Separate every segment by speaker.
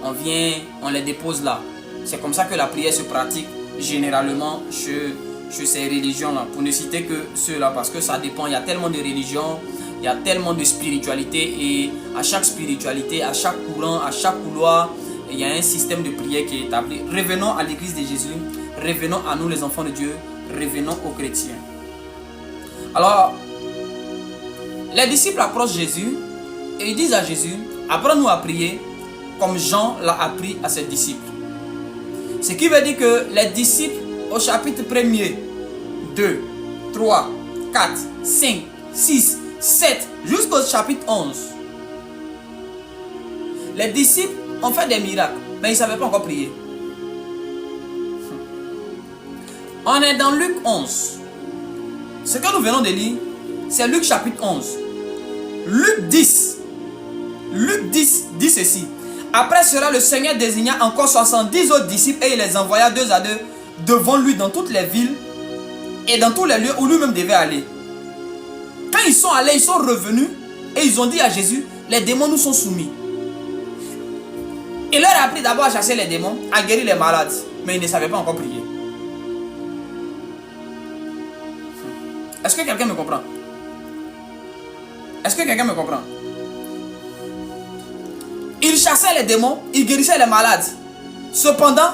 Speaker 1: on vient, on les dépose là. C'est comme ça que la prière se pratique généralement chez ces religions-là. Pour ne citer que ceux-là, parce que ça dépend. Il y a tellement de religions, il y a tellement de spiritualité. Et à chaque spiritualité, à chaque courant, à chaque couloir, il y a un système de prière qui est établi. Revenons à l'église de Jésus. Revenons à nous les enfants de Dieu. Revenons aux chrétiens. Alors, les disciples approchent Jésus et ils disent à Jésus, apprends-nous à prier comme Jean l'a appris à ses disciples. Ce qui veut dire que les disciples au chapitre 1er, 2, 3, 4, 5, 6, 7 jusqu'au chapitre 11. Les disciples ont fait des miracles, mais ils ne savaient pas encore prier. On est dans Luc 11. Ce que nous venons de lire, c'est Luc chapitre 11. Luc 10 dit ceci. Après cela, le Seigneur désigna encore 70 autres disciples et il les envoya 2 à 2 devant lui dans toutes les villes et dans tous les lieux où lui-même devait aller. Quand ils sont allés, ils sont revenus et ils ont dit à Jésus, les démons nous sont soumis. Il leur a appris d'abord à chasser les démons, à guérir les malades, mais ils ne savaient pas encore prier. Est-ce que quelqu'un me comprend? Est-ce que quelqu'un me comprend? Il chassait les démons, il guérissait les malades. Cependant,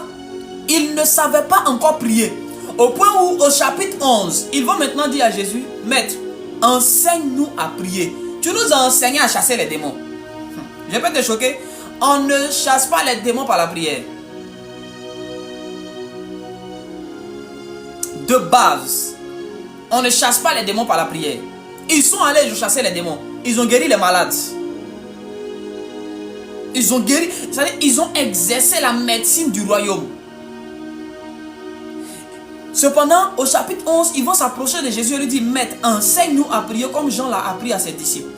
Speaker 1: il ne savait pas encore prier. Au point où, au chapitre 11, ils vont maintenant dire à Jésus, Maître, enseigne-nous à prier. Tu nous as enseigné à chasser les démons. Je peux te choquer. On ne chasse pas les démons par la prière. De base, on ne chasse pas les démons par la prière. Ils sont allés chasser les démons. Ils ont guéri les malades. Ils ont guéri, c'est-à-dire ils ont exercé la médecine du royaume. Cependant, au chapitre 11, ils vont s'approcher de Jésus et lui dire, Maître, enseigne-nous à prier comme Jean l'a appris à ses disciples.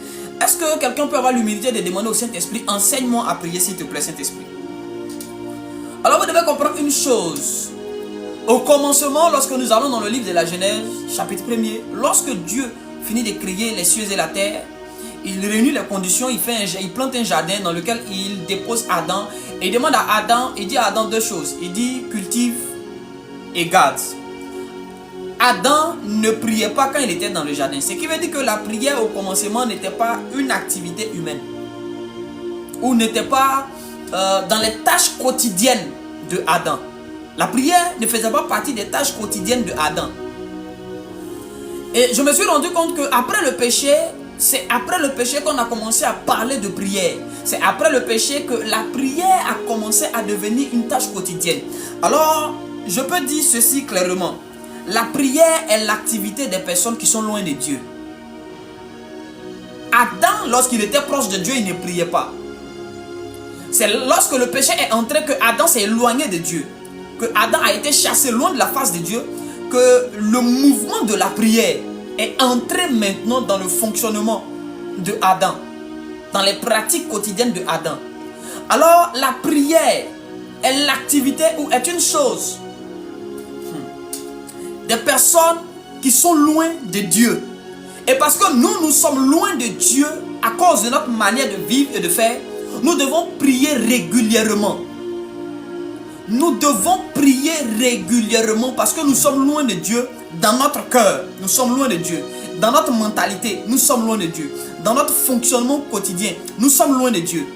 Speaker 1: Est-ce que quelqu'un peut avoir l'humilité de demander au Saint-Esprit, enseigne-moi à prier s'il te plaît, Saint-Esprit? Alors vous devez comprendre une chose. Au commencement, lorsque nous allons dans le livre de la Genèse, chapitre 1er, lorsque Dieu finit de créer les cieux et la terre, il réunit les conditions, il plante un jardin dans lequel il dépose Adam. Et il demande à Adam, il dit à Adam 2 choses. Il dit cultive et garde. Adam ne priait pas quand il était dans le jardin. Ce qui veut dire que la prière au commencement n'était pas une activité humaine. Ou n'était pas dans les tâches quotidiennes de Adam. La prière ne faisait pas partie des tâches quotidiennes de Adam. Et je me suis rendu compte qu'après le péché, c'est après le péché qu'on a commencé à parler de prière. C'est après le péché que la prière a commencé à devenir une tâche quotidienne. Alors, je peux dire ceci clairement. La prière est l'activité des personnes qui sont loin de Dieu. Adam, lorsqu'il était proche de Dieu, il ne priait pas. C'est lorsque le péché est entré que Adam s'est éloigné de Dieu. Que Adam a été chassé loin de la face de Dieu. Que le mouvement de la prière est entré maintenant dans le fonctionnement de Adam, dans les pratiques quotidiennes de Adam. Alors la prière est l'activité ou est une chose des personnes qui sont loin de Dieu. Et parce que nous sommes loin de Dieu à cause de notre manière de vivre et de faire, nous devons prier régulièrement. Nous devons prier régulièrement parce que nous sommes loin de Dieu dans notre cœur. Nous sommes loin de Dieu. Dans notre mentalité, nous sommes loin de Dieu. Dans notre fonctionnement quotidien, nous sommes loin de Dieu.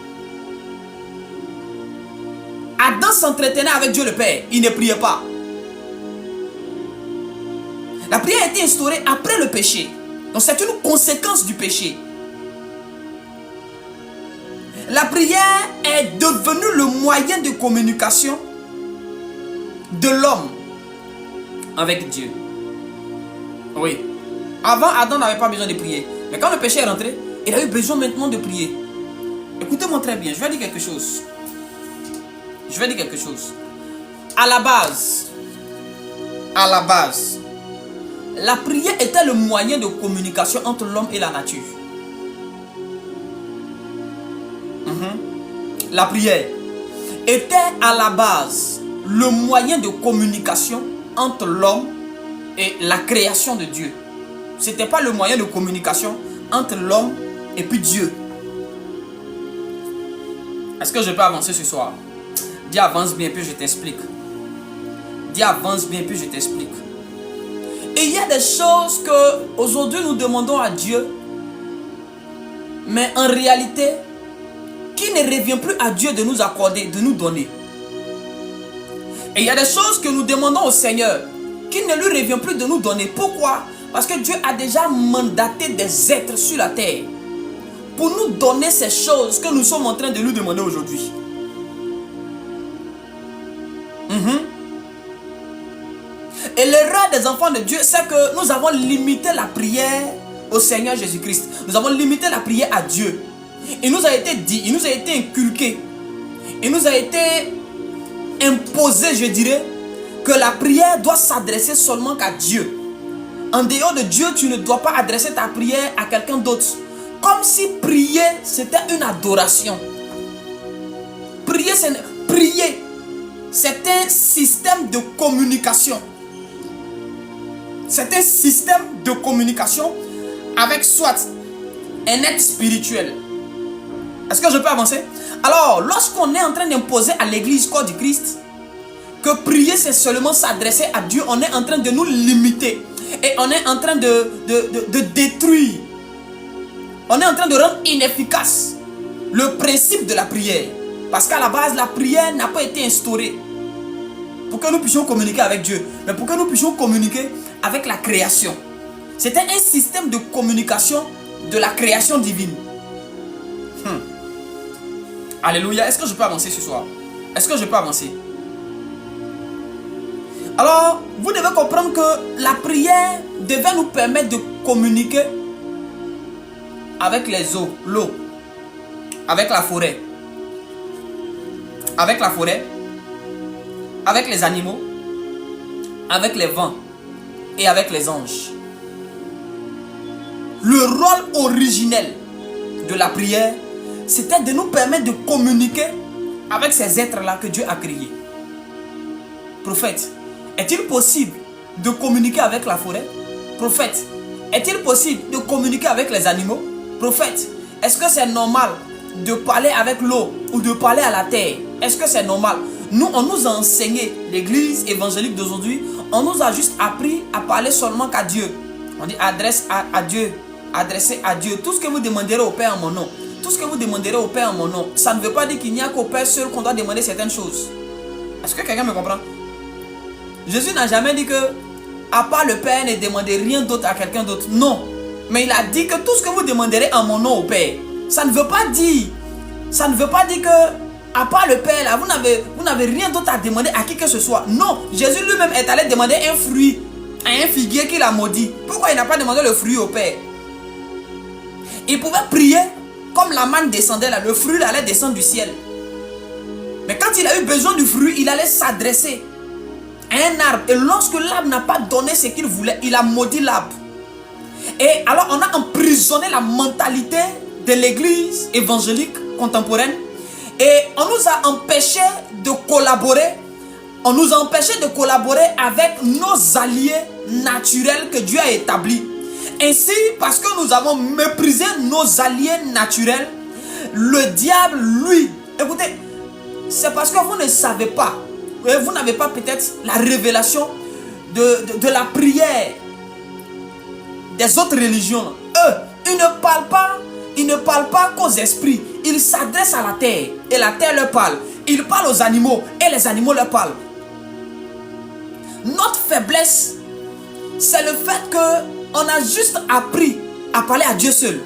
Speaker 1: Adam s'entretenait avec Dieu le Père. Il ne priait pas. La prière a été instaurée après le péché. Donc c'est une conséquence du péché. La prière est devenue le moyen de communication de l'homme avec Dieu. Oui. Avant, Adam n'avait pas besoin de prier. Mais quand le péché est rentré, il a eu besoin maintenant de prier. Écoutez-moi très bien, je vais dire quelque chose. À la base, la prière était le moyen de communication entre l'homme et la nature. La prière était à la base le moyen de communication entre l'homme et la création de Dieu. Ce n'était pas le moyen de communication entre l'homme et puis Dieu. Est-ce que je peux avancer ce soir? Dis avance bien, puis je t'explique. Dis avance bien, puis je t'explique. Et il y a des choses que aujourd'hui nous demandons à Dieu, mais en réalité, qui ne revient plus à Dieu de nous accorder, de nous donner. Et il y a des choses que nous demandons au Seigneur, qui ne lui revient plus de nous donner. Pourquoi? Parce que Dieu a déjà mandaté des êtres sur la terre pour nous donner ces choses que nous sommes en train de lui demander aujourd'hui. Et l'erreur des enfants de Dieu, c'est que nous avons limité la prière au Seigneur Jésus-Christ. Nous avons limité la prière à Dieu. Il nous a été dit, il nous a été inculqué, il nous a été imposé, je dirais, que la prière doit s'adresser seulement qu'à Dieu. En dehors de Dieu, tu ne dois pas adresser ta prière à quelqu'un d'autre. Comme si prier, c'était une adoration. Prier, c'est un système de communication. C'est un système de communication avec soit un être spirituel. Est-ce que je peux avancer? Alors, lorsqu'on est en train d'imposer à l'église corps du Christ que prier c'est seulement s'adresser à Dieu, on est en train de nous limiter. Et on est en train de détruire. On est en train de rendre inefficace le principe de la prière. Parce qu'à la base, la prière n'a pas été instaurée pour que nous puissions communiquer avec Dieu, mais pour que nous puissions communiquer avec la création. C'était un système de communication de la création divine. Alléluia. Est-ce que je peux avancer ce soir? Est-ce que je peux avancer? Alors, vous devez comprendre que la prière devait nous permettre de communiquer avec les eaux, l'eau, avec la forêt, avec les animaux, avec les vents et avec les anges. Le rôle originel de la prière, c'était de nous permettre de communiquer avec ces êtres-là que Dieu a créés. Prophète, est-il possible de communiquer avec la forêt? Prophète, est-il possible de communiquer avec les animaux? Prophète, est-ce que c'est normal de parler avec l'eau ou de parler à la terre? Est-ce que c'est normal? Nous, on nous a enseigné, l'église évangélique d'aujourd'hui, on nous a juste appris à parler seulement qu'à Dieu. On dit adresse à Dieu, adressez à Dieu. Tout ce que vous demanderez au Père en mon nom, tout ce que vous demanderez au Père en mon nom, ça ne veut pas dire qu'il n'y a qu'au Père seul qu'on doit demander certaines choses. Est-ce que quelqu'un me comprend? Jésus n'a jamais dit que, à part le Père, ne demandez rien d'autre à quelqu'un d'autre. Non. Mais il a dit que tout ce que vous demanderez en mon nom au Père, ça ne veut pas dire que, à part le Père, là, vous n'avez rien d'autre à demander à qui que ce soit. Non. Jésus lui-même est allé demander un fruit à un figuier qu'il a maudit. Pourquoi il n'a pas demandé le fruit au Père? Il pouvait prier comme la manne descendait là, le fruit allait descendre du ciel. Mais quand il a eu besoin du fruit, il allait s'adresser à un arbre. Et lorsque l'arbre n'a pas donné ce qu'il voulait, il a maudit l'arbre. Et alors on a emprisonné la mentalité de l'église évangélique contemporaine. Et on nous a empêchés de collaborer. On nous a empêchés de collaborer avec nos alliés naturels que Dieu a établis. Ainsi, parce que nous avons méprisé nos alliés naturels, le diable, lui, écoutez, c'est parce que vous ne savez pas, vous n'avez pas peut-être la révélation de la prière des autres religions. Eux, ils ne parlent pas qu'aux esprits, ils s'adressent à la terre et la terre leur parle. Ils parlent aux animaux et les animaux leur parlent. Notre faiblesse, c'est le fait que on a juste appris à parler à Dieu seul.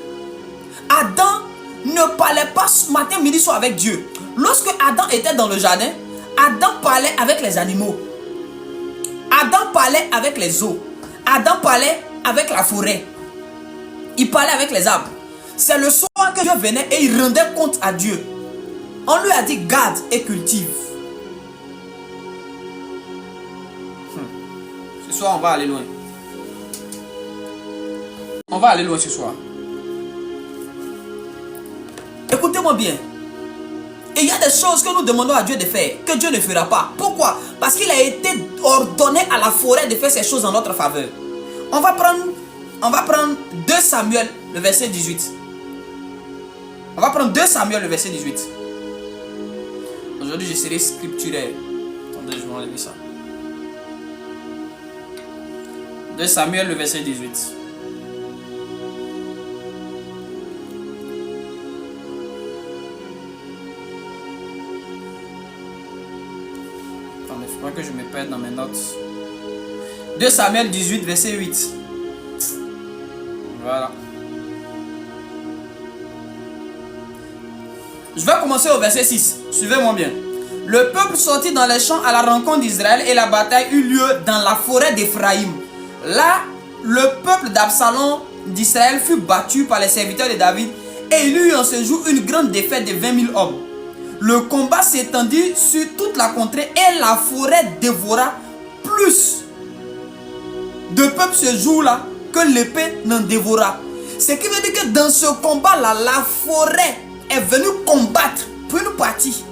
Speaker 1: Adam ne parlait pas matin, midi, soir avec Dieu. Lorsque Adam était dans le jardin, Adam parlait avec les animaux. Adam parlait avec les eaux. Adam parlait avec la forêt. Il parlait avec les arbres. C'est le soir que Dieu venait et il rendait compte à Dieu. On lui a dit garde et cultive. Ce soir on va aller loin. On va aller loin ce soir. Écoutez-moi bien. Et il y a des choses que nous demandons à Dieu de faire, que Dieu ne fera pas. Pourquoi? Parce qu'il a été ordonné à la forêt de faire ces choses en notre faveur. On va prendre 2 Samuel, le verset 18. On va prendre 2 Samuel, le verset 18. Aujourd'hui, je serai scripturaire. Attendez, je vais enlever ça. 2 Samuel, le verset 18. Attendez, il faudra que je me perde dans mes notes. 2 Samuel 18, verset 8. Voilà. Je vais commencer au verset 6. Suivez-moi bien. Le peuple sortit dans les champs à la rencontre d'Israël et la bataille eut lieu dans la forêt d'Éphraïm. Là, le peuple d'Absalom d'Israël fut battu par les serviteurs de David et il eut en ce jour une grande défaite de 20 000 hommes. Le combat s'étendit sur toute la contrée et la forêt dévora plus de peuple ce jour-là que l'épée n'en dévora. Ce qui veut dire que dans ce combat-là, la forêt est venue combattre pour une partie.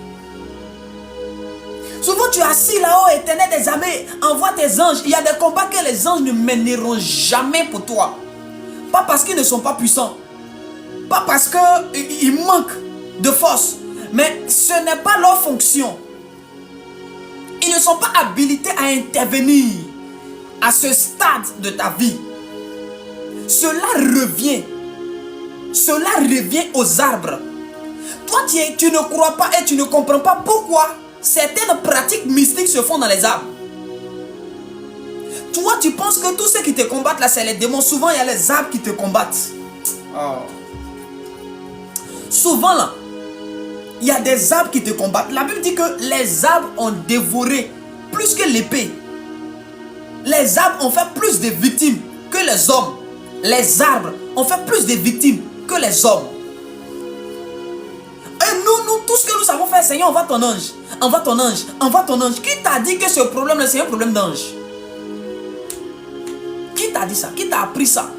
Speaker 1: Souvent tu es assis là-haut, Éternel des armées, envoie tes anges. Il y a des combats que les anges ne mèneront jamais pour toi. Pas parce qu'ils ne sont pas puissants. Pas parce qu'ils manquent de force. Mais ce n'est pas leur fonction. Ils ne sont pas habilités à intervenir à ce stade de ta vie. Cela revient aux arbres. Toi, tu ne crois pas et tu ne comprends pas pourquoi certaines pratiques mystiques se font dans les arbres. Toi, tu penses que tous ceux qui te combattent là, c'est les démons. Souvent, il y a les arbres qui te combattent. Oh. Souvent là, il y a des arbres qui te combattent. La Bible dit que les arbres ont dévoré plus que l'épée. Les arbres ont fait plus de victimes que les hommes. Les arbres ont fait plus de victimes que les hommes. Et nous, tout ce que nous savons faire, Seigneur, envoie ton ange. Envoie ton ange. Envoie ton ange. Qui t'a dit que ce problème-là, c'est un problème d'ange? Qui t'a dit ça? Qui t'a appris ça?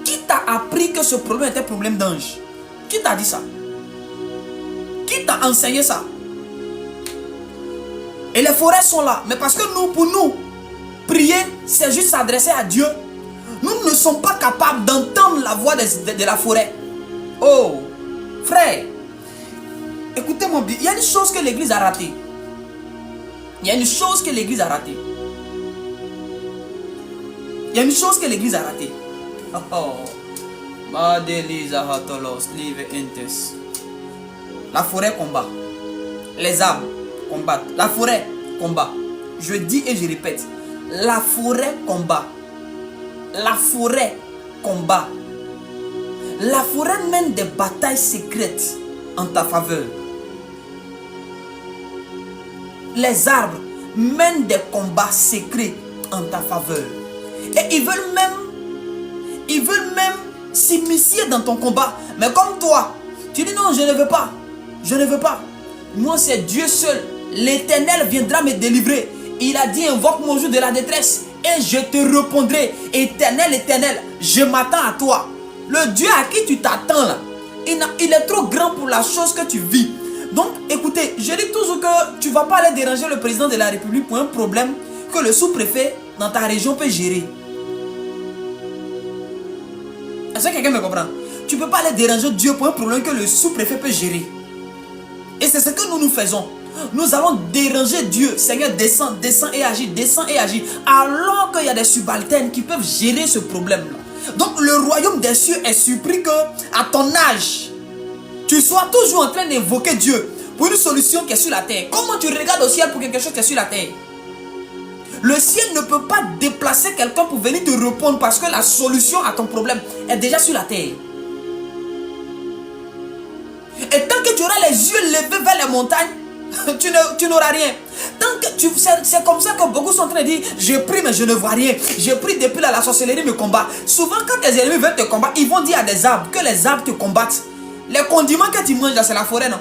Speaker 1: Qui t'a appris que ce problème était un problème d'ange? Qui t'a dit ça? Qui t'a enseigné ça? Et les forêts sont là. Mais parce que pour nous, prier, c'est juste s'adresser à Dieu. Nous ne sommes pas capables d'entendre la voix de la forêt. Oh, frère, écoutez-moi bien. Il y a une chose que l'église a ratée. Il y a une chose que l'église a ratée. Il y a une chose que l'église a ratée. La forêt combat. Les arbres combattent. La forêt combat. Je dis et je répète. La forêt combat. La forêt combat. La forêt mène des batailles secrètes en ta faveur. Les arbres mènent des combats secrets en ta faveur. Et ils veulent même s'immiscer dans ton combat. Mais comme toi, tu dis non, je ne veux pas. Je ne veux pas. Moi, c'est Dieu seul. L'Éternel viendra me délivrer. Il a dit, invoque mon jour de la détresse et je te répondrai. Éternel, Éternel, je m'attends à toi. Le Dieu à qui tu t'attends là, il est trop grand pour la chose que tu vis. Donc, écoutez, je dis toujours que tu ne vas pas aller déranger le président de la République pour un problème que le sous-préfet dans ta région peut gérer. Est-ce que quelqu'un me comprend? Tu ne peux pas aller déranger Dieu pour un problème que le sous-préfet peut gérer. Et c'est ce que nous faisons. Nous allons déranger Dieu. Seigneur, descends et agis, descends et agis. Alors qu'il y a des subalternes qui peuvent gérer ce problème-là. Donc le royaume des cieux est surpris que à ton âge, tu sois toujours en train d'invoquer Dieu pour une solution qui est sur la terre. Comment tu regardes au ciel pour quelque chose qui est sur la terre? Le ciel ne peut pas déplacer quelqu'un pour venir te répondre parce que la solution à ton problème est déjà sur la terre. Et tant que tu auras les yeux levés vers les montagnes, tu n'auras rien. Tant que c'est comme ça que beaucoup sont en train de dire, je prie mais je ne vois rien. Je prie depuis là, la sorcellerie me combat. Souvent quand tes ennemis veulent te combattre, ils vont dire à des arbres que les arbres te combattent. Les condiments que tu manges là, c'est la forêt, non?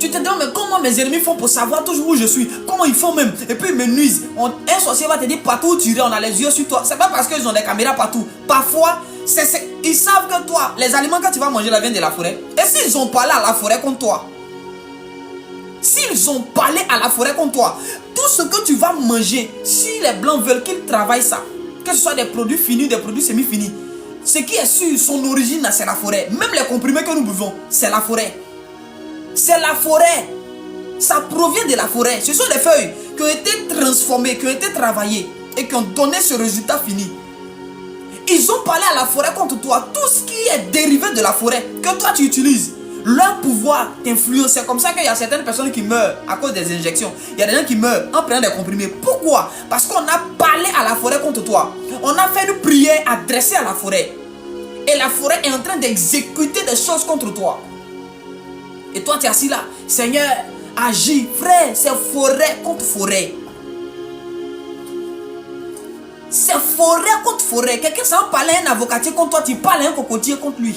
Speaker 1: Tu te demandes, mais comment mes ennemis font pour savoir toujours où je suis? Comment ils font même? Et puis ils me nuisent. Un sorcier va te dire, partout où tu irais, on a les yeux sur toi. C'est pas parce qu'ils ont des caméras partout. Parfois, ils savent que toi, les aliments que tu vas manger là viennent de la forêt. Et s'ils ont parlé à la forêt contre toi, s'ils ont parlé à la forêt contre toi, tout ce que tu vas manger, si les blancs veulent qu'ils travaillent ça, que ce soit des produits finis, des produits semi-finis, ce qui est sûr, son origine, c'est la forêt. Même les comprimés que nous buvons, c'est la forêt. C'est la forêt. Ça provient de la forêt. Ce sont des feuilles qui ont été transformées, qui ont été travaillées et qui ont donné ce résultat fini. Ils ont parlé à la forêt contre toi. Tout ce qui est dérivé de la forêt, que toi tu utilises, leur pouvoir t'influence. C'est comme ça qu'il y a certaines personnes qui meurent à cause des injections. Il y a des gens qui meurent en prenant des comprimés. Pourquoi? Parce qu'on a parlé à la forêt contre toi. On a fait une prière adressée à la forêt. Et la forêt est en train d'exécuter des choses contre toi. Et toi tu es assis là. Seigneur, agis. Frère, c'est forêt contre forêt. C'est forêt contre forêt. Quelqu'un s'en parle à un avocatier contre toi, tu parles à un cocotier contre lui.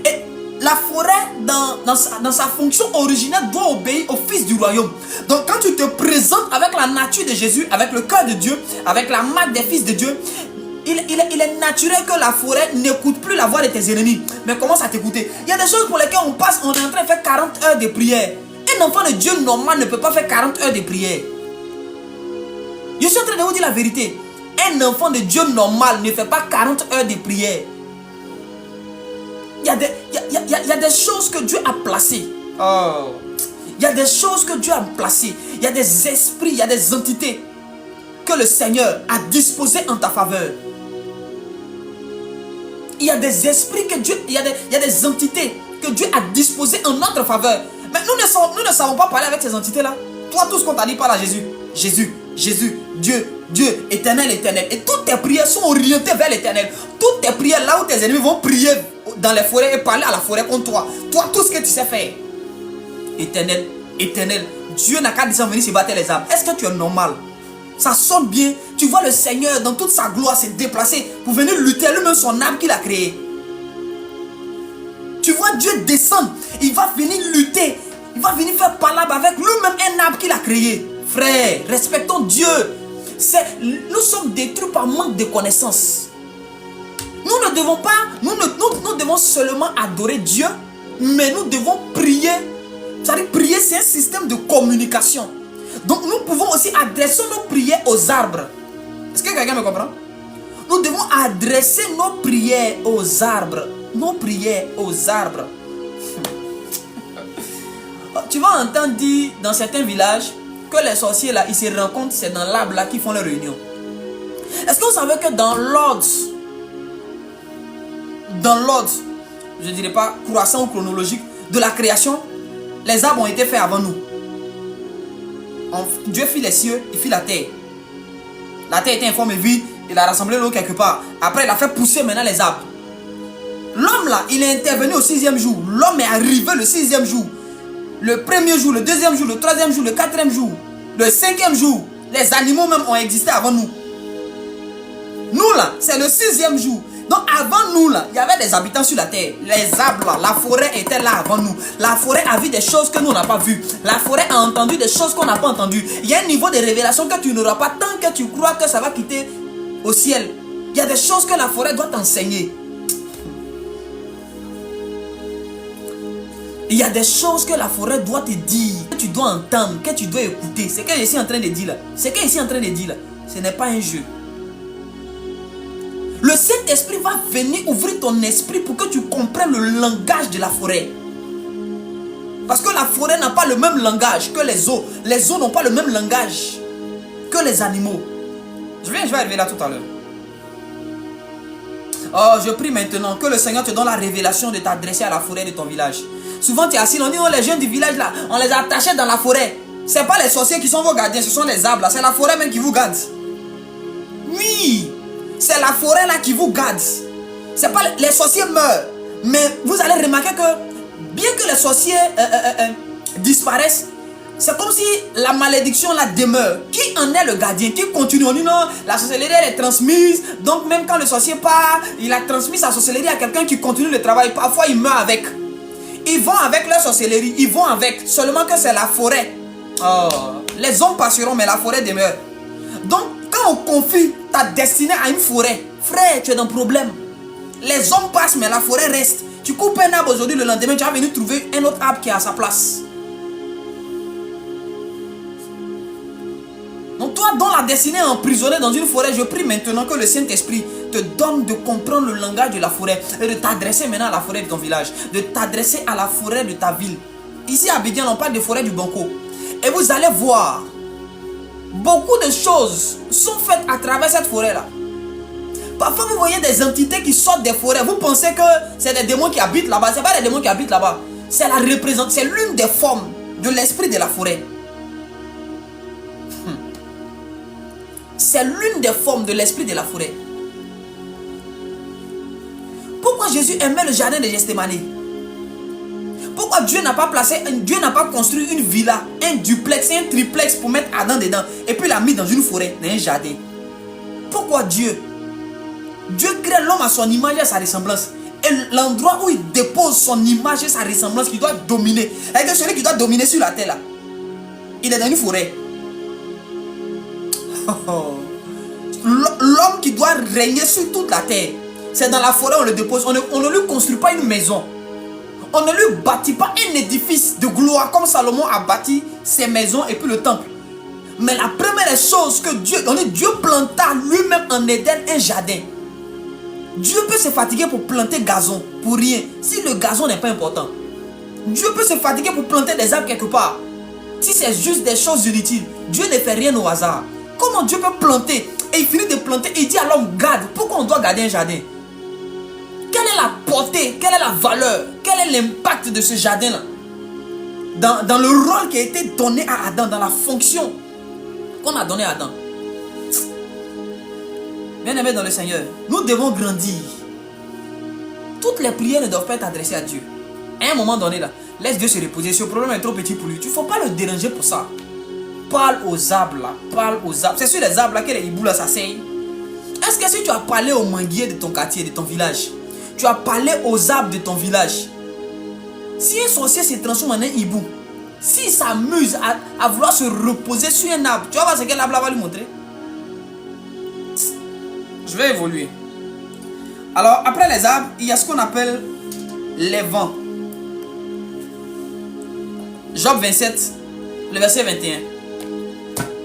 Speaker 1: Et la forêt, dans sa fonction originelle, doit obéir au Fils du royaume. Donc quand tu te présentes avec la nature de Jésus, avec le cœur de Dieu, avec la marque des fils de Dieu, il est naturel que la forêt n'écoute plus la voix de tes ennemis, mais commence à t'écouter. Il y a des choses pour lesquelles on est en train de faire 40 heures de prière. Un enfant de Dieu normal ne peut pas faire 40 heures de prière. Je suis en train de vous dire la vérité. Un enfant de Dieu normal ne fait pas 40 heures de prière. Il y a des choses que Dieu a placées. Oh. Il y a des choses que Dieu a placées. Il y a des esprits, il y a des entités que le Seigneur a disposées en ta faveur. Il y a des esprits que Dieu, il y a des entités que Dieu a disposées en notre faveur. Mais nous ne savons pas parler avec ces entités-là. Toi, tout ce qu'on t'a dit, parle à Jésus. Jésus, Jésus, Dieu, Dieu, éternel, éternel. Et toutes tes prières sont orientées vers l'éternel. Toutes tes prières, là où tes ennemis vont prier dans les forêts et parler à la forêt contre toi. Toi, tout ce que tu sais faire. Éternel, éternel. Dieu n'a qu'à descendre venir se battre les arbres. Est-ce que tu es normal? Ça sonne bien. Tu vois le Seigneur dans toute sa gloire se déplacer pour venir lutter lui-même son arbre qu'il a créé. Tu vois Dieu descendre. Il va venir lutter. Il va venir faire palabre avec lui-même un arbre qu'il a créé. Frère, respectons Dieu. Nous sommes détruits par manque de connaissances. Nous ne devons pas, nous devons seulement adorer Dieu, mais nous devons prier. C'est-à-dire prier, c'est un système de communication. Donc nous pouvons aussi adresser nos prières aux arbres. Est-ce que quelqu'un me comprend? Nous devons adresser nos prières aux arbres. Nos prières aux arbres. Tu vas entendre dire dans certains villages que les sorciers là, ils se rencontrent, c'est dans l'arbre là qu'ils font leur réunion. Est-ce que vous savez que dans l'ordre, je ne dirais pas croissant ou chronologique, de la création, les arbres ont été faits avant nous. Dieu fit les cieux, il fit la terre. La terre était informe et vide, il a rassemblé l'eau quelque part. Après, il a fait pousser maintenant les arbres. L'homme là, il est intervenu au 6e jour. L'homme est arrivé le 6e jour. Le premier jour, le deuxième jour, le troisième jour, le quatrième jour, le 5e jour. Les animaux même ont existé avant nous. Nous là, c'est le 6e jour. Donc avant nous là, il y avait des habitants sur la terre. Les arbres là, la forêt était là avant nous. La forêt a vu des choses que nous n'avons pas vues. La forêt a entendu des choses qu'on n'a pas entendues. Il y a un niveau de révélation que tu n'auras pas tant que tu crois que ça va quitter au ciel. Il y a des choses que la forêt doit t'enseigner. Il y a des choses que la forêt doit te dire, que tu dois entendre, que tu dois écouter. C'est ce que je suis en train de dire là. C'est ce que je suis en train de dire là. Ce n'est pas un jeu. Le Saint-Esprit va venir ouvrir ton esprit pour que tu comprennes le langage de la forêt. Parce que la forêt n'a pas le même langage que les eaux. Les eaux n'ont pas le même langage que les animaux. Je vais arriver là tout à l'heure. Oh, je prie maintenant que le Seigneur te donne la révélation de t'adresser à la forêt de ton village. Souvent tu es assis, on dit, oh, les jeunes du village là, on les a attachés dans la forêt. Ce n'est pas les sorciers qui sont vos gardiens, ce sont les arbres là. C'est la forêt même qui vous garde. Oui, c'est la forêt là qui vous garde. C'est pas les sorciers meurent. Mais vous allez remarquer que bien que les sorciers disparaissent, c'est comme si la malédiction là demeure. Qui en est le gardien? Qui continue? On dit non, la sorcellerie elle est transmise. Donc même quand le sorcier part, il a transmis sa sorcellerie à quelqu'un qui continue le travail. Parfois il meurt avec. Ils vont avec leur sorcellerie. Ils vont avec. Seulement que c'est la forêt. Oh, les hommes passeront mais la forêt demeure. Donc quand on confie ta destinée à une forêt, frère, tu es dans un problème. Les hommes passent mais la forêt reste. Tu coupes un arbre aujourd'hui, le lendemain tu vas venir trouver un autre arbre qui est à sa place. Donc toi dont la destinée est emprisonnée dans une forêt, je prie maintenant que le Saint-Esprit te donne de comprendre le langage de la forêt et de t'adresser maintenant à la forêt de ton village, de t'adresser à la forêt de ta ville. Ici à Abidjan, on parle de forêt du Banco. Et vous allez voir, beaucoup de choses sont faites à travers cette forêt-là. Parfois, vous voyez des entités qui sortent des forêts. Vous pensez que c'est des démons qui habitent là-bas. Ce n'est pas des démons qui habitent là-bas. C'est l'une des formes de l'esprit de la forêt. C'est l'une des formes de l'esprit de la forêt. Pourquoi Jésus aimait le jardin de Gethsémane? Pourquoi Dieu n'a pas construit une villa, un duplex, un triplex pour mettre Adam dedans et puis l'a mis dans une forêt, dans un jardin? Pourquoi Dieu crée l'homme à son image et à sa ressemblance. Et l'endroit où il dépose son image et sa ressemblance qui doit dominer. Et que celui qui doit dominer sur la terre là, il est dans une forêt. L'homme qui doit régner sur toute la terre, c'est dans la forêt où on le dépose. On ne lui construit pas une maison. On ne lui bâtit pas un édifice de gloire comme Salomon a bâti ses maisons et puis le temple. Mais la première chose que Dieu planta lui-même en Éden un jardin. Dieu peut se fatiguer pour planter gazon pour rien si le gazon n'est pas important. Dieu peut se fatiguer pour planter des arbres quelque part si c'est juste des choses inutiles. Dieu ne fait rien au hasard. Comment Dieu peut planter et il finit de planter et il dit à l'homme garde. Pourquoi on doit garder un jardin? Quelle est la portée? Quelle est la valeur? Quel est l'impact de ce jardin-là dans le rôle qui a été donné à Adam, dans la fonction qu'on a donné à Adam? Bien-aimés dans le Seigneur, nous devons grandir. Toutes les prières ne doivent pas être adressées à Dieu. À un moment donné, là, laisse Dieu se reposer. Ce problème est trop petit pour lui. Il ne faut pas le déranger pour ça. Parle aux arbres là. Parle aux arbres. C'est sur les arbres là que les hiboux là s'asseyent. Est-ce que si tu as parlé aux manguiers de ton quartier, de ton village, tu as parlé aux arbres de ton village, si un sorcier se transforme en un hibou, s'il s'amuse à vouloir se reposer sur un arbre, tu vas voir ce que l'arbre là va lui montrer. Je vais évoluer. Alors, après les arbres, il y a ce qu'on appelle les vents. Job 27, le verset 21.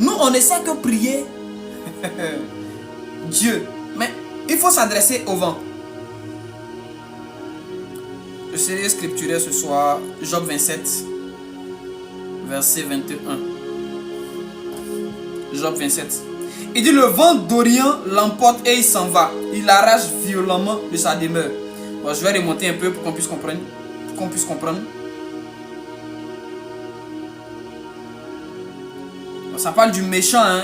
Speaker 1: Nous, on ne sait que prier Dieu. Mais il faut s'adresser au vent. Je serai scripturaire ce soir. Job 27, verset 21. Job 27. Il dit le vent d'Orient l'emporte et il s'en va. Il l'arrache violemment de sa demeure. Bon, je vais remonter un peu pour qu'on puisse comprendre. Bon, ça parle du méchant. Hein?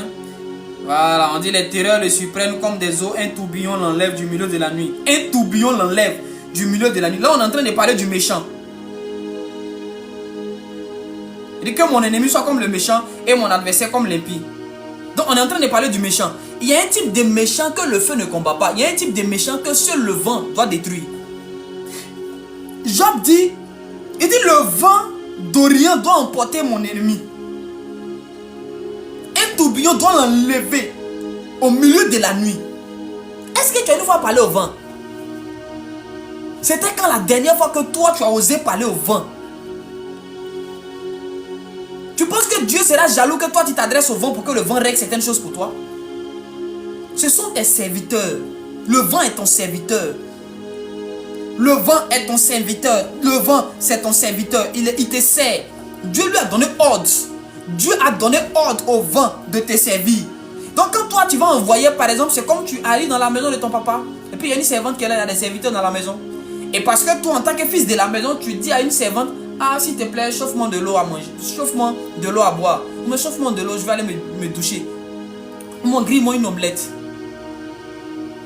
Speaker 1: Voilà, on dit les terreurs le surprennent comme des eaux. Un tourbillon l'enlève du milieu de la nuit. Un tourbillon l'enlève du milieu de la nuit. Là, on est en train de parler du méchant. Il dit que mon ennemi soit comme le méchant et mon adversaire comme l'impie. Donc on est en train de parler du méchant. Il y a un type de méchant que le feu ne combat pas. Il y a un type de méchant que seul le vent doit détruire. Job dit, il dit le vent d'Orient doit emporter mon ennemi. Un tourbillon doit l'enlever au milieu de la nuit. Est-ce que tu as une fois parlé au vent? C'était quand la dernière fois que toi tu as osé parler au vent? Tu penses que Dieu sera jaloux que toi tu t'adresses au vent pour que le vent règle certaines choses pour toi? Ce sont tes serviteurs. Le vent est ton serviteur. Le vent est ton serviteur. Le vent c'est ton serviteur. Il te sert. Dieu lui a donné ordre. Dieu a donné ordre au vent de te servir. Donc quand toi tu vas envoyer par exemple, c'est comme tu arrives dans la maison de ton papa. Et puis il y a une servante qui est là, il y a des serviteurs dans la maison. Et parce que toi en tant que fils de la maison, tu dis à une servante, ah, s'il te plaît, chauffe-moi de l'eau à manger. Chauffe-moi de l'eau à boire. Ou me chauffe-moi de l'eau, je vais aller me doucher. Ou me grille-moi une omelette.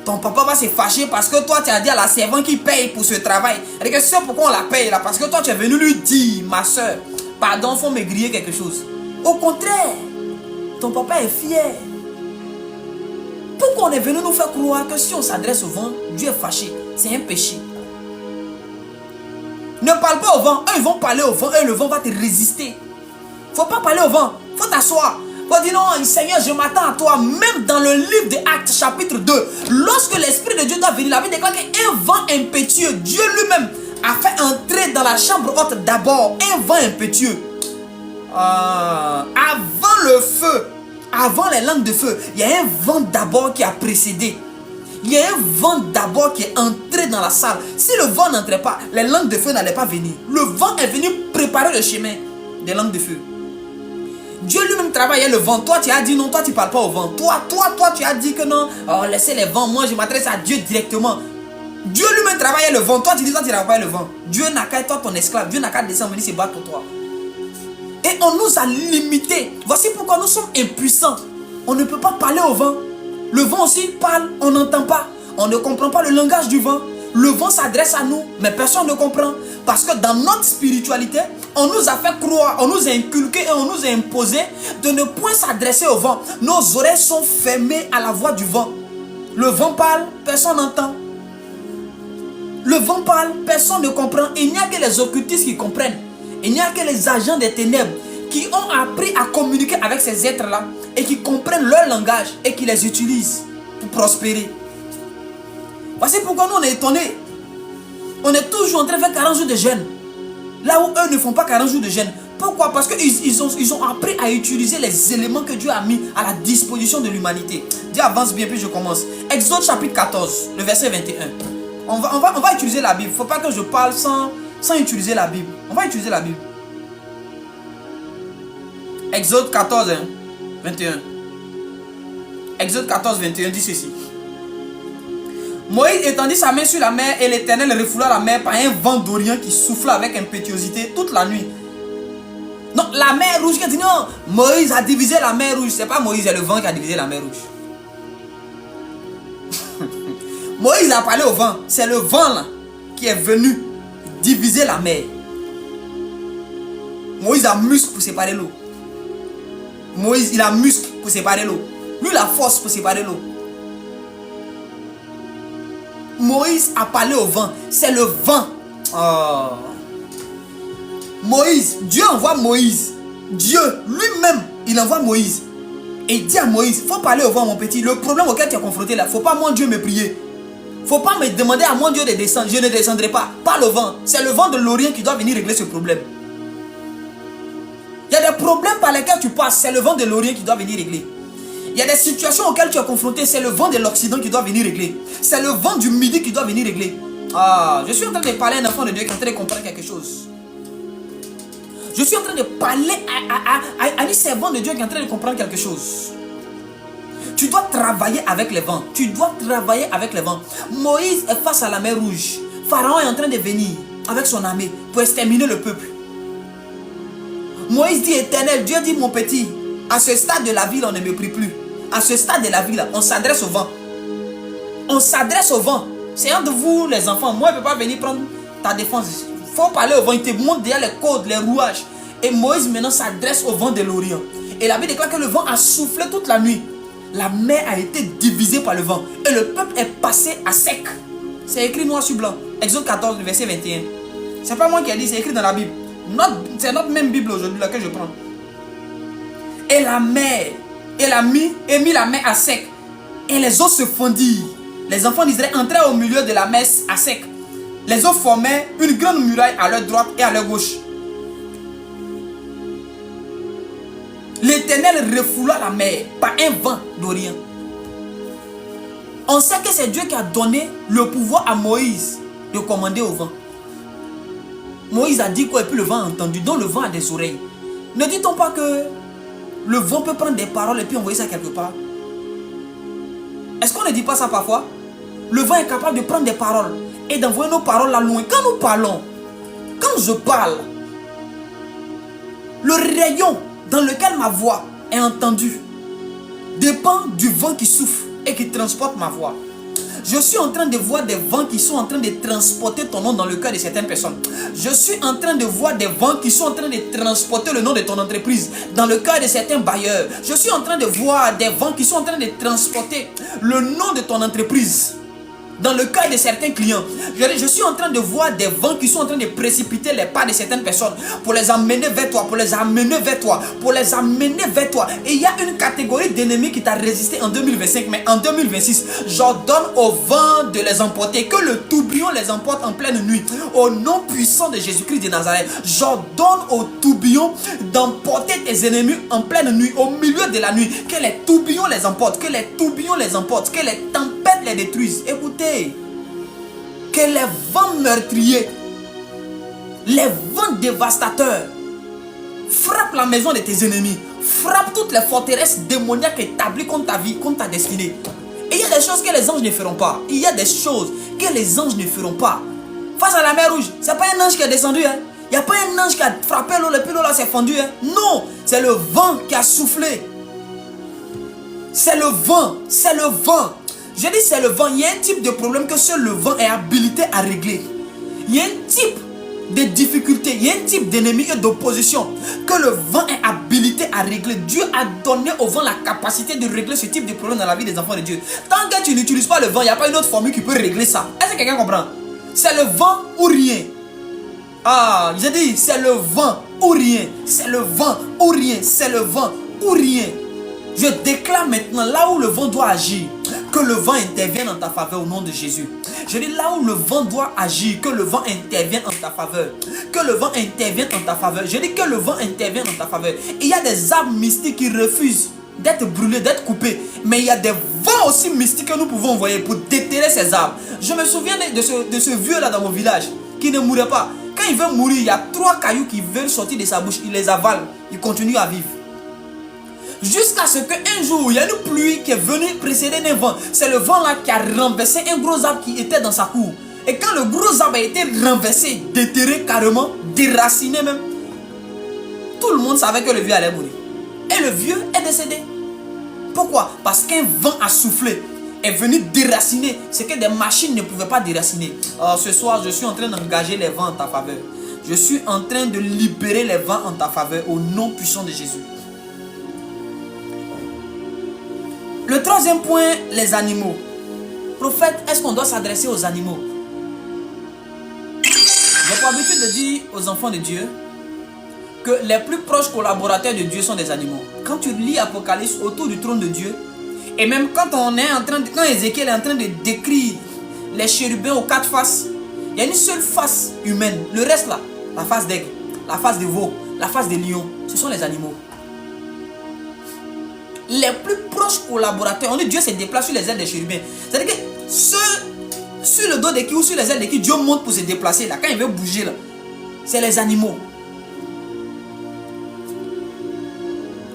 Speaker 1: Ton papa va se fâcher parce que toi, tu as dit à la servante qui paye pour ce travail. Et que c'est pourquoi on la paye là. Parce que toi, tu es venu lui dire, ma soeur, pardon, il faut me griller quelque chose. Au contraire, ton papa est fier. Pourquoi on est venu nous faire croire que si on s'adresse au vent, Dieu est fâché? C'est un péché. Ne parle pas au vent. Eux, ils vont parler au vent et le vent va te résister. Il ne faut pas parler au vent. Il faut t'asseoir. Il faut dire non, Seigneur, je m'attends à toi. Même dans le livre des Actes, chapitre 2, lorsque l'Esprit de Dieu doit venir, la Bible déclare qu'un vent impétueux, Dieu lui-même a fait entrer dans la chambre haute d'abord un vent impétueux. Avant le feu, avant les langues de feu, il y a un vent d'abord qui a précédé. Il y a un vent d'abord qui est entré dans la salle. Si le vent n'entrait pas, les langues de feu n'allaient pas venir. Le vent est venu préparer le chemin des langues de feu. Dieu lui-même travaillait le vent. Toi, tu as dit non, toi, tu ne parles pas au vent. Toi, tu as dit que non, oh, laissez les vents, moi, je m'adresse à Dieu directement. Dieu lui-même travaillait le vent. Toi, tu dis, toi, tu n'as pas le vent. Dieu n'a qu'à être toi, ton esclave. Dieu n'a qu'à descendre venir se battre pour toi. Et on nous a limités. Voici pourquoi nous sommes impuissants. On ne peut pas parler au vent. Le vent aussi parle, on n'entend pas. On ne comprend pas le langage du vent. Le vent s'adresse à nous, mais personne ne comprend. Parce que dans notre spiritualité, on nous a fait croire, on nous a inculqué et on nous a imposé de ne point s'adresser au vent. Nos oreilles sont fermées à la voix du vent. Le vent parle, personne n'entend. Le vent parle, personne ne comprend. Il n'y a que les occultistes qui comprennent. Il n'y a que les agents des ténèbres qui ont appris à communiquer avec ces êtres-là et qui comprennent leur langage et qui les utilisent pour prospérer. Voici pourquoi nous on est étonnés. On est toujours en train de faire 40 jours de jeûne. Là où eux ne font pas 40 jours de jeûne. Pourquoi? Parce qu'ils ont appris à utiliser les éléments que Dieu a mis à la disposition de l'humanité. Dieu avance bien, puis je commence. Exode chapitre 14, le verset 21. On va utiliser la Bible. Il ne faut pas que je parle sans utiliser la Bible. On va utiliser la Bible. Exode 14, 21. Exode 14, 21 dit ceci. Moïse étendit sa main sur la mer et l'Éternel refoula la mer par un vent d'Orient qui souffla avec impétuosité toute la nuit. Non, la mer rouge qui a dit non, Moïse a divisé la mer rouge. C'est pas Moïse, c'est le vent qui a divisé la mer rouge. Moïse a parlé au vent. C'est le vent là qui est venu diviser la mer. Moïse a muscle pour séparer l'eau. Moïse, il a muscle pour séparer l'eau. Lui, il a force pour séparer l'eau. Moïse a parlé au vent. C'est le vent. Oh. Moïse, Dieu envoie Moïse. Dieu lui-même, il envoie Moïse. Et il dit à Moïse, il faut parler au vent, mon petit. Le problème auquel tu es confronté là, il ne faut pas mon Dieu me prier. Il ne faut pas me demander à mon Dieu de descendre. Je ne descendrai pas. Parle au vent. C'est le vent de l'Orient qui doit venir régler ce problème. Il y a des problèmes par lesquels tu passes. C'est le vent de l'Orient qui doit venir régler. Il y a des situations auxquelles tu es confronté. C'est le vent de l'Occident qui doit venir régler. C'est le vent du Midi qui doit venir régler. Ah, je suis en train de parler à un enfant de Dieu qui est en train de comprendre quelque chose. Je suis en train de parler à un servant de Dieu qui est en train de comprendre quelque chose. Tu dois travailler avec les vents. Tu dois travailler avec les vents. Moïse est face à la mer Rouge. Pharaon est en train de venir avec son armée pour exterminer le peuple. Moïse dit, Éternel, Dieu dit, mon petit, à ce stade de la ville, on ne me prie plus. À ce stade de la ville, on s'adresse au vent. On s'adresse au vent. C'est un de vous, les enfants. Moi, je ne peux pas venir prendre ta défense. Il faut parler au vent. Il te montre déjà les codes, les rouages. Et Moïse maintenant s'adresse au vent de l'Orient. Et la Bible déclare que le vent a soufflé toute la nuit. La mer a été divisée par le vent. Et le peuple est passé à sec. C'est écrit noir sur blanc. Exode 14, verset 21. C'est pas moi qui ai dit, c'est écrit dans la Bible. C'est notre même Bible aujourd'hui laquelle je prends. Et la mer, elle a mis la mer à sec. Et les eaux se fondirent. Les enfants d'Israël entraient au milieu de la mer à sec. Les eaux formaient une grande muraille à leur droite et à leur gauche. L'Éternel refoula la mer par un vent d'Orient. On sait que c'est Dieu qui a donné le pouvoir à Moïse de commander au vent. Moïse a dit quoi et puis le vent a entendu. Donc le vent a des oreilles. Ne dit-on pas que le vent peut prendre des paroles et puis envoyer ça quelque part? Est-ce qu'on ne dit pas ça parfois? Le vent est capable de prendre des paroles et d'envoyer nos paroles là loin. Quand nous parlons, quand je parle, le rayon dans lequel ma voix est entendue dépend du vent qui souffle et qui transporte ma voix. Je suis en train de voir des vents qui sont en train de transporter ton nom dans le cœur de certaines personnes. Je suis en train de voir des vents qui sont en train de transporter le nom de ton entreprise dans le cœur de certains bailleurs. Je suis en train de voir des vents qui sont en train de transporter le nom de ton entreprise dans le cœur de certains clients. Je suis en train de voir des vents qui sont en train de précipiter les pas de certaines personnes pour les amener vers toi, pour les amener vers toi, pour les amener vers toi. Et il y a une catégorie d'ennemis qui t'a résisté en 2025, mais en 2026, j'ordonne au vent de les emporter, que le tourbillon les emporte en pleine nuit. Au nom puissant de Jésus-Christ de Nazareth, j'ordonne au tourbillon d'emporter tes ennemis en pleine nuit, au milieu de la nuit. Que les tourbillons les emportent, que les tourbillons les emportent, que les tempêtes tempêtes les détruisent. Écoutez, que les vents meurtriers, les vents dévastateurs frappent la maison de tes ennemis, frappent toutes les forteresses démoniaques établies contre ta vie, contre ta destinée. Et il y a des choses que les anges ne feront pas. Il y a des choses que les anges ne feront pas. Face à la mer Rouge, ce n'est pas un ange qui est descendu. Hein. Il n'y a pas un ange qui a frappé l'eau, et puis l'eau là s'est fendue. Hein. Non, c'est le vent qui a soufflé. C'est le vent, c'est le vent. Je dis c'est le vent. Il y a un type de problème que seul le vent est habilité à régler. Il y a un type de difficultés, il y a un type d'ennemi et d'opposition que le vent est habilité à régler. Dieu a donné au vent la capacité de régler ce type de problème dans la vie des enfants de Dieu. Tant que tu n'utilises pas le vent, il n'y a pas une autre formule qui peut régler ça. Est-ce que quelqu'un comprend? C'est le vent ou rien. Ah, j'ai dit, c'est le vent ou rien. C'est le vent ou rien. C'est le vent ou rien. Je déclare maintenant là où le vent doit agir, que le vent intervienne en ta faveur au nom de Jésus. Je dis là où le vent doit agir, que le vent intervienne en ta faveur. Que le vent intervienne en ta faveur. Je dis que le vent intervienne en ta faveur. Il y a des arbres mystiques qui refusent d'être brûlés, d'être coupés. Mais il y a des vents aussi mystiques que nous pouvons envoyer pour déterrer ces arbres. Je me souviens de ce vieux là dans mon village qui ne mourait pas. Quand il veut mourir, il y a 3 cailloux qui veulent sortir de sa bouche. Il les avale. Il continue à vivre. Jusqu'à ce qu'un jour, il y a une pluie qui est venue précéder un vent. C'est le vent là qui a renversé un gros arbre qui était dans sa cour. Et quand le gros arbre a été renversé, déterré carrément, déraciné même, tout le monde savait que le vieux allait mourir. Et le vieux est décédé. Pourquoi? Parce qu'un vent a soufflé, est venu déraciner ce que des machines ne pouvaient pas déraciner. Alors ce soir, je suis en train d'engager les vents en ta faveur. Je suis en train de libérer les vents en ta faveur au nom puissant de Jésus. Le 3e point, les animaux. Prophète, est-ce qu'on doit s'adresser aux animaux? J'ai pour habitude de dire aux enfants de Dieu que les plus proches collaborateurs de Dieu sont des animaux. Quand tu lis Apocalypse autour du trône de Dieu, et même quand Ézéchiel est en train de décrire les chérubins aux 4 faces, il y a une seule face humaine. Le reste là, la face d'aigle, la face de veau, la face de lion, ce sont les animaux. Les plus proches collaborateurs, on dit Dieu se déplace sur les ailes des chérubins. C'est-à-dire que ceux sur le dos de qui ou sur les ailes de qui Dieu monte pour se déplacer là, quand il veut bouger là, c'est les animaux.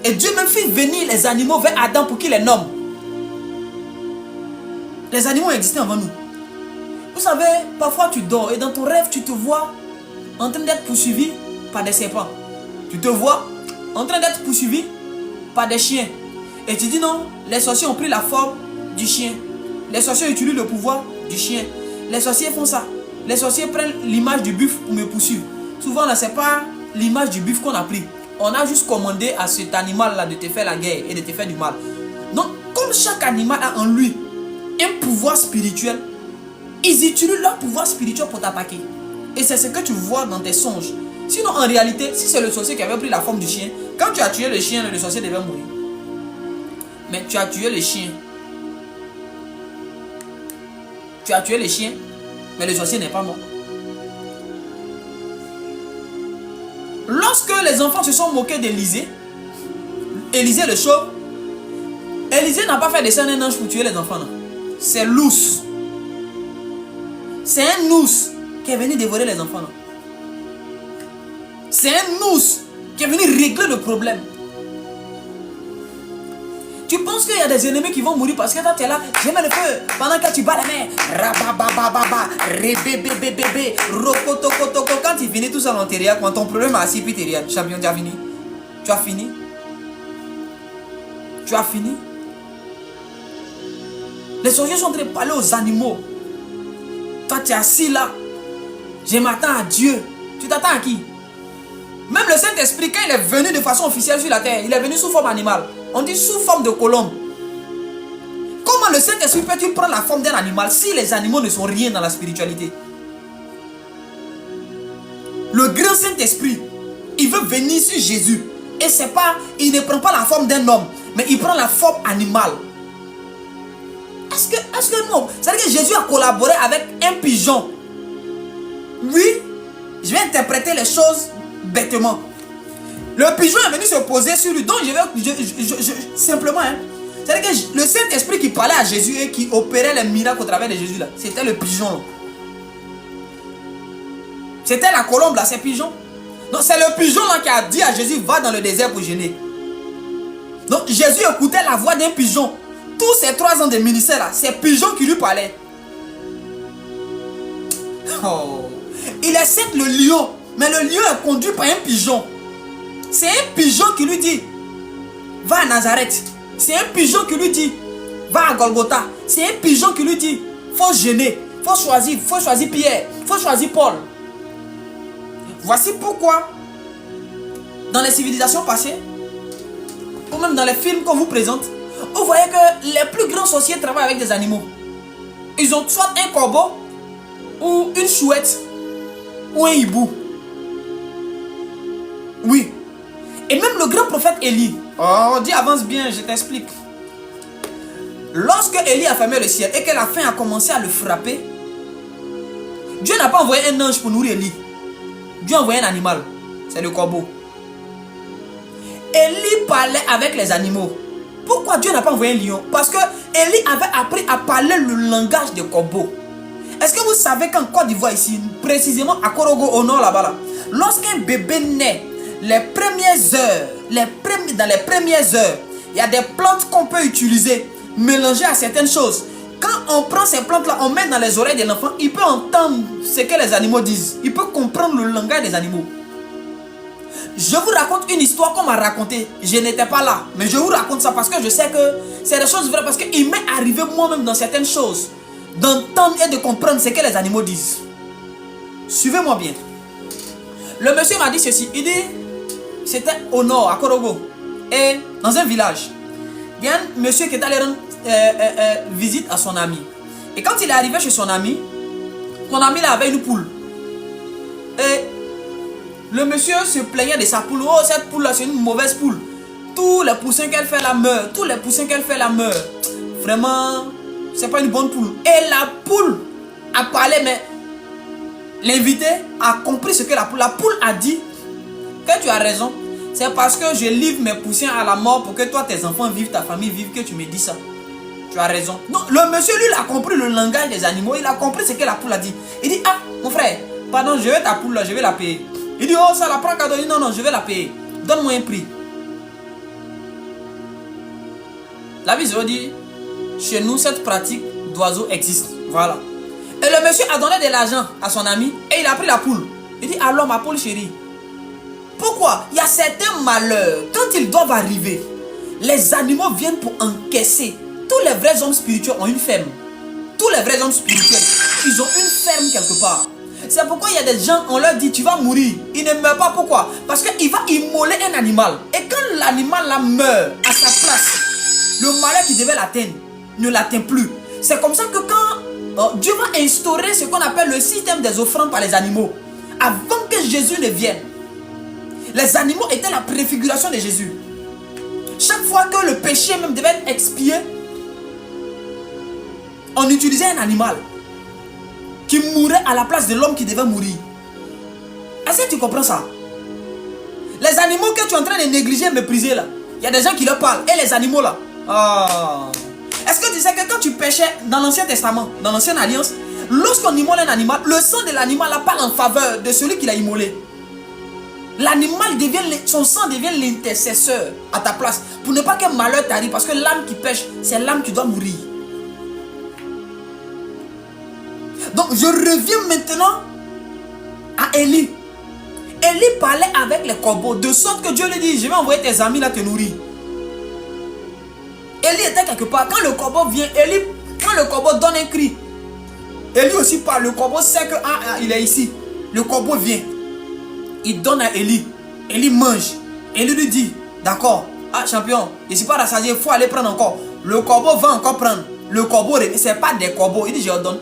Speaker 1: Et Dieu même fait venir les animaux vers Adam pour qu'il les nomme. Les animaux existaient avant nous. Vous savez, parfois tu dors et dans ton rêve tu te vois en train d'être poursuivi par des serpents. Tu te vois en train d'être poursuivi par des chiens. Et tu dis non, les sorciers ont pris la forme du chien. Les sorciers utilisent le pouvoir du chien. Les sorciers font ça. Les sorciers prennent l'image du buffle pour me poursuivre. Souvent, ce n'est pas l'image du buffle qu'on a pris. On a juste commandé à cet animal-là de te faire la guerre et de te faire du mal. Donc, comme chaque animal a en lui un pouvoir spirituel, ils utilisent leur pouvoir spirituel pour t'attaquer. Et c'est ce que tu vois dans tes songes. Sinon, en réalité, si c'est le sorcier qui avait pris la forme du chien, quand tu as tué le chien, le sorcier devait mourir. Mais tu as tué le chien. Tu as tué le chien, mais le sorcier n'est pas mort. Lorsque les enfants se sont moqués d'Élisée, Élisée le chauve, Élisée n'a pas fait descendre un ange pour tuer les enfants. C'est l'ours. C'est un ours qui est venu dévorer les enfants. C'est un ours qui est venu régler le problème. Tu penses qu'il y a des ennemis qui vont mourir parce que toi tu es là, je mets le feu pendant que tu bats la mer. Rababababa, rebébébébébé, rokotokotoko. Quand tu finis tout ça dans tes quand ton problème a assis puis tes riades, champion, tu as fini. Tu as fini. Tu as fini. Les sorciers sont en train de parler aux animaux. Toi tu es assis là. Je m'attends à Dieu. Tu t'attends à qui? Même le Saint-Esprit, quand il est venu de façon officielle sur la terre, il est venu sous forme animale. On dit sous forme de colombe. Comment le Saint-Esprit peut-il prendre la forme d'un animal si les animaux ne sont rien dans la spiritualité? Le grand Saint-Esprit, il veut venir sur Jésus. Et c'est pas, il ne prend pas la forme d'un homme, mais il prend la forme animale. Est-ce que non? C'est-à-dire que Jésus a collaboré avec un pigeon. Oui, je vais interpréter les choses bêtement. Le pigeon est venu se poser sur lui. Donc simplement, C'est-à-dire que le Saint-Esprit qui parlait à Jésus et qui opérait les miracles au travers de Jésus, là, c'était le pigeon. C'était la colombe, là, c'est pigeon. Donc c'est le pigeon là qui a dit à Jésus, va dans le désert pour jeûner. Donc Jésus écoutait la voix d'un pigeon. Tous ces 3 ans de ministère là, c'est pigeon qui lui parlait. Oh. Il est certes le lion, mais le lion est conduit par un pigeon. C'est un pigeon qui lui dit, va à Nazareth. C'est un pigeon qui lui dit, va à Golgotha. C'est un pigeon qui lui dit, faut jeûner, faut choisir Pierre, faut choisir Paul. Voici pourquoi, dans les civilisations passées, ou même dans les films qu'on vous présente, vous voyez que les plus grands sorciers travaillent avec des animaux. Ils ont soit un corbeau, ou une chouette, ou un hibou. Oui. Et même le grand prophète Élie. Oh, dis avance bien, je t'explique. Lorsque Élie a fermé le ciel et que la faim a commencé à le frapper, Dieu n'a pas envoyé un ange pour nourrir Élie. Dieu a envoyé un animal. C'est le corbeau. Élie parlait avec les animaux. Pourquoi Dieu n'a pas envoyé un lion? Parce que Élie avait appris à parler le langage des corbeaux. Est-ce que vous savez qu'en Côte d'Ivoire ici, précisément à Korogo au nord là-bas, là, lorsqu'un bébé naît, les premières heures, dans les premières heures, il y a des plantes qu'on peut utiliser, mélanger à certaines choses. Quand on prend ces plantes-là, on met dans les oreilles de l'enfant, il peut entendre ce que les animaux disent. Il peut comprendre le langage des animaux. Je vous raconte une histoire qu'on m'a racontée. Je n'étais pas là, mais je vous raconte ça parce que je sais que c'est des choses vraies. Parce qu'il m'est arrivé moi-même dans certaines choses d'entendre et de comprendre ce que les animaux disent. Suivez-moi bien. Le monsieur m'a dit ceci. Il dit, c'était au nord, à Korogo, et dans un village. Il y a un monsieur qui est allé rendre visite à son ami. Et quand il est arrivé chez son ami là avait une poule. Et le monsieur se plaignait de sa poule. Oh, cette poule là, c'est une mauvaise poule. Tous les poussins qu'elle fait là meurent. Tous les poussins qu'elle fait là meurent. Vraiment, c'est pas une bonne poule. Et la poule a parlé, mais l'invité a compris ce que la poule a dit. Que tu as raison. C'est parce que je livre mes poussins à la mort pour que toi, tes enfants vivent, ta famille vive, que tu me dis ça. Tu as raison. Donc le monsieur, lui, il a compris le langage des animaux. Il a compris ce que la poule a dit. Il dit, ah, mon frère, pardon, je veux ta poule là, je vais la payer. Il dit, oh, ça la prend cadeau. Il dit, non, non, je vais la payer. Donne-moi un prix. La vision dit, chez nous, cette pratique d'oiseau existe. Voilà. Et le monsieur a donné de l'argent à son ami et il a pris la poule. Il dit, alors ma poule chérie, pourquoi? Il y a certains malheurs, quand ils doivent arriver, les animaux viennent pour encaisser. Tous les vrais hommes spirituels ont une ferme. Tous les vrais hommes spirituels, ils ont une ferme quelque part. C'est pourquoi il y a des gens, on leur dit, tu vas mourir. Ils ne meurent pas, pourquoi? Parce qu'il va immoler un animal. Et quand l'animal là meurt à sa place, le malheur qui devait l'atteindre ne l'atteint plus. C'est comme ça que quand Dieu va instaurer ce qu'on appelle le système des offrandes par les animaux, avant que Jésus ne vienne, les animaux étaient la préfiguration de Jésus. Chaque fois que le péché même devait être expié, on utilisait un animal qui mourait à la place de l'homme qui devait mourir. Est-ce que tu comprends ça? Les animaux que tu es en train de négliger, mépriser là, il y a des gens qui leur parlent. Et les animaux là. Oh. Est-ce que tu sais que quand tu péchais dans l'Ancien Testament, dans l'Ancienne Alliance, lorsqu'on immole un animal, le sang de l'animal là parle en faveur de celui qui l'a immolé. L'animal devient, son sang devient l'intercesseur à ta place. Pour ne pas qu'un malheur t'arrive. Parce que l'âme qui pêche, c'est l'âme qui doit mourir. Donc je reviens maintenant à Élie. Élie parlait avec les corbeaux. De sorte que Dieu lui dit, je vais envoyer tes amis là te nourrir. Élie était quelque part. Quand le corbeau vient, quand le corbeau donne un cri, Élie aussi parle. Le corbeau sait que il est ici. Le corbeau vient. Il donne à Élie. Élie mange. Élie lui dit, d'accord, ah champion, je ne suis pas rassasié, il faut aller prendre encore. Le corbeau va encore prendre. Le corbeau, ce n'est pas des corbeaux. Il dit, je leur donne.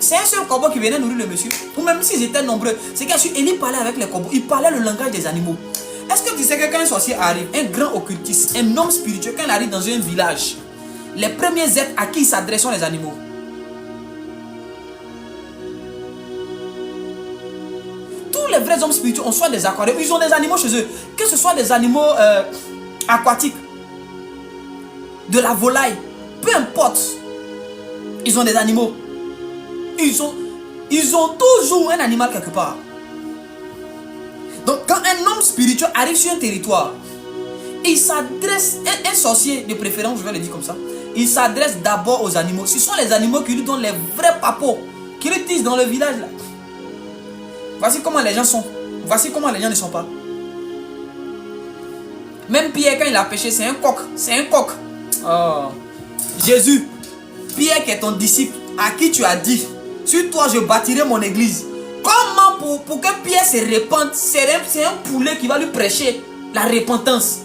Speaker 1: C'est un seul corbeau qui venait nourrir le monsieur. Ou même s'ils étaient nombreux. C'est qu'Élie parlait avec les corbeaux. Il parlait le langage des animaux. Est-ce que tu sais que quand un sorcier arrive, un grand occultiste, un homme spirituel, quand il arrive dans un village, les premiers êtres à qui il s'adresse sont les animaux. Tous les vrais hommes spirituels ont soit des aquariums, ils ont des animaux chez eux. Que ce soit des animaux aquatiques. de la volaille, peu importe. Ils ont des animaux. Ils ont toujours un animal quelque part. Donc quand un homme spirituel arrive sur un territoire, il s'adresse, un sorcier de préférence, je vais le dire comme ça, il s'adresse d'abord aux animaux. Ce sont les animaux qui lui donnent les vrais papos, qui le disent dans le village là. Voici comment les gens sont. Voici comment les gens ne sont pas. Même Pierre, quand il a péché, c'est un coq. C'est un coq. Oh. Jésus, Pierre qui est ton disciple, à qui tu as dit, sur toi je bâtirai mon église. Comment pour que Pierre se répande, c'est un poulet qui va lui prêcher la repentance.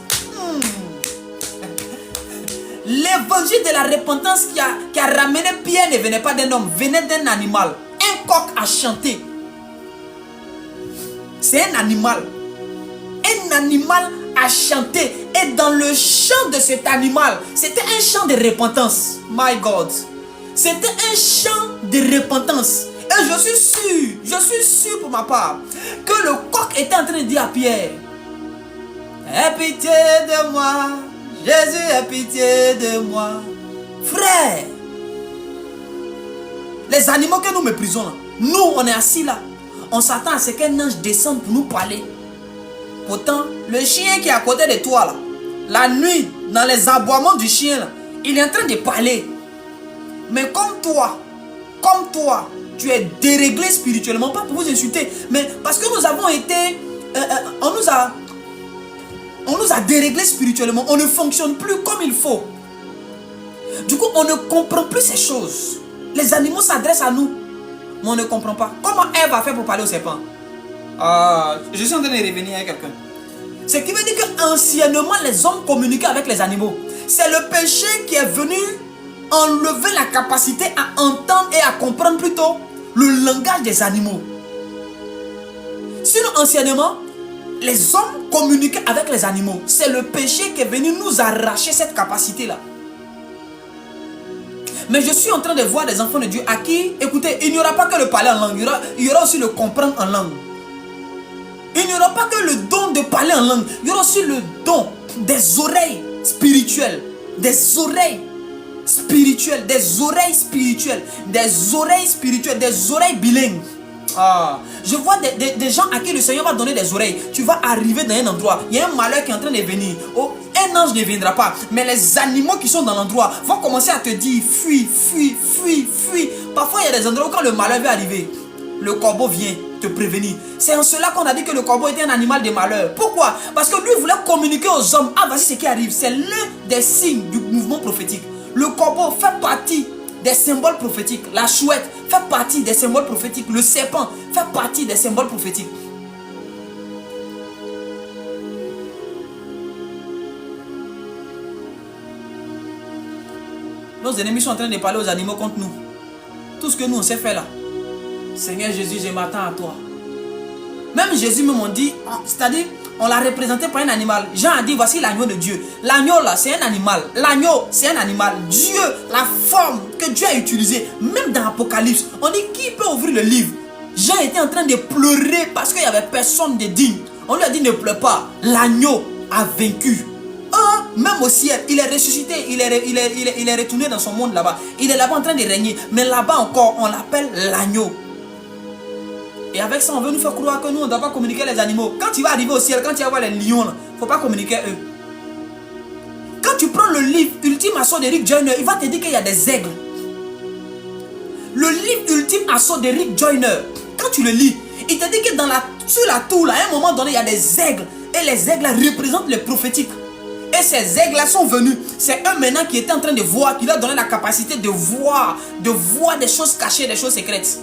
Speaker 1: L'évangile de la repentance qui a ramené Pierre ne venait pas d'un homme, venait d'un animal. Un coq a chanté. C'est un animal. Un animal a chanté. Et dans le chant de cet animal, c'était un chant de repentance. My God. C'était un chant de repentance. Et je suis sûr pour ma part, que le coq était en train de dire à Pierre, aie pitié de moi, Jésus, aie pitié de moi. Frère, les animaux que nous méprisons là, nous on est assis là, on s'attend à ce qu'un ange descende pour nous parler. Pourtant, le chien qui est à côté de toi là, la nuit, dans les aboiements du chien là, il est en train de parler. Mais comme toi, tu es déréglé spirituellement, pas pour vous insulter, mais parce que nous avons été, on nous a déréglé spirituellement, on ne fonctionne plus comme il faut. Du coup, on ne comprend plus ces choses. Les animaux s'adressent à nous, mais on ne comprend pas. Comment Ève a fait pour parler au serpent? Je suis en train de revenir à quelqu'un. Ce qui veut dire qu'anciennement, les hommes communiquaient avec les animaux. C'est le péché qui est venu enlever la capacité à entendre et à comprendre plutôt le langage des animaux. Sinon, anciennement, les hommes communiquaient avec les animaux. C'est le péché qui est venu nous arracher cette capacité-là. Mais je suis en train de voir des enfants de Dieu à qui, écoutez, il n'y aura pas que le parler en langue, il y aura aussi le comprendre en langue. Il n'y aura pas que le don de parler en langue, il y aura aussi le don des oreilles spirituelles, des oreilles spirituelles, des oreilles spirituelles, des oreilles spirituelles, des oreilles bilingues. Je vois des gens à qui le Seigneur va donner des oreilles. Tu vas arriver dans un endroit, il y a un malheur qui est en train de venir. Un ange ne viendra pas, mais les animaux qui sont dans l'endroit vont commencer à te dire fuis, fuis, fuis, fuis. Parfois il y a des endroits où quand le malheur va arriver, le corbeau vient te prévenir. C'est en cela qu'on a dit que le corbeau était un animal de malheur. Pourquoi? Parce que lui voulait communiquer aux hommes. Voici ce qui arrive. C'est l'un des signes du mouvement prophétique. Le corbeau fait partie des symboles prophétiques. La chouette fait partie des symboles prophétiques. Le serpent fait partie des symboles prophétiques. Nos ennemis sont en train de parler aux animaux contre nous. Tout ce que nous on sait faire là. Seigneur Jésus, je m'attends à toi. Même Jésus me dit, c'est-à-dire, on l'a représenté par un animal. Jean a dit, voici l'agneau de Dieu. L'agneau là, c'est un animal. L'agneau, c'est un animal. Dieu, la forme que Dieu a utilisée, même dans l'Apocalypse, on dit, qui peut ouvrir le livre? Jean était en train de pleurer parce qu'il n'y avait personne de digne. On lui a dit, ne pleure pas. L'agneau a vaincu. Même au ciel, il est ressuscité, il est retourné dans son monde là-bas. Il est là-bas en train de régner. Mais là-bas encore, on l'appelle l'agneau. Et avec ça, on veut nous faire croire que nous, on ne doit pas communiquer les animaux. Quand tu vas arriver au ciel, quand tu vas voir les lions, il ne faut pas communiquer eux. Quand tu prends le livre Ultime Assaut d'Eric Joyner, il va te dire qu'il y a des aigles. Le livre Ultime Assaut d'Eric Joyner, quand tu le lis, il te dit que sur la tour, là, à un moment donné, il y a des aigles. Et les aigles représentent les prophétiques. Et ces aigles-là sont venus. C'est eux maintenant qui étaient en train de voir, qui leur donnaient la capacité de voir des choses cachées, des choses secrètes.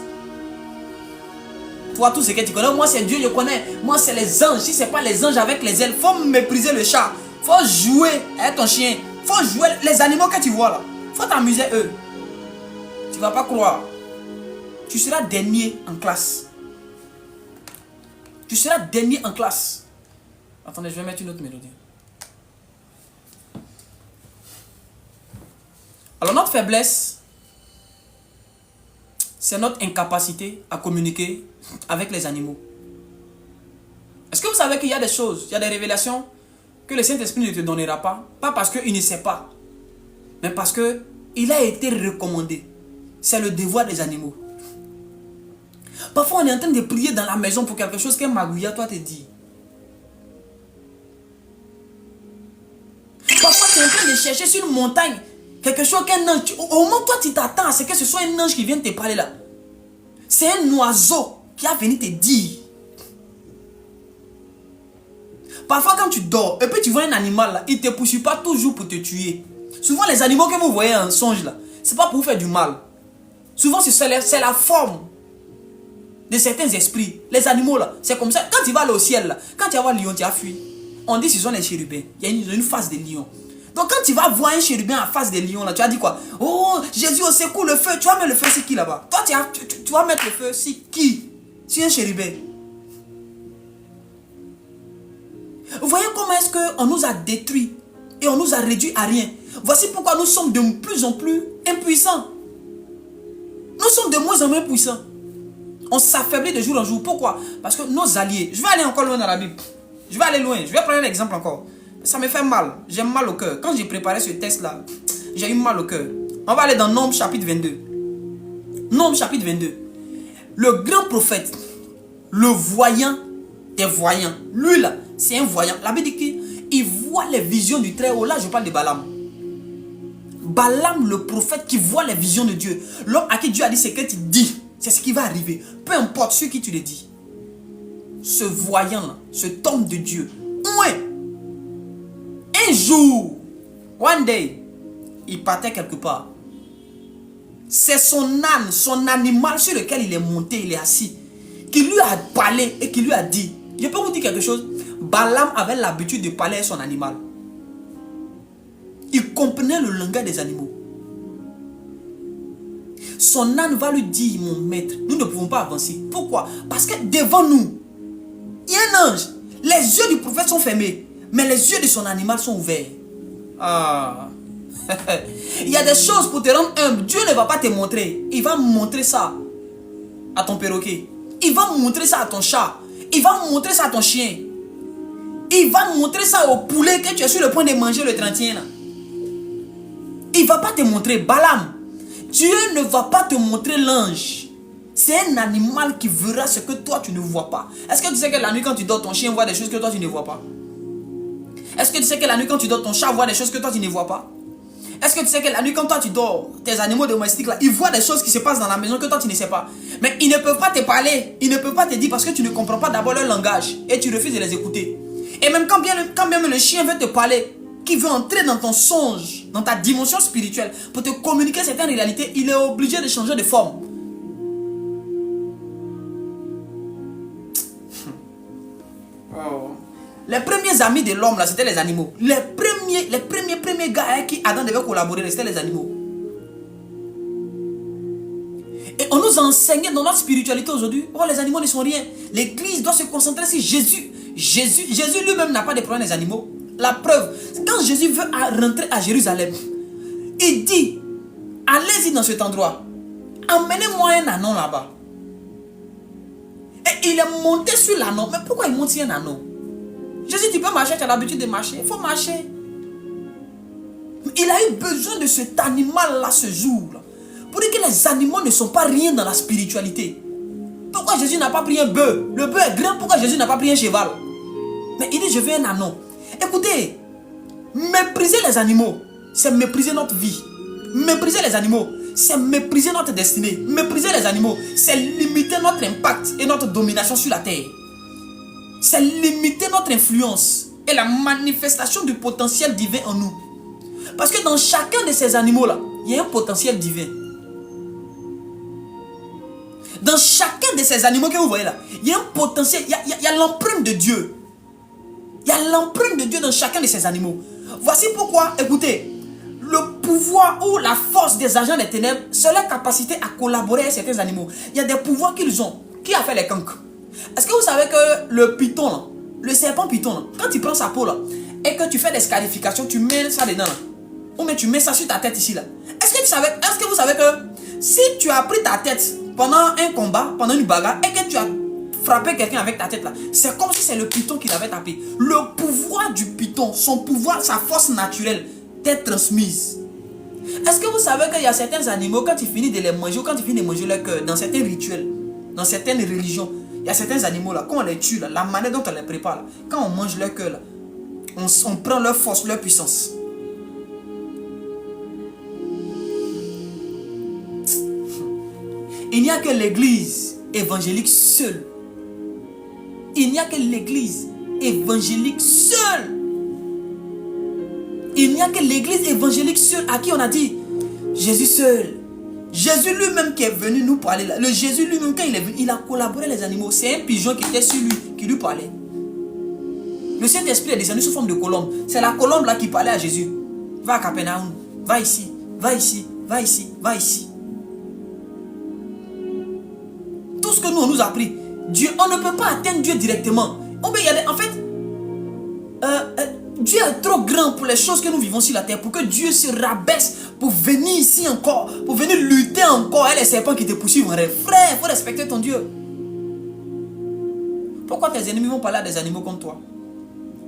Speaker 1: Toi, tout ce que tu connais, moi c'est Dieu, je connais. Moi c'est les anges. Si ce n'est pas les anges avec les ailes, il faut mépriser le chat. Il faut jouer avec ton chien. Il faut jouer les animaux que tu vois là. Il faut t'amuser eux. Tu ne vas pas croire. Tu seras dernier en classe. Tu seras dernier en classe. Attendez, je vais mettre une autre mélodie. Alors notre faiblesse, c'est notre incapacité à communiquer avec les animaux. Est-ce que vous savez qu'il y a des choses, il y a des révélations que le Saint-Esprit ne te donnera pas? Pas parce qu'il ne sait pas, mais parce que il a été recommandé. C'est le devoir des animaux. Parfois, on est en train de prier dans la maison pour quelque chose qu'un magouilla, toi, te dit. Parfois, tu es en train de chercher sur une montagne quelque chose qu'un ange. Au moment où toi, tu t'attends à ce que ce soit un ange qui vienne te parler là. C'est un oiseau qui a venu te dire. Parfois, quand tu dors, et puis tu vois un animal là, il ne te poursuit pas toujours pour te tuer. Souvent, les animaux que vous voyez en songe là, ce n'est pas pour vous faire du mal. Souvent, c'est la forme de certains esprits. Les animaux là, c'est comme ça. Quand tu vas aller au ciel là, quand tu vas voir le lion, tu as fui. On dit que ce sont les chérubins. Il y a une face de lion. Donc quand tu vas voir un chérubin en face de lion là, tu as dit quoi? Oh, Jésus, au secours, le feu. Tu vas mettre le feu sur qui là-bas? Toi, tu vas mettre le feu sur qui? Sur un chérubin. Vous voyez comment est-ce qu'on nous a détruits et on nous a réduits à rien. Voici pourquoi nous sommes de plus en plus impuissants. Nous sommes de moins en moins puissants. On s'affaiblit de jour en jour. Pourquoi? Parce que nos alliés... Je vais aller encore loin dans la Bible. Je vais aller loin. Je vais prendre un exemple encore. Ça me fait mal. J'ai mal au cœur. Quand j'ai préparé ce test-là, j'ai eu mal au cœur. On va aller dans Nombres chapitre 22. Nombres chapitre 22. Le grand prophète, le voyant des voyants. Lui là, c'est un voyant. La Bible dit qu'il voit les visions du Très-Haut. Là, je parle de Balaam. Balaam, le prophète qui voit les visions de Dieu. L'homme à qui Dieu a dit ce que tu dis, c'est ce qui va arriver. Peu importe ce qui tu le dis. Ce voyant, cet homme de Dieu, ouais, un jour, one day, il partait quelque part. C'est son âne, son animal sur lequel il est monté, il est assis, qui lui a parlé et qui lui a dit. Je peux vous dire quelque chose. Balaam avait l'habitude de parler à son animal. Il comprenait le langage des animaux. Son âne va lui dire, mon maître, nous ne pouvons pas avancer. Pourquoi? Parce que devant nous, il y a un ange. Les yeux du prophète sont fermés, mais les yeux de son animal sont ouverts. Ah. Il y a des choses pour te rendre humble. Dieu ne va pas te montrer. Il va montrer ça à ton perroquet. Il va montrer ça à ton chat. Il va montrer ça à ton chien. Il va montrer ça au poulet que tu es sur le point de manger le 31. Il ne va pas te montrer. Balaam, Dieu ne va pas te montrer l'ange. C'est un animal qui verra ce que toi tu ne vois pas. Est-ce que tu sais que la nuit quand tu dors, ton chien voit des choses que toi tu ne vois pas? Est-ce que tu sais que la nuit quand tu dors, ton chat voit des choses que toi tu ne vois pas? Est-ce que tu sais que la nuit quand toi tu dors, tes animaux domestiques là, ils voient des choses qui se passent dans la maison que toi tu ne sais pas? Mais ils ne peuvent pas te parler, ils ne peuvent pas te dire parce que tu ne comprends pas d'abord leur langage et tu refuses de les écouter. Et même quand bien le chien veut te parler, qui veut entrer dans ton songe, dans ta dimension spirituelle, pour te communiquer certaines réalités, il est obligé de changer de forme. Oh. Les premiers amis de l'homme là, c'était les animaux. Les premiers gars avec qui Adam devait collaborer, c'était les animaux. Et on nous a enseigné dans notre spiritualité aujourd'hui, oh les animaux ne sont rien. L'église doit se concentrer sur Jésus. Jésus lui-même n'a pas de problème des animaux. La preuve, quand Jésus veut rentrer à Jérusalem, il dit, allez-y dans cet endroit, emmenez-moi un anon là-bas. Et il est monté sur l'anneau. Mais pourquoi il monte sur un anneau? Jésus, tu peux marcher, tu as l'habitude de marcher. Il faut marcher. Il a eu besoin de cet animal-là ce jour-là. Pour dire que les animaux ne sont pas rien dans la spiritualité. Pourquoi Jésus n'a pas pris un bœuf? Le bœuf est grand, pourquoi Jésus n'a pas pris un cheval? Mais il dit, je veux un anon. Écoutez, mépriser les animaux, c'est mépriser notre vie. Mépriser les animaux, c'est mépriser notre destinée. Mépriser les animaux, c'est limiter notre impact et notre domination sur la terre. C'est limiter notre influence et la manifestation du potentiel divin en nous. Parce que dans chacun de ces animaux-là, il y a un potentiel divin. Dans chacun de ces animaux que vous voyez là, il y a un potentiel, il y a l'empreinte de Dieu. Il y a l'empreinte de Dieu dans chacun de ces animaux. Voici pourquoi, écoutez, le pouvoir ou la force des agents des ténèbres, c'est leur capacité à collaborer avec certains animaux. Il y a des pouvoirs qu'ils ont. Qui a fait les cancres? Est-ce que vous savez que le python, là, le serpent python, là, quand tu prends sa peau là, et que tu fais des scarifications, tu mets ça dedans là, ou mais tu mets ça sur ta tête ici là. Est-ce que vous savez que si tu as pris ta tête pendant un combat, pendant une bagarre, et que tu as frappé quelqu'un avec ta tête là, c'est comme si c'est le python qui l'avait tapé. Le pouvoir du python, son pouvoir, sa force naturelle, t'est transmise. Est-ce que vous savez qu'il y a certains animaux, quand tu finis de les manger, ou quand tu finis de manger leur cœur, dans certains rituels, dans certaines religions, il y a certains animaux là, quand on les tue, là, la manière dont on les prépare, là, quand on mange leur cœur, là, on prend leur force, leur puissance. Il n'y a que l'église évangélique seule. Il n'y a que l'église évangélique seule. Il n'y a que l'église évangélique seule à qui on a dit Jésus seul. Jésus lui-même qui est venu nous parler là. Le Jésus lui-même quand il est venu, il a collaboré les animaux. C'est un pigeon qui était sur lui, qui lui parlait. Le Saint-Esprit est descendu sous forme de colombe. C'est la colombe là qui parlait à Jésus. Va à Capernaum, va ici, va ici, va ici, va ici. Tout ce que nous on nous a appris, Dieu, on ne peut pas atteindre Dieu directement. En fait, Dieu est trop grand pour les choses que nous vivons sur la terre, pour que Dieu se rabaisse pour venir ici encore, pour venir lutter encore avec les serpents qui te poursuivent en rêve. Frère, il faut respecter ton Dieu. Pourquoi tes ennemis vont parler à des animaux comme toi?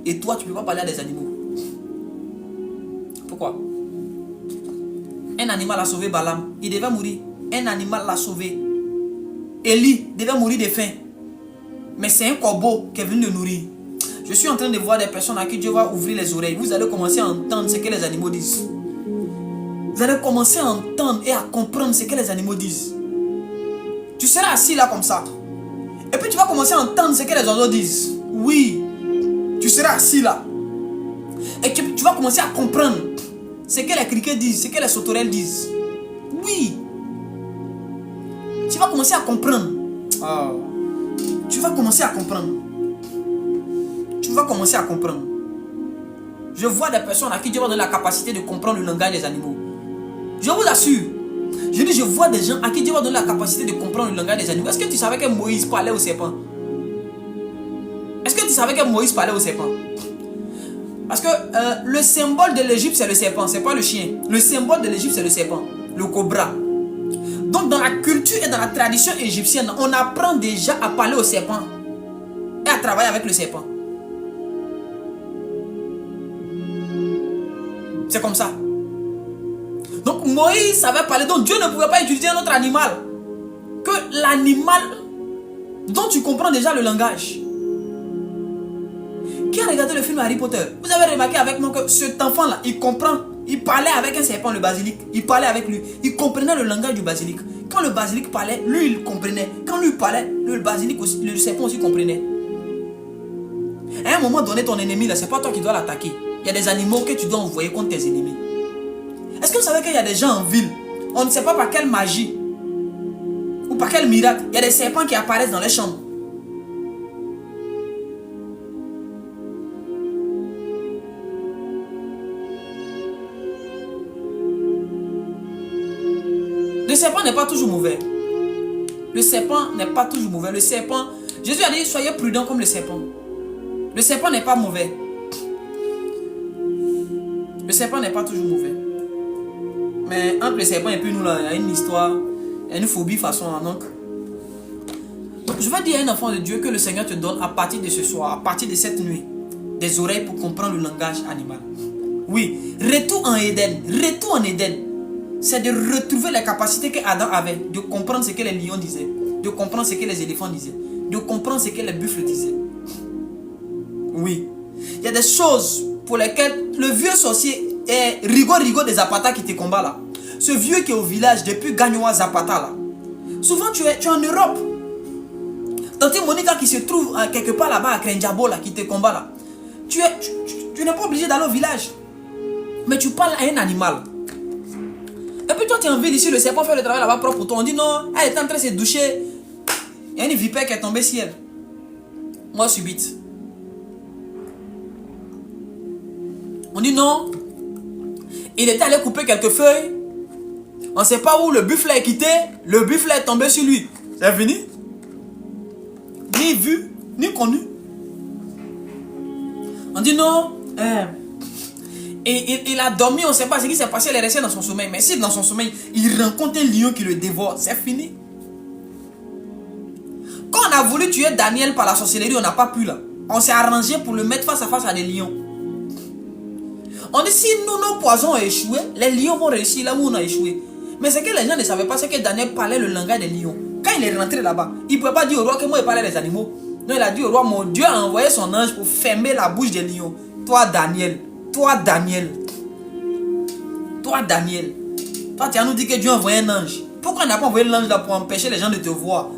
Speaker 1: Et toi, tu ne peux pas parler à des animaux. Pourquoi? Un animal a sauvé Balaam, il devait mourir. Un animal l'a sauvé. Élie devait mourir de faim. Mais c'est un corbeau qui est venu le nourrir. Je suis en train de voir des personnes à qui Dieu va ouvrir les oreilles. Vous allez commencer à entendre ce que les animaux disent. Vous allez commencer à entendre et à comprendre ce que les animaux disent. Tu seras assis là comme ça. Et puis tu vas commencer à entendre ce que les oiseaux disent. Oui. Tu seras assis là. Et tu vas commencer à comprendre ce que les criquets disent, ce que les sauterelles disent. Oui. Tu vas commencer à comprendre. Oh. Tu vas commencer à comprendre. Tu vas commencer à comprendre. Je vois des personnes à qui Dieu va donner la capacité de comprendre le langage des animaux. Je vous assure. Je dis, je vois des gens à qui Dieu va donner la capacité de comprendre le langage des animaux. Est-ce que tu savais que Moïse parlait au serpent? Est-ce que tu savais que Moïse parlait au serpent? Parce que le symbole de l'Égypte, c'est le serpent, c'est pas le chien. Le symbole de l'Égypte, c'est le serpent, le cobra. Donc dans la culture et dans la tradition égyptienne, on apprend déjà à parler au serpent et à travailler avec le serpent. C'est comme ça. Donc Moïse savait parler, donc Dieu ne pouvait pas utiliser un autre animal que l'animal dont tu comprends déjà le langage. Qui a regardé le film Harry Potter? Vous avez remarqué avec moi que cet enfant-là, il comprend. Il parlait avec un serpent, le basilic. Il parlait avec lui. Il comprenait le langage du basilic. Quand le basilic parlait, lui, il comprenait. Quand lui parlait, le basilic aussi, le serpent aussi comprenait. À un moment donné, ton ennemi, là, c'est pas toi qui dois l'attaquer. Il y a des animaux que tu dois envoyer contre tes ennemis. Est-ce que vous savez qu'il y a des gens en ville, on ne sait pas par quelle magie ou par quel miracle, il y a des serpents qui apparaissent dans les chambres. Le serpent n'est pas toujours mauvais. Le serpent n'est pas toujours mauvais. Le serpent, Jésus a dit, soyez prudents comme le serpent. Le serpent n'est pas mauvais. Le serpent n'est pas toujours mauvais. Mais entre le serpent et puis nous, là, il y a une histoire, il y a une phobie façon. Donc, je vais dire à un enfant de Dieu que le Seigneur te donne à partir de ce soir, à partir de cette nuit, des oreilles pour comprendre le langage animal. Oui, retour en Éden. Retour en Éden. C'est de retrouver les capacités que Adam avait, de comprendre ce que les lions disaient, de comprendre ce que les éléphants disaient, de comprendre ce que les buffles disaient. Oui. Il y a des choses pour lesquelles le vieux sorcier est Rigo des Zapata qui te combat là. Ce vieux qui est au village depuis Gagnoa Zapata là. Souvent tu es en Europe. Tante Monica qui se trouve quelque part là-bas à Krenjabo là, qui te combat là. Tu n'es pas obligé d'aller au village. Mais tu parles à un animal. Et puis toi tu es en ville ici, le serpent fait le travail là-bas propre pour toi. On dit non, elle est en train de se doucher. Il y a une vipère qui est tombée sur elle. Moi subite. On dit non. Il était allé couper quelques feuilles. On ne sait pas où le buffle est quitté. Le buffle est tombé sur lui. C'est fini. Ni vu, ni connu. On dit non. Et il a dormi, on ne sait pas ce qui s'est passé, il est resté dans son sommeil. Mais si dans son sommeil, il rencontre un lion qui le dévore, c'est fini. Quand on a voulu tuer Daniel par la sorcellerie, on n'a pas pu là. On s'est arrangé pour le mettre face à face à des lions. On dit si nous, nos poisons ont échoué, les lions vont réussir là où on a échoué. Mais ce que les gens ne savaient pas, c'est que Daniel parlait le langage des lions. Quand il est rentré là-bas, il ne pouvait pas dire au roi que moi il parlais des animaux. Non, il a dit au roi, mon Dieu a envoyé son ange pour fermer la bouche des lions. Toi Daniel, toi Daniel, toi Daniel, toi tu as nous dit que Dieu a envoyé un ange. Pourquoi il n'a pas envoyé l'ange là pour empêcher les gens de te voir?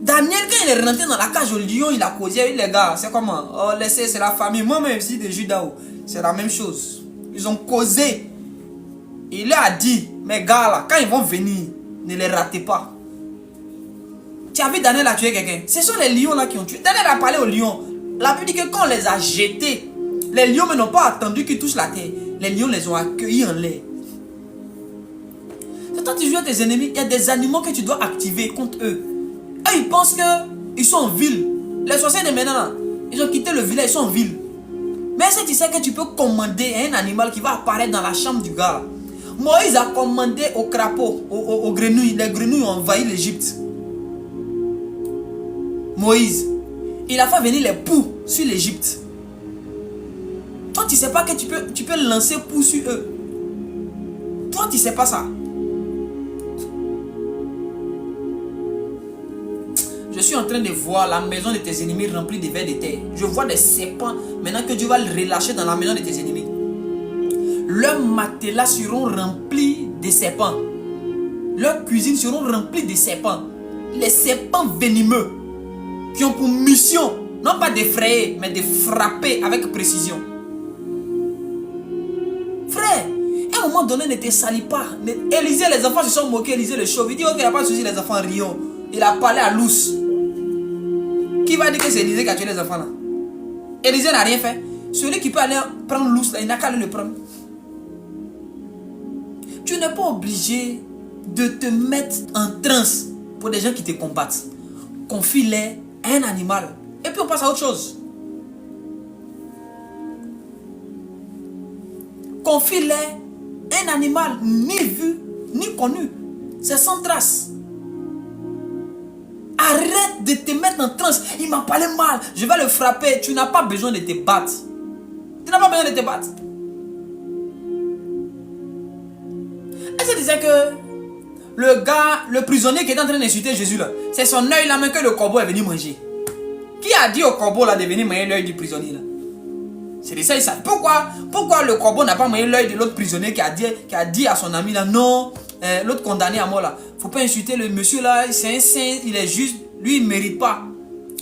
Speaker 1: Daniel, quand il est rentré dans la cage au lion, il a causé avec les gars. C'est comment? Oh, laissez, c'est la famille. Moi-même ici de Judas, c'est la même chose. Ils ont causé. Il leur a dit, mes gars là, quand ils vont venir, ne les ratez pas. Tu as vu Daniel a tué quelqu'un? Ce sont les lions là qui ont tué. Daniel a parlé aux lions. La Bible dit que quand on les a jetés, les lions n'ont pas attendu qu'ils touchent la terre. Les lions les ont accueillis en l'air. C'est toi tu joues à tes ennemis. Il y a des animaux que tu dois activer contre eux. Eux ils pensent qu'ils sont en ville. Les sorciers de maintenant là, ils ont quitté le village, ils sont en ville. Mais est-ce que tu sais que tu peux commander un animal qui va apparaître dans la chambre du gars? Moïse a commandé aux crapauds, aux grenouilles. Les grenouilles ont envahi l'Égypte. Moïse, il a fait venir les poux sur l'Égypte. Toi, tu ne sais pas que tu peux lancer poux sur eux. Toi, tu ne sais pas ça. Je suis en train de voir la maison de tes ennemis remplie de vers de terre. Je vois des serpents. Maintenant que Dieu va le relâcher dans la maison de tes ennemis. Leurs matelas seront remplis de serpents. Leurs cuisines seront remplies de serpents. Les serpents venimeux qui ont pour mission, non pas d'effrayer, mais de frapper avec précision. Frère, à un moment donné, ne te salis pas. Élisée, les enfants se sont moqués. Élisée, le chauve. Il dit, ok, il n'y a pas de souci, les enfants rions. Il a parlé à Lous. Qui va dire que c'est Élisée qui a tué les enfants là? Élisée n'a rien fait. Celui qui peut aller prendre Lous là, il n'a qu'à aller le prendre. Tu n'es pas obligé de te mettre en transe pour des gens qui te combattent. Confie-les à un animal. Et puis on passe à autre chose. Confie-les à un animal ni vu, ni connu. C'est sans trace. Arrête de te mettre en transe. Il m'a parlé mal. Je vais le frapper. Tu n'as pas besoin de te battre. Tu n'as pas besoin de te battre. Est-ce que tu disais que le gars, le prisonnier qui est en train d'insulter Jésus là, c'est son œil là même que le corbeau est venu manger? Qui a dit au corbeau là de venir manger l'œil du prisonnier là? C'est de ça il savent. Pourquoi le corbeau n'a pas mangé l'œil de l'autre prisonnier qui a dit à son ami là, non, l'autre condamné à mort là, faut pas insulter le monsieur là, c'est un saint, il est juste, lui il ne mérite pas.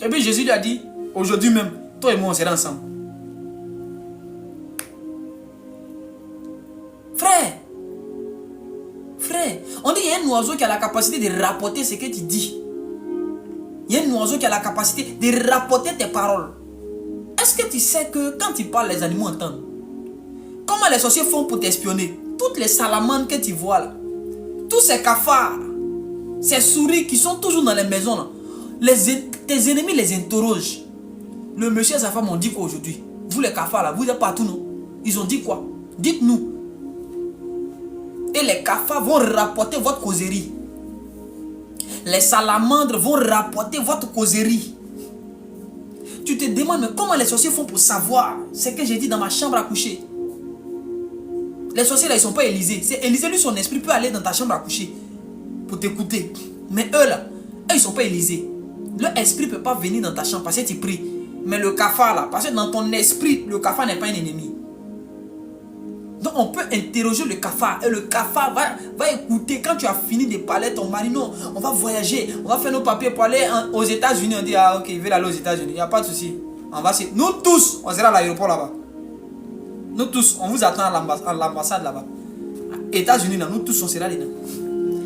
Speaker 1: Et puis Jésus lui a dit, aujourd'hui même, toi et moi on sera ensemble. Frère, on dit qu'il y a un oiseau qui a la capacité de rapporter ce que tu dis. Il y a un oiseau qui a la capacité de rapporter tes paroles. Est-ce que tu sais que quand tu parles, les animaux entendent? Comment les sorciers font pour t'espionner? Toutes les salamandres que tu vois là, tous ces cafards, ces souris qui sont toujours dans les maisons là, tes ennemis les interrogent. Le monsieur et sa femme ont dit quoi aujourd'hui? Vous les cafards là, vous êtes partout non? Ils ont dit quoi? Dites-nous. Et les cafards vont rapporter votre causerie. Les salamandres vont rapporter votre causerie. Tu te demandes, mais comment les sorciers font pour savoir ce que j'ai dit dans ma chambre à coucher? Les sorciers là, ils ne sont pas Élisée. C'est Élisée, lui, son esprit peut aller dans ta chambre à coucher pour t'écouter. Mais eux là, eux, ils ne sont pas Élisée. Leur esprit ne peut pas venir dans ta chambre parce que tu pries. Mais le cafard là, parce que dans ton esprit, le cafard n'est pas un ennemi. Donc on peut interroger le cafard et le cafard va écouter. Quand tu as fini de parler ton mari, non, on va voyager, on va faire nos papiers pour aller aux États-Unis. On dit, ah ok, il veut aller aux États-Unis, il n'y a pas de souci. Nous tous, on sera à l'aéroport là-bas. Nous tous, on vous attend à l'ambassade là-bas. États-Unis, nous tous, on sera dedans.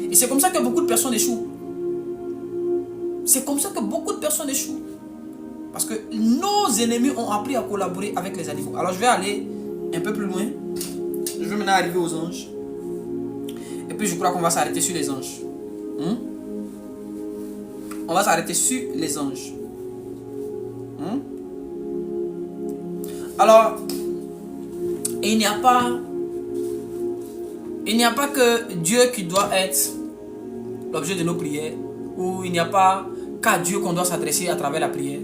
Speaker 1: Et c'est comme ça que beaucoup de personnes échouent. C'est comme ça que beaucoup de personnes échouent. Parce que nos ennemis ont appris à collaborer avec les animaux. Alors je vais aller un peu plus loin. Je vais maintenant arriver aux anges. Et puis je crois qu'on va s'arrêter sur les anges. On va s'arrêter sur les anges. Alors, il n'y a pas que Dieu qui doit être l'objet de nos prières. Ou il n'y a pas qu'à Dieu qu'on doit s'adresser à travers la prière.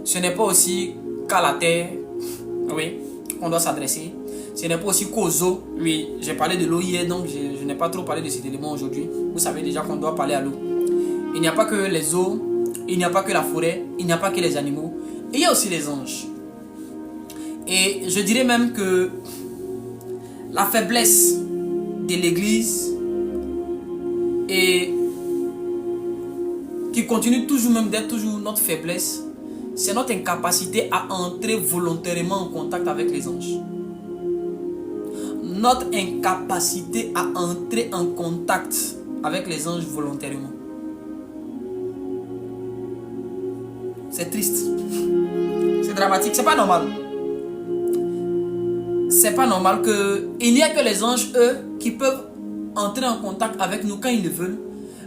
Speaker 1: Ce n'est pas aussi qu'à la terre. Oui. qu'on doit s'adresser. Ce n'est pas aussi qu'aux eaux. Oui, j'ai parlé de l'eau hier, donc je n'ai pas trop parlé de cet élément aujourd'hui. Vous savez déjà qu'on doit parler à l'eau. Il n'y a pas que les eaux, il n'y a pas que la forêt, il n'y a pas que les animaux. Il y a aussi les anges. Et je dirais même que la faiblesse de l'Église et qui continue toujours même d'être toujours notre faiblesse, c'est notre incapacité à entrer volontairement en contact avec les anges. Notre incapacité à entrer en contact avec les anges volontairement. C'est triste. C'est dramatique. C'est pas normal. C'est pas normal que il n'y a que les anges, eux, qui peuvent entrer en contact avec nous quand ils le veulent,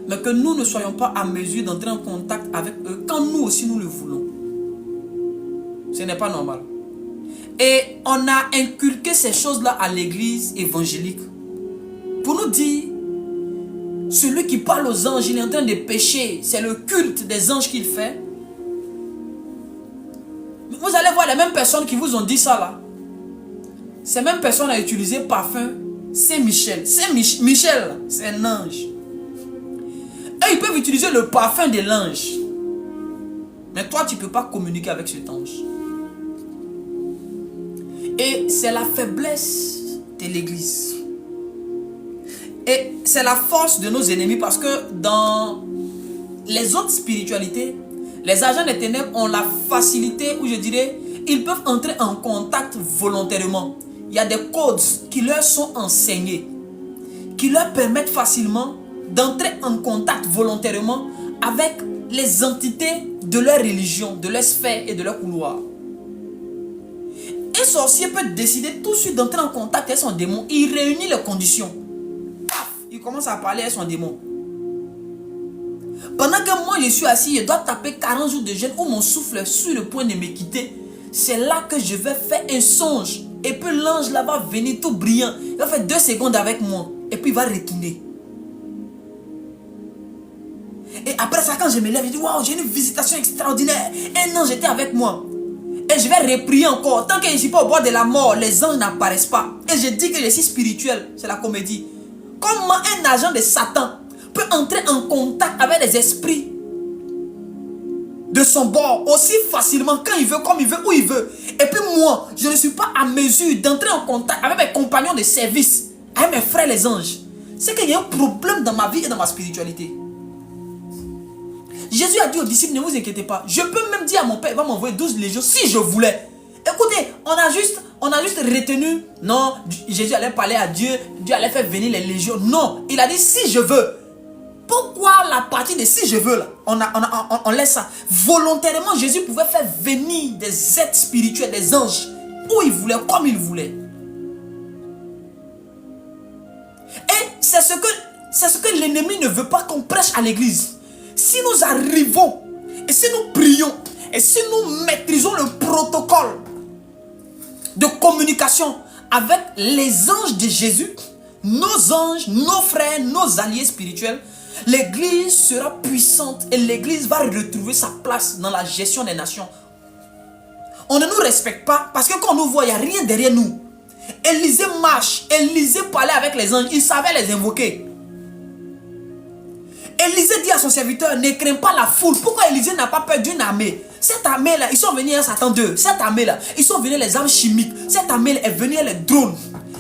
Speaker 1: mais que nous ne soyons pas à mesure d'entrer en contact avec eux quand nous aussi nous le voulons. Ce n'est pas normal. Et on a inculqué ces choses-là à l'église évangélique pour nous dire, celui qui parle aux anges, il est en train de pécher. C'est le culte des anges qu'il fait. Vous allez voir les mêmes personnes qui vous ont dit ça là. Ces mêmes personnes ont utilisé parfum Saint-Michel. Saint-Michel, c'est un ange. Et ils peuvent utiliser le parfum de l'ange. Mais toi, tu ne peux pas communiquer avec cet ange. Et c'est la faiblesse de l'église. Et c'est la force de nos ennemis parce que dans les autres spiritualités, les agents des ténèbres ont la facilité, ou je dirais, ils peuvent entrer en contact volontairement. Il y a des codes qui leur sont enseignés, qui leur permettent facilement d'entrer en contact volontairement avec les entités de leur religion, de leur sphère et de leur couloir. Un sorcier peut décider tout de suite d'entrer en contact avec son démon. Il réunit les conditions. Paf, il commence à parler avec son démon. Pendant que moi je suis assis, je dois taper 40 jours de jeûne où mon souffle est sur le point de me quitter. C'est là que je vais faire un songe. Et puis l'ange là va venir tout brillant. Il va faire 2 secondes avec moi. Et puis il va retourner. Et après ça, quand je me lève, je dis waouh, j'ai une visitation extraordinaire. Un ange était avec moi. Et je vais reprier encore. Tant que je ne suis pas au bord de la mort, les anges n'apparaissent pas. Et je dis que je suis spirituel. C'est la comédie. Comment un agent de Satan peut entrer en contact avec les esprits de son bord aussi facilement quand il veut, comme il veut, où il veut. Et puis moi, je ne suis pas à mesure d'entrer en contact avec mes compagnons de service, avec mes frères les anges. C'est qu'il y a un problème dans ma vie et dans ma spiritualité. Jésus a dit aux disciples, ne vous inquiétez pas. Je peux même dire à mon Père, il va m'envoyer 12 légions si je voulais. Écoutez, on a juste retenu. Non, Jésus allait parler à Dieu. Dieu allait faire venir les légions. Non, il a dit si je veux. Pourquoi la partie de si je veux là, on laisse ça. Volontairement, Jésus pouvait faire venir des êtres spirituels, des anges, où il voulait, comme il voulait. Et c'est ce que l'ennemi ne veut pas qu'on prêche à l'église. Si nous arrivons, et si nous prions, et si nous maîtrisons le protocole de communication avec les anges de Jésus, nos anges, nos frères, nos alliés spirituels, l'église sera puissante et l'église va retrouver sa place dans la gestion des nations. On ne nous respecte pas parce que quand on nous voit, il n'y a rien derrière nous. Élisée marche, Élisée parlait avec les anges, il savait les invoquer. Élisée dit à son serviteur, ne crains pas la foule. Pourquoi Élisée n'a pas peur d'une armée? Cette armée-là, ils sont venus à Satan 2. Cette armée-là, ils sont venus les armes chimiques. Cette armée-là est venue les drones.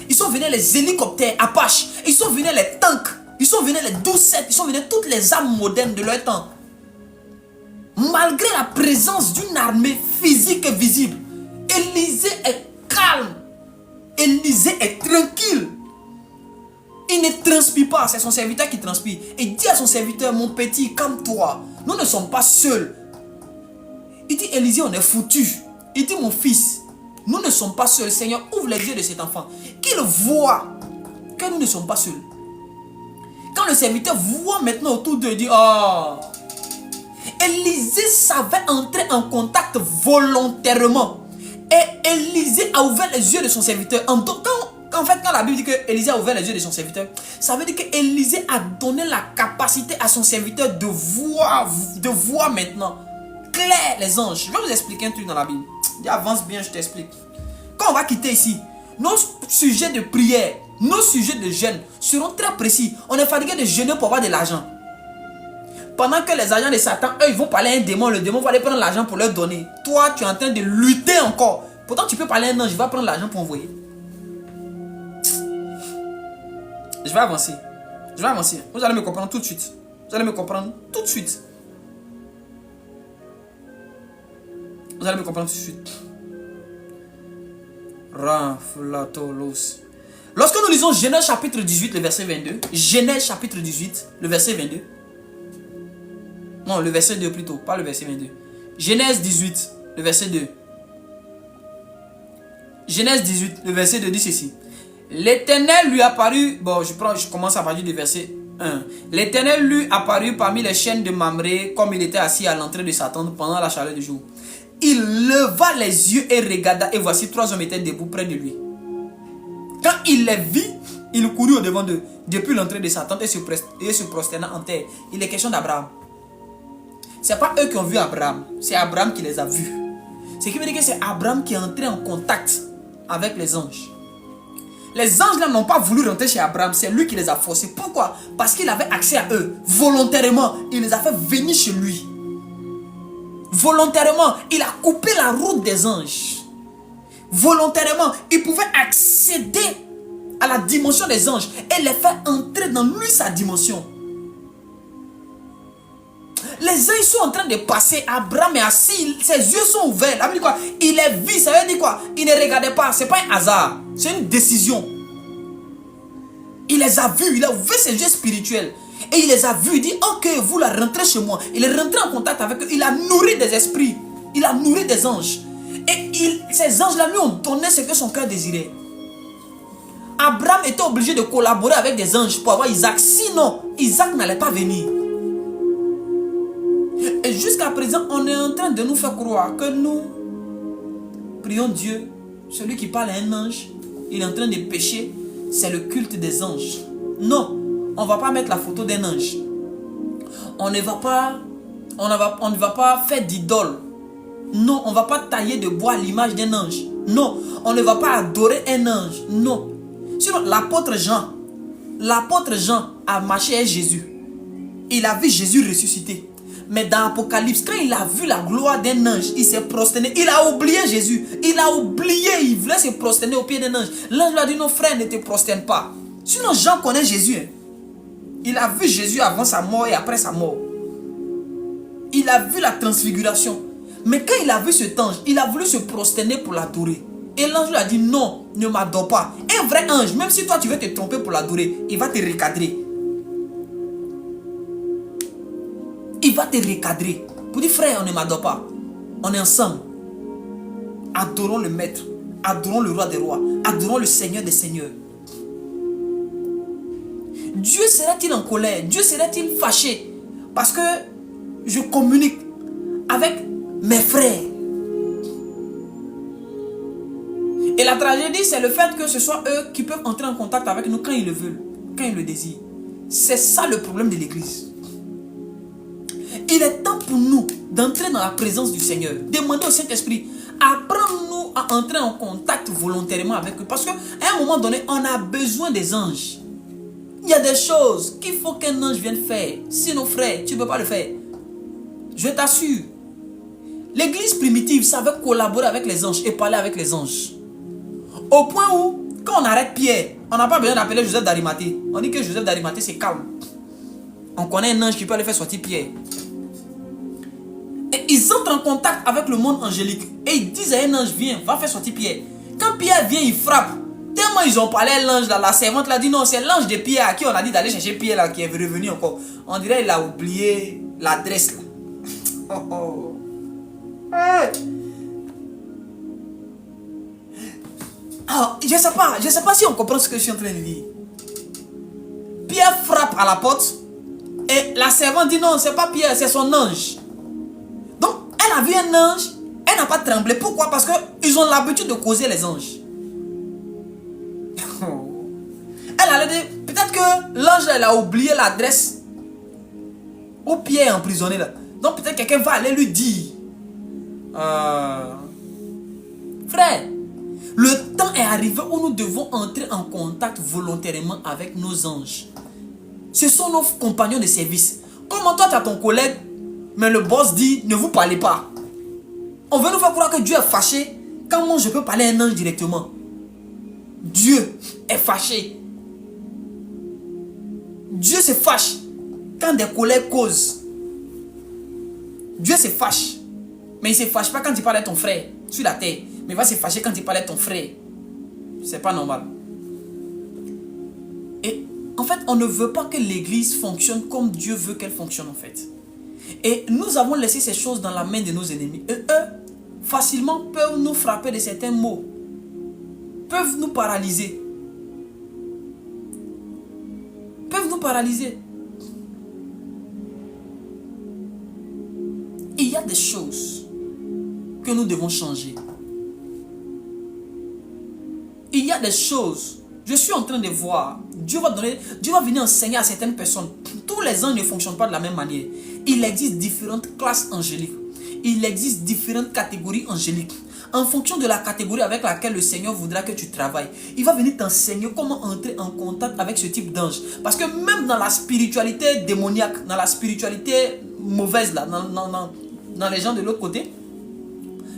Speaker 1: Ils sont venus les hélicoptères Apache. Ils sont venus les tanks. Ils sont venus les 12-7. Ils sont venus toutes les armes modernes de leur temps. Malgré la présence d'une armée physique et visible, Élisée est calme. Élisée est tranquille. Il ne transpire pas, c'est son serviteur qui transpire. Il dit à son serviteur, mon petit, calme-toi. Nous ne sommes pas seuls. Il dit, Élisée, on est foutu. Il dit, mon fils, nous ne sommes pas seuls. Seigneur, ouvre les yeux de cet enfant. Qu'il voit que nous ne sommes pas seuls. Quand le serviteur voit maintenant autour d'eux, il dit, oh. Élisée savait entrer en contact volontairement. Et Élisée a ouvert les yeux de son serviteur. En fait, quand la Bible dit que Élisée a ouvert les yeux de son serviteur, ça veut dire que Élisée a donné la capacité à son serviteur de voir maintenant clair les anges. Je vais vous expliquer un truc dans la Bible. Dis, avance bien, je t'explique. Quand quand on va quitter ici, nos sujets de prière, nos sujets de jeûne seront très précis. On est fatigué de jeûner pour avoir de l'argent. Pendant que les agents de Satan, eux, ils vont parler à un démon, le démon va aller prendre l'argent pour leur donner. Toi, tu es en train de lutter encore. Pourtant, tu peux parler à un ange, il va prendre l'argent pour envoyer. Je vais avancer. Je vais avancer. Vous allez me comprendre tout de suite. Vous allez me comprendre tout de suite. Vous allez me comprendre tout de suite. Lorsque nous lisons Genèse chapitre 18, le verset 22. Genèse chapitre 18, le verset 22. Non, le verset 2 plutôt, pas le verset 22. Genèse 18, le verset 2. Genèse 18, le verset 2 dit ceci. L'Éternel lui apparut, bon je commence à partir du verset 1. L'Éternel lui apparut parmi les chênes de Mamré, comme il était assis à l'entrée de sa tente pendant la chaleur du jour. Il leva les yeux et regarda, et voici 3 hommes étaient debout près de lui. Quand il les vit, il courut au devant d'eux, depuis l'entrée de sa tente et se prosterna en terre. Il est question d'Abraham. Ce n'est pas eux qui ont vu Abraham, c'est Abraham qui les a vus. Ce qui veut dire que c'est Abraham qui est entré en contact avec les anges. Les anges là n'ont pas voulu rentrer chez Abraham, c'est lui qui les a forcés. Pourquoi? Parce qu'il avait accès à eux. Volontairement, il les a fait venir chez lui. Volontairement, il a coupé la route des anges. Volontairement, il pouvait accéder à la dimension des anges et les faire entrer dans lui sa dimension. Les anges sont en train de passer. Abraham est assis, ses yeux sont ouverts. Ça veut dire quoi? Il les vit, ça veut dire quoi? Il ne regardait pas, ce n'est pas un hasard, c'est une décision. Il les a vus, il a ouvert ses yeux spirituels. Et il les a vus, il dit, ok, vous la rentrez chez moi. Il est rentré en contact avec eux, il a nourri des esprits. Il a nourri des anges. Et ces anges-là lui ont donné ce que son cœur désirait. Abraham était obligé de collaborer avec des anges pour avoir Isaac. Sinon, Isaac n'allait pas venir. Et jusqu'à présent, on est en train de nous faire croire que nous prions Dieu. Celui qui parle à un ange, il est en train de pécher. C'est le culte des anges. Non, on ne va pas mettre la photo d'un ange. On ne va pas faire d'idole. Non, on ne va pas tailler de bois l'image d'un ange. Non, on ne va pas adorer un ange. Non. Sinon, l'apôtre Jean a marché avec Jésus. Il a vu Jésus ressuscité. Mais dans l'Apocalypse, quand il a vu la gloire d'un ange, il s'est prosterné. Il a oublié Jésus. Il a oublié. Il voulait se prosterner au pied d'un ange. L'ange lui a dit, non frère, ne te prosterne pas. Sinon, Jean connaît Jésus. Il a vu Jésus avant sa mort et après sa mort. Il a vu la transfiguration. Mais quand il a vu cet ange, il a voulu se prosterner pour l'adorer. Et l'ange lui a dit, non, ne m'adore pas. Un vrai ange, même si toi tu veux te tromper pour l'adorer, il va te recadrer. Il va te recadrer. Pour dire, frère, on ne m'adore pas. On est ensemble. Adorons le Maître. Adorons le Roi des Rois. Adorons le Seigneur des Seigneurs. Dieu serait-il en colère? Dieu serait-il fâché? Parce que je communique avec mes frères. Et la tragédie, c'est le fait que ce soit eux qui peuvent entrer en contact avec nous quand ils le veulent, quand ils le désirent. C'est ça le problème de l'église. Il est temps pour nous d'entrer dans la présence du Seigneur. Demandez au Saint-Esprit, apprends-nous à entrer en contact volontairement avec eux. Parce qu'à un moment donné, on a besoin des anges. Il y a des choses qu'il faut qu'un ange vienne faire. Sinon, frère, tu ne peux pas le faire. Je t'assure. L'église primitive savait collaborer avec les anges et parler avec les anges. Au point où, quand on arrête Pierre, on n'a pas besoin d'appeler Joseph d'Arimathée. On dit que Joseph d'Arimathée, c'est calme. On connaît un ange qui peut aller faire sortir Pierre. Et ils entrent en contact avec le monde angélique. Et ils disent à un ange, viens, va faire sortir Pierre. Quand Pierre vient, il frappe. Tellement ils ont parlé à l'ange, la servante l'a dit, non, c'est l'ange de Pierre à qui on a dit d'aller chercher Pierre là, qui est revenu encore. On dirait qu'il a oublié l'adresse là. Oh, oh. Hey. Alors, je ne sais pas si on comprend ce que je suis en train de dire. Pierre frappe à la porte et la servante dit non, c'est pas Pierre, c'est son ange. Donc, elle a vu un ange, elle n'a pas tremblé. Pourquoi? Parce qu'ils ont l'habitude de causer les anges. Elle allait dire, peut-être que l'ange elle a oublié l'adresse où Pierre est emprisonné là. Donc peut-être quelqu'un va aller lui dire. Frère, le arrivé où nous devons entrer en contact volontairement avec nos anges. Ce sont nos compagnons de service. Comment toi tu as ton collègue, mais le boss dit ne vous parlez pas. On veut nous faire croire que Dieu est fâché quand moi je peux parler à un ange directement. Dieu est fâché. Dieu se fâche quand des collègues causent. Dieu se fâche. Mais il ne se fâche pas quand il parle à ton frère sur la terre. Mais il va se fâcher quand il parle à ton frère. C'est pas normal. Et en fait, on ne veut pas que l'église fonctionne comme Dieu veut qu'elle fonctionne en fait. Et nous avons laissé ces choses dans la main de nos ennemis. Et eux, facilement, peuvent nous frapper de certains mots. Peuvent nous paralyser. Peuvent nous paralyser. Il y a des choses que nous devons changer. Il y a des choses, je suis en train de voir, Dieu va venir enseigner à certaines personnes. Tous les anges ne fonctionnent pas de la même manière. Il existe différentes classes angéliques. Il existe différentes catégories angéliques. En fonction de la catégorie avec laquelle le Seigneur voudra que tu travailles, il va venir t'enseigner comment entrer en contact avec ce type d'ange. Parce que même dans la spiritualité démoniaque, dans la spiritualité mauvaise, là, dans les gens de l'autre côté,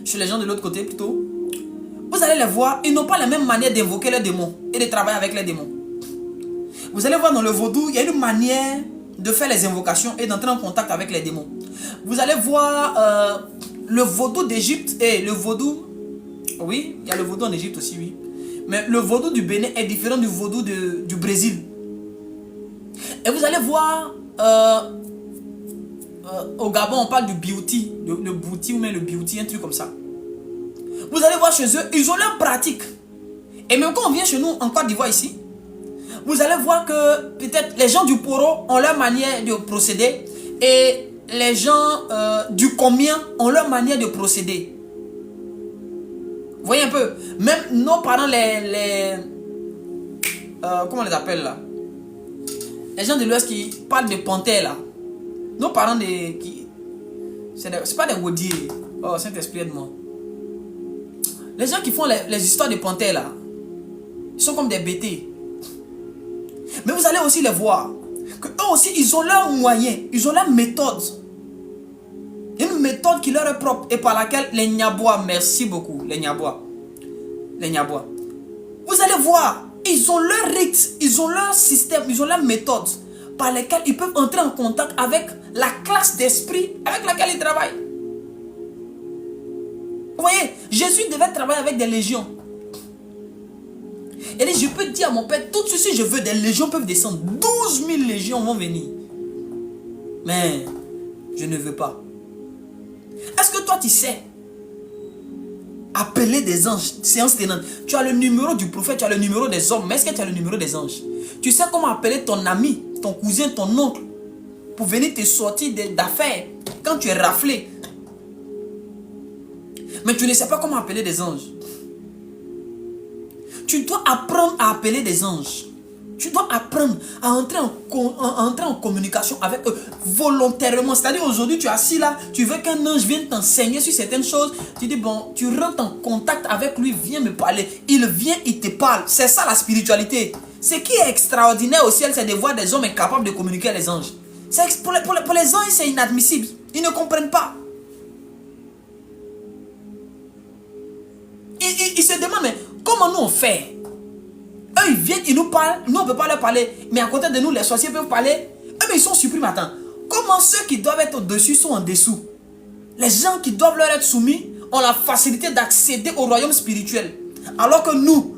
Speaker 1: chez les gens de l'autre côté plutôt, vous allez les voir, ils n'ont pas la même manière d'invoquer les démons et de travailler avec les démons. Vous allez voir dans le vaudou, il y a une manière de faire les invocations et d'entrer en contact avec les démons. Vous allez voir le vaudou d'Égypte et le vaudou, oui, il y a le vaudou en Égypte aussi, oui. Mais le vaudou du Bénin est différent du vaudou du Brésil. Et vous allez voir, au Gabon, on parle du beauty, le bouti ou même le beauty, un truc comme ça. Vous allez voir chez eux, ils ont leur pratique. Et même quand on vient chez nous en Côte d'Ivoire ici, vous allez voir que peut-être les gens du Poro ont leur manière de procéder et les gens du Combien ont leur manière de procéder. Vous voyez un peu, même nos parents, comment on les appelle là? Les gens de l'Ouest qui parlent de panthères là. Nos parents, c'est pas des Wodiers. Oh, Saint-Esprit aide-moi. Les gens qui font les histoires de panthères là, ils sont comme des bêtés. Mais vous allez aussi les voir, que eux aussi, ils ont leurs moyens, ils ont leur méthode. Une méthode qui leur est propre et par laquelle les Nyabois, merci beaucoup, les Nyabois. Vous allez voir, ils ont leur rite, ils ont leur système, ils ont leur méthode par lesquelles ils peuvent entrer en contact avec la classe d'esprit avec laquelle ils travaillent. Vous voyez, Jésus devait travailler avec des légions. Il dit, je peux dire à mon Père, tout ceci je veux, des légions peuvent descendre. 12 000 légions vont venir. Mais, je ne veux pas. Est-ce que toi tu sais appeler des anges, séance tenante? Tu as le numéro du prophète, tu as le numéro des hommes, mais est-ce que tu as le numéro des anges? Tu sais comment appeler ton ami, ton cousin, ton oncle, pour venir te sortir d'affaires quand tu es raflé? Mais tu ne sais pas comment appeler des anges. Tu dois apprendre à appeler des anges. Tu dois apprendre à entrer en communication avec eux volontairement. C'est-à-dire aujourd'hui tu es assis là, tu veux qu'un ange vienne t'enseigner sur certaines choses. Tu dis bon, tu rentres en contact avec lui, viens me parler. Il vient, il te parle. C'est ça la spiritualité. Ce qui est extraordinaire au ciel, c'est de voir des hommes incapables de communiquer avec les anges. Pour les anges, c'est inadmissible. Ils ne comprennent pas. Ils se demandent, mais comment nous on fait? Eux ils viennent, ils nous parlent, nous on ne peut pas leur parler. Mais à côté de nous, les sorciers peuvent parler. Eux mais ils sont surpris maintenant. Comment ceux qui doivent être au-dessus sont en dessous? Les gens qui doivent leur être soumis ont la facilité d'accéder au royaume spirituel. Alors que nous,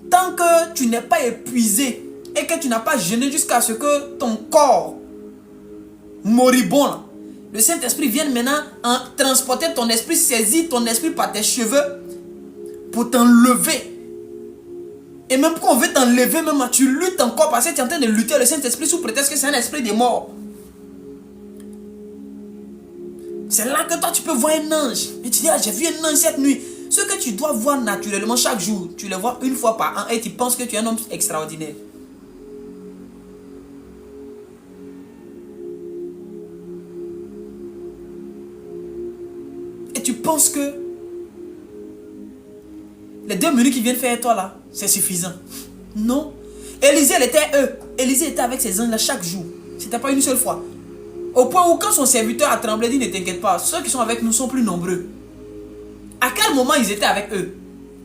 Speaker 1: tant que tu n'es pas épuisé et que tu n'as pas jeûné jusqu'à ce que ton corps moribond, là, le Saint-Esprit vienne maintenant transporter ton esprit, saisir ton esprit par tes cheveux pour t'enlever. Et même quand on veut t'enlever, même tu luttes encore parce que tu es en train de lutter le Saint-Esprit sous prétexte que c'est un esprit de mort. C'est là que toi tu peux voir un ange. Et tu dis, ah, j'ai vu un ange cette nuit. Ce que tu dois voir naturellement chaque jour, tu le vois une fois par an et tu penses que tu es un homme extraordinaire. Et tu penses que Les 2 minutes qu'ils viennent faire toi là, c'est suffisant. Non. Élisée, elle était eux. Élisée était avec ses anges là chaque jour. C'était pas une seule fois. Au point où quand son serviteur a tremblé, il dit ne t'inquiète pas, ceux qui sont avec nous sont plus nombreux. À quel moment ils étaient avec eux?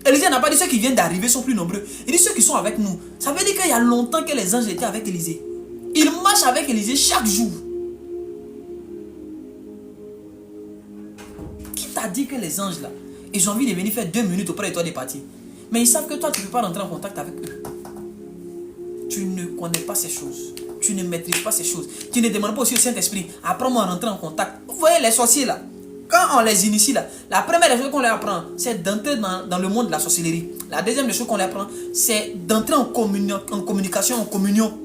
Speaker 1: Élisée n'a pas dit ceux qui viennent d'arriver sont plus nombreux. Il dit ceux qui sont avec nous. Ça veut dire qu'il y a longtemps que les anges étaient avec Élisée. Ils marchent avec Élisée chaque jour. Qui t'a dit que les anges là, ils ont envie de venir faire 2 minutes auprès de toi des parties? Mais ils savent que toi tu ne peux pas rentrer en contact avec eux. Tu ne connais pas ces choses. Tu ne maîtrises pas ces choses. Tu ne demandes pas aussi au Saint-Esprit, apprends-moi à rentrer en contact. Vous voyez les sorciers là, quand on les initie là, la première des choses qu'on leur apprend, c'est d'entrer dans le monde de la sorcellerie. La deuxième des choses qu'on leur apprend, c'est d'entrer en communication, en communion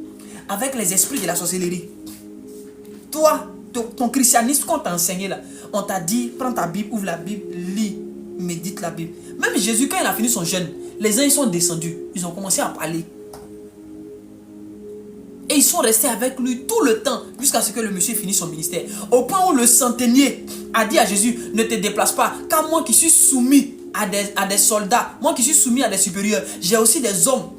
Speaker 1: avec les esprits de la sorcellerie. Toi, ton christianisme qu'on t'a enseigné là, on t'a dit, prends ta Bible, ouvre la Bible, lis, médite la Bible. Même Jésus, quand il a fini son jeûne, les uns ils sont descendus, ils ont commencé à parler. Et ils sont restés avec lui tout le temps jusqu'à ce que le monsieur finisse son ministère. Au point où le centenier a dit à Jésus, ne te déplace pas, car moi qui suis soumis à des soldats, moi qui suis soumis à des supérieurs, j'ai aussi des hommes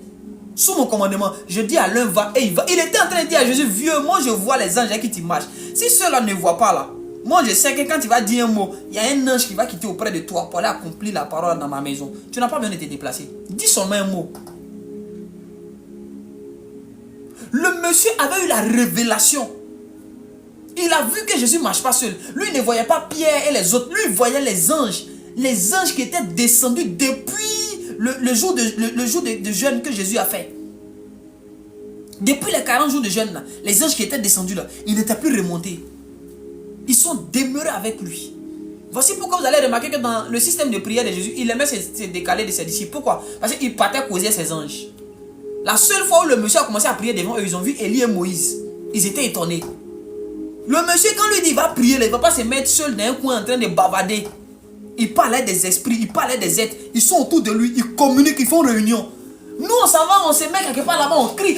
Speaker 1: sous mon commandement. Je dis à l'un va et il va. Il était en train de dire à Jésus, vieux, moi je vois les anges qui te marchent. Si ceux-là ne voient pas là, moi je sais que quand tu vas dire un mot, il y a un ange qui va quitter auprès de toi pour aller accomplir la parole dans ma maison. Tu n'as pas besoin de te déplacer. Dis seulement un mot. Le monsieur avait eu la révélation. Il a vu que Jésus ne marche pas seul. Lui, il ne voyait pas Pierre et les autres. Lui, il voyait les anges. Les anges qui étaient descendus depuis le jour de jeûne que Jésus a fait. Depuis les 40 jours de jeûne, là, les anges qui étaient descendus, là, ils n'étaient plus remontés. Ils sont demeurés avec lui. Voici pourquoi vous allez remarquer que dans le système de prière de Jésus, il aimait se décaler de ses disciples. Pourquoi? Parce qu'il partait causer ses anges. La seule fois où le monsieur a commencé à prier devant eux, ils ont vu Élie et Moïse. Ils étaient étonnés. Le monsieur, quand lui dit il va prier, il ne va pas se mettre seul dans un coin en train de bavader. Il parlait des esprits, il parlait des êtres. Ils sont autour de lui, ils communiquent, ils font réunion. Nous, on s'en va, on se met quelque part là-bas, on crie.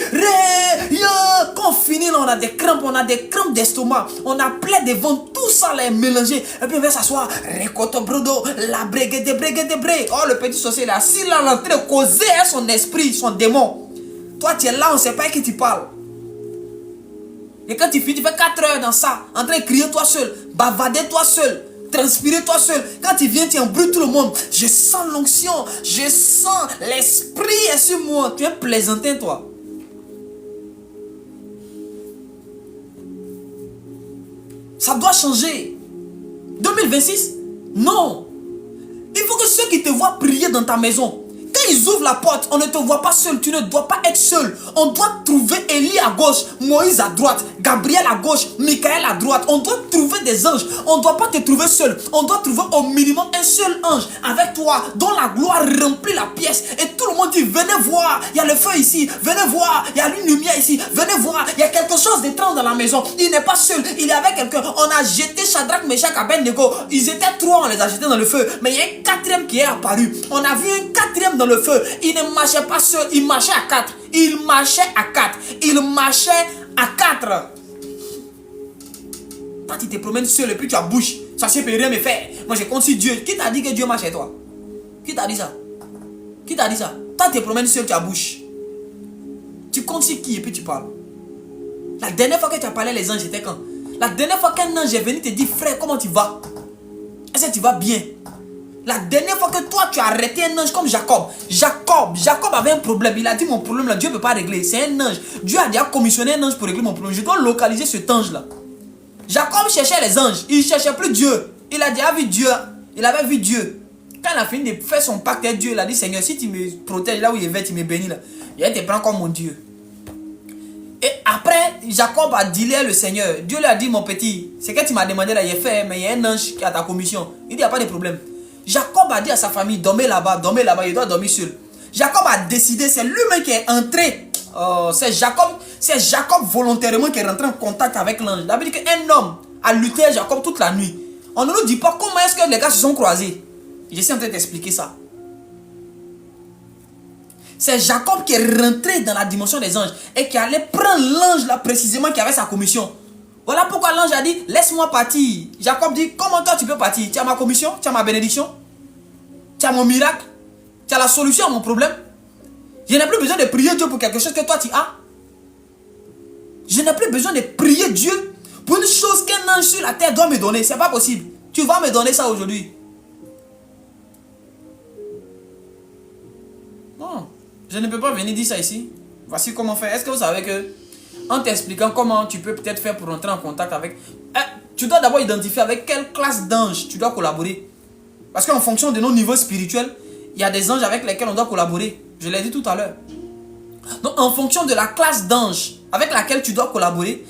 Speaker 1: Quand on finit, là, on a des crampes d'estomac. On a plein de vent, tout ça là est mélangé. Et puis on va s'asseoir. Récoto brodo, la bregue de bregue de bregue. Oh, le petit sorcier là, s'il est en train de causer son esprit, son démon. Toi, tu es là, on ne sait pas à qui tu parles. Et quand tu finis, tu fais 4 heures dans ça, en train de crier toi seul, bavader toi seul, transpirer toi seul. Quand tu viens, tu embrouilles tout le monde. Je sens l'onction, je sens l'esprit est sur moi. Tu es plaisantin, toi. Ça doit changer. 2026? Non. Il faut que ceux qui te voient prier dans ta maison, quand ils ouvrent la porte, on ne te voit pas seul. Tu ne dois pas être seul. On doit trouver Élie à gauche, Moïse à droite, Gabriel à gauche, Michael à droite. On doit trouver des anges. On ne doit pas te trouver seul. On doit trouver au minimum un seul ange avec toi, dont la gloire remplit la pièce. Et tout le monde dit, venez voir, il y a le feu ici. Venez voir, il y a une lumière ici. Venez voir, il y a quelque chose d'étrange dans la maison. Il n'est pas seul, il est avec quelqu'un. On a jeté Shadrach, Meshach, Abednego. Ils étaient 3, on les a jetés dans le feu. Mais il y a un 4e qui est apparu. On a vu un 4e dans le feu. Il ne marchait pas seul, il marchait à 4. Il marchait à 4. Il marchait à 4. Quand tu te promènes seul et puis tu as bouche, ça ne peut rien me faire. Moi je compte sur Dieu. Qui t'a dit que Dieu marche chez toi? Qui t'a dit ça? Qui t'a dit ça? Quand tu te promènes seul, tu as bouche. Tu comptes sur qui et puis tu parles? La dernière fois que tu as parlé les anges, c'était quand? La dernière fois qu'un ange est venu te dire, frère, comment tu vas? Est-ce que tu vas bien? La dernière fois que toi tu as arrêté un ange comme Jacob. Jacob avait un problème. Il a dit mon problème là, Dieu ne peut pas régler. C'est un ange. Dieu a déjà commissionné un ange pour régler mon problème. Je dois localiser cet ange là. Jacob cherchait les anges. Il ne cherchait plus Dieu. Il a déjà vu Dieu. Il avait vu Dieu. Quand il a fini de faire son pacte avec Dieu, il a dit Seigneur, si tu me protèges là où il est, tu me bénis là, je vais te prendre comme mon Dieu. Et après, Jacob a dealé le Seigneur. Dieu lui a dit mon petit, c'est que tu m'as demandé là, il est fait, mais il y a un ange qui a ta commission. Il dit il n'y a pas de problème. Jacob a dit à sa famille, dormez là-bas, il doit dormir seul. Jacob a décidé, c'est lui-même qui est entré. C'est Jacob volontairement qui est rentré en contact avec l'ange. Il a dit qu'un homme a lutté avec Jacob toute la nuit. On ne nous dit pas comment est-ce que les gars se sont croisés. J'essaie en train d'expliquer ça. C'est Jacob qui est rentré dans la dimension des anges et qui allait prendre l'ange là précisément qui avait sa commission. Voilà pourquoi l'ange a dit, laisse-moi partir. Jacob dit, comment toi tu peux partir? Tu as ma commission? Tu as ma bénédiction? Tu as mon miracle? Tu as la solution à mon problème. Je n'ai plus besoin de prier Dieu pour quelque chose que toi tu as. Je n'ai plus besoin de prier Dieu pour une chose qu'un ange sur la terre doit me donner. C'est pas possible. Tu vas me donner ça aujourd'hui. Non, je ne peux pas venir dire ça ici. Voici comment faire. Est-ce que vous savez que, en t'expliquant comment tu peux peut-être faire pour entrer en contact avec... tu dois d'abord identifier avec quelle classe d'anges tu dois collaborer. Parce qu'en fonction de nos niveaux spirituels, il y a des anges avec lesquels on doit collaborer. Je l'ai dit tout à l'heure. Donc en fonction de la classe d'anges avec laquelle tu dois collaborer,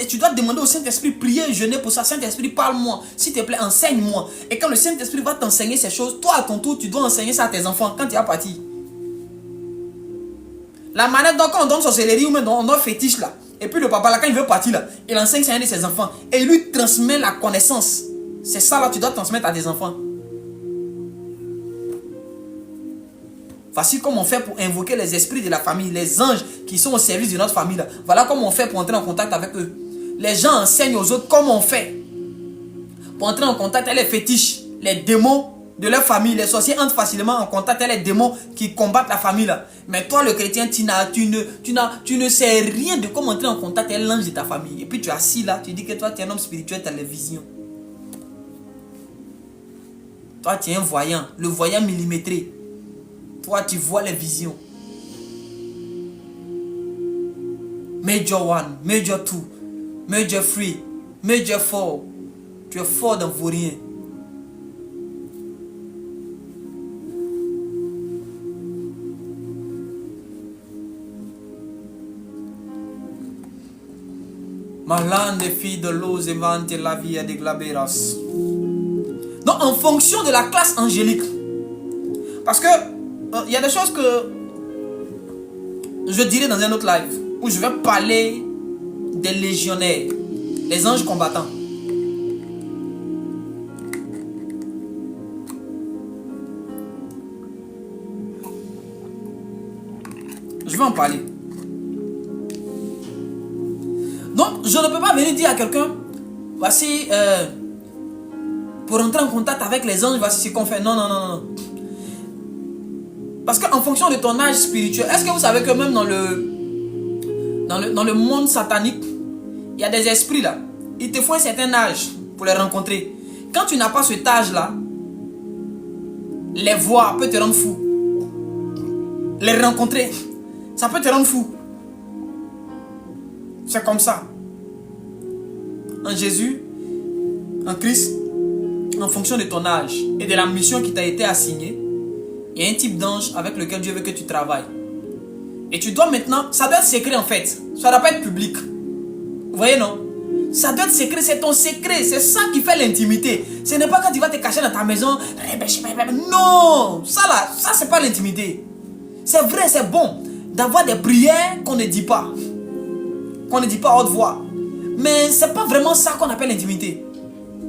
Speaker 1: tu dois demander au Saint-Esprit, prier, jeûner pour ça. Saint-Esprit, parle-moi, s'il te plaît, enseigne-moi. Et quand le Saint-Esprit va t'enseigner ces choses, toi à ton tour, tu dois enseigner ça à tes enfants quand tu vas partir. La manette, donc quand on donne sorcellerie ou même on donne fétiche là, et puis le papa là, quand il veut partir là, il enseigne ça à un de ses enfants et il lui transmet la connaissance. C'est ça là, tu dois transmettre à tes enfants. Voici comment on fait pour invoquer les esprits de la famille, les anges qui sont au service de notre famille là. Voilà comment on fait pour entrer en contact avec eux. Les gens enseignent aux autres comment on fait pour entrer en contact avec les fétiches, les démons de leur famille. Les sorciers entrent facilement en contact avec les démons qui combattent la famille là. Mais toi le chrétien, tu ne sais rien de comment entrer en contact avec l'ange de ta famille. Et puis tu es assis là, tu dis que toi tu es un homme spirituel, tu as les visions. Toi tu es un voyant, le voyant millimétré. Toi tu vois les visions. Major 1, Major 2, Major 3, Major 4. Tu es fort dans vos rien. Malande fille de l'eau évante la vie de glaberas. Donc en fonction de la classe angélique. Parce que il y a des choses que je dirai dans un autre live où je vais parler des légionnaires, les anges combattants. Je vais en parler. Donc, je ne peux pas venir dire à quelqu'un, voici, pour entrer en contact avec les anges, voici ce qu'on fait. Non, non, non, non. Parce qu'en fonction de ton âge spirituel, est-ce que vous savez que même dans le monde satanique, il y a des esprits là. Il te faut un certain âge pour les rencontrer. Quand tu n'as pas cet âge-là, les voir peut te rendre fou. Les rencontrer, ça peut te rendre fou. C'est comme ça. En Jésus, en Christ, en fonction de ton âge et de la mission qui t'a été assignée, il y a un type d'ange avec lequel Dieu veut que tu travailles. Et tu dois maintenant, ça doit être secret en fait. Ça ne doit pas être public. Vous voyez non? Ça doit être secret, c'est ton secret. C'est ça qui fait l'intimité. Ce n'est pas quand tu vas te cacher dans ta maison. Non, ça là, ça c'est pas l'intimité. C'est vrai, c'est bon d'avoir des prières qu'on ne dit pas. Qu'on ne dit pas à haute voix. Mais c'est pas vraiment ça qu'on appelle l'intimité.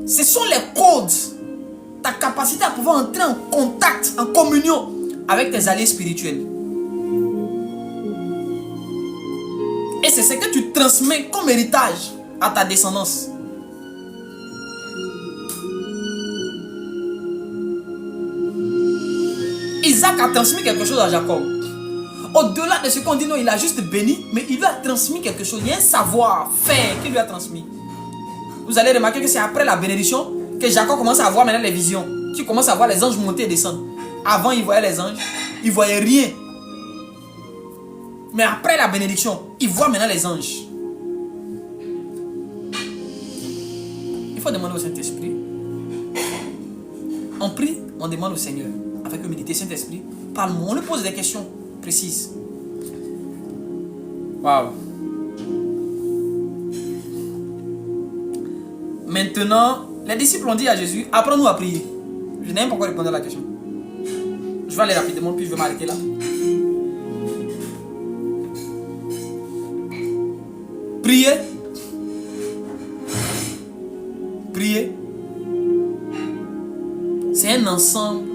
Speaker 1: Ce sont les codes. Ta capacité à pouvoir entrer en contact, en communion avec tes alliés spirituels. Et c'est ce que tu transmets comme héritage à ta descendance. Isaac a transmis quelque chose à Jacob. Au-delà de ce qu'on dit, non, il a juste béni, mais il lui a transmis quelque chose. Il y a un savoir-faire qu'il lui a transmis. Vous allez remarquer que c'est après la bénédiction que Jacob commence à voir maintenant les visions. Tu commences à voir les anges monter et descendre. Avant, il voyait les anges, il ne voyait rien. Mais après la bénédiction, il voit maintenant les anges. Il faut demander au Saint-Esprit. On prie, on demande au Seigneur, avec humilité, Saint-Esprit, parle-moi. On lui pose des questions précises. Waouh. Maintenant, les disciples ont dit à Jésus, apprends-nous à prier. Je n'ai même pas encore répondu à la question. Je vais aller rapidement, puis je vais m'arrêter là. Prier. Prier. C'est un ensemble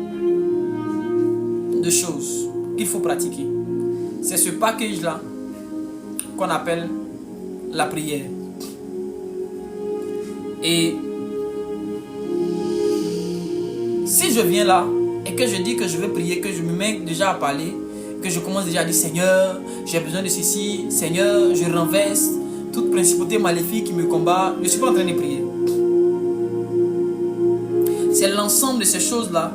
Speaker 1: de choses qu'il faut pratiquer. C'est ce package-là qu'on appelle la prière. Et si je viens là et que je dis que je vais prier, que je me mets déjà à parler, que je commence déjà à dire Seigneur, j'ai besoin de ceci, Seigneur, je renverse toute principauté maléfique qui me combat, je ne suis pas en train de prier. C'est l'ensemble de ces choses-là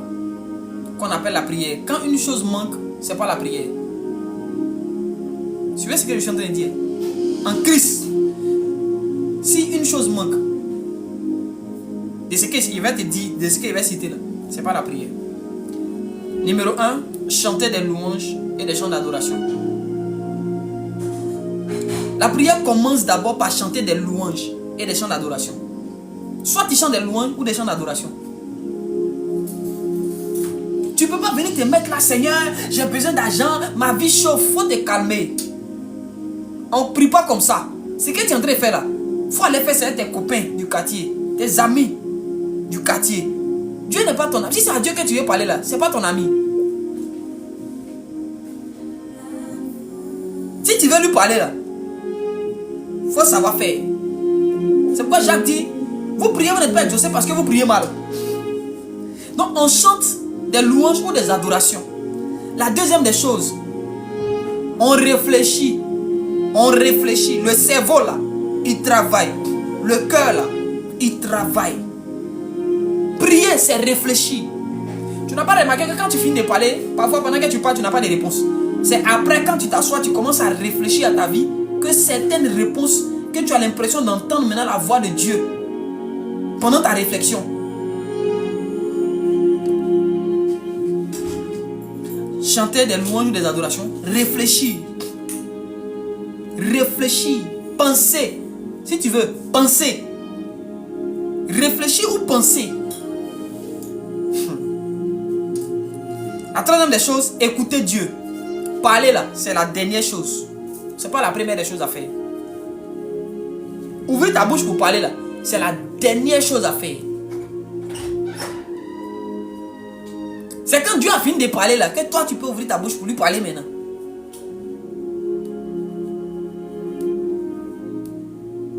Speaker 1: qu'on appelle la prière. Quand une chose manque, ce n'est pas la prière. Suivez ce que je suis en train de dire. En Christ, si une chose manque, de ce qu'il va te dire, de ce qu'il va citer là, ce n'est pas la prière. Numéro 1, chanter des louanges et des chants d'adoration. La prière commence d'abord par chanter des louanges et des chants d'adoration. Soit tu chantes des louanges ou des chants d'adoration. Tu ne peux pas venir te mettre là, Seigneur, j'ai besoin d'argent, ma vie chauffe, il faut te calmer. On ne prie pas comme ça. Ce que tu es en train de faire là, il faut aller faire ça avec tes copains du quartier, tes amis du quartier. Dieu n'est pas ton ami. Si c'est à Dieu que tu veux parler là, ce n'est pas ton ami. Si tu veux lui parler là, il faut savoir faire. C'est pourquoi Jacques dit, vous priez, vous n'êtes pas exaucé parce que vous priez mal. Donc on chante des louanges ou des adorations. La deuxième des choses, on réfléchit. On réfléchit. Le cerveau là, il travaille. Le cœur là, il travaille. Prier, c'est réfléchir. Tu n'as pas remarqué que quand tu finis de parler, parfois pendant que tu parles, tu n'as pas de réponse. C'est après quand tu t'assois, tu commences à réfléchir à ta vie, que certaines réponses, que tu as l'impression d'entendre maintenant la voix de Dieu. Pendant ta réflexion. Chanter des louanges ou des adorations, réfléchir. Réfléchir, penser. Si tu veux, penser. Réfléchir ou penser. La troisième des choses, écouter Dieu. Parler là, c'est la dernière chose. Ce n'est pas la première des choses à faire. Ouvrir ta bouche pour parler là, c'est la dernière chose à faire. C'est quand Dieu a fini de parler là, que toi tu peux ouvrir ta bouche pour lui parler maintenant.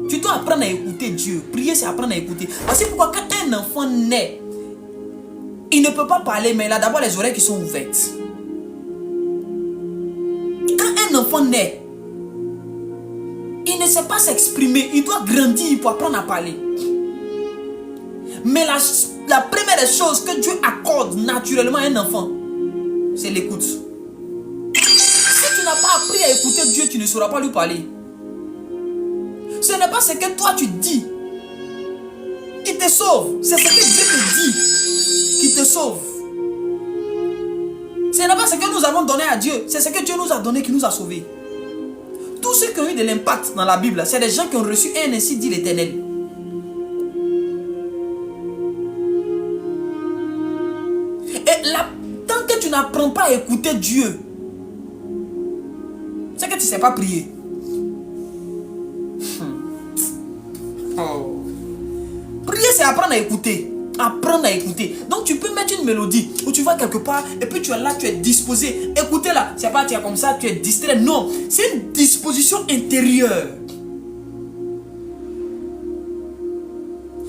Speaker 1: Tu dois apprendre à écouter Dieu. Prier, c'est apprendre à écouter. Parce que pourquoi quand un enfant naît, il ne peut pas parler, mais il a d'abord les oreilles qui sont ouvertes. Quand un enfant naît, il ne sait pas s'exprimer. Il doit grandir pour apprendre à parler. Mais la première des choses que Dieu accorde naturellement à un enfant, c'est l'écoute. Si tu n'as pas appris à écouter Dieu, tu ne sauras pas lui parler. Ce n'est pas ce que toi tu dis qui te sauve. C'est ce que Dieu te dit qui te sauve. Ce n'est pas ce que nous avons donné à Dieu. C'est ce que Dieu nous a donné qui nous a sauvés. Tous ceux qui ont eu de l'impact dans la Bible, c'est des gens qui ont reçu un ainsi dit l'Éternel. Et là, tant que tu n'apprends pas à écouter Dieu, c'est que tu ne sais pas prier. Oh. Prier, c'est apprendre à écouter. Apprendre à écouter. Donc tu peux mettre une mélodie où tu vas quelque part et puis tu es là, tu es disposé. Écoutez là, c'est pas tu es comme ça, tu es distrait. Non, c'est une disposition intérieure.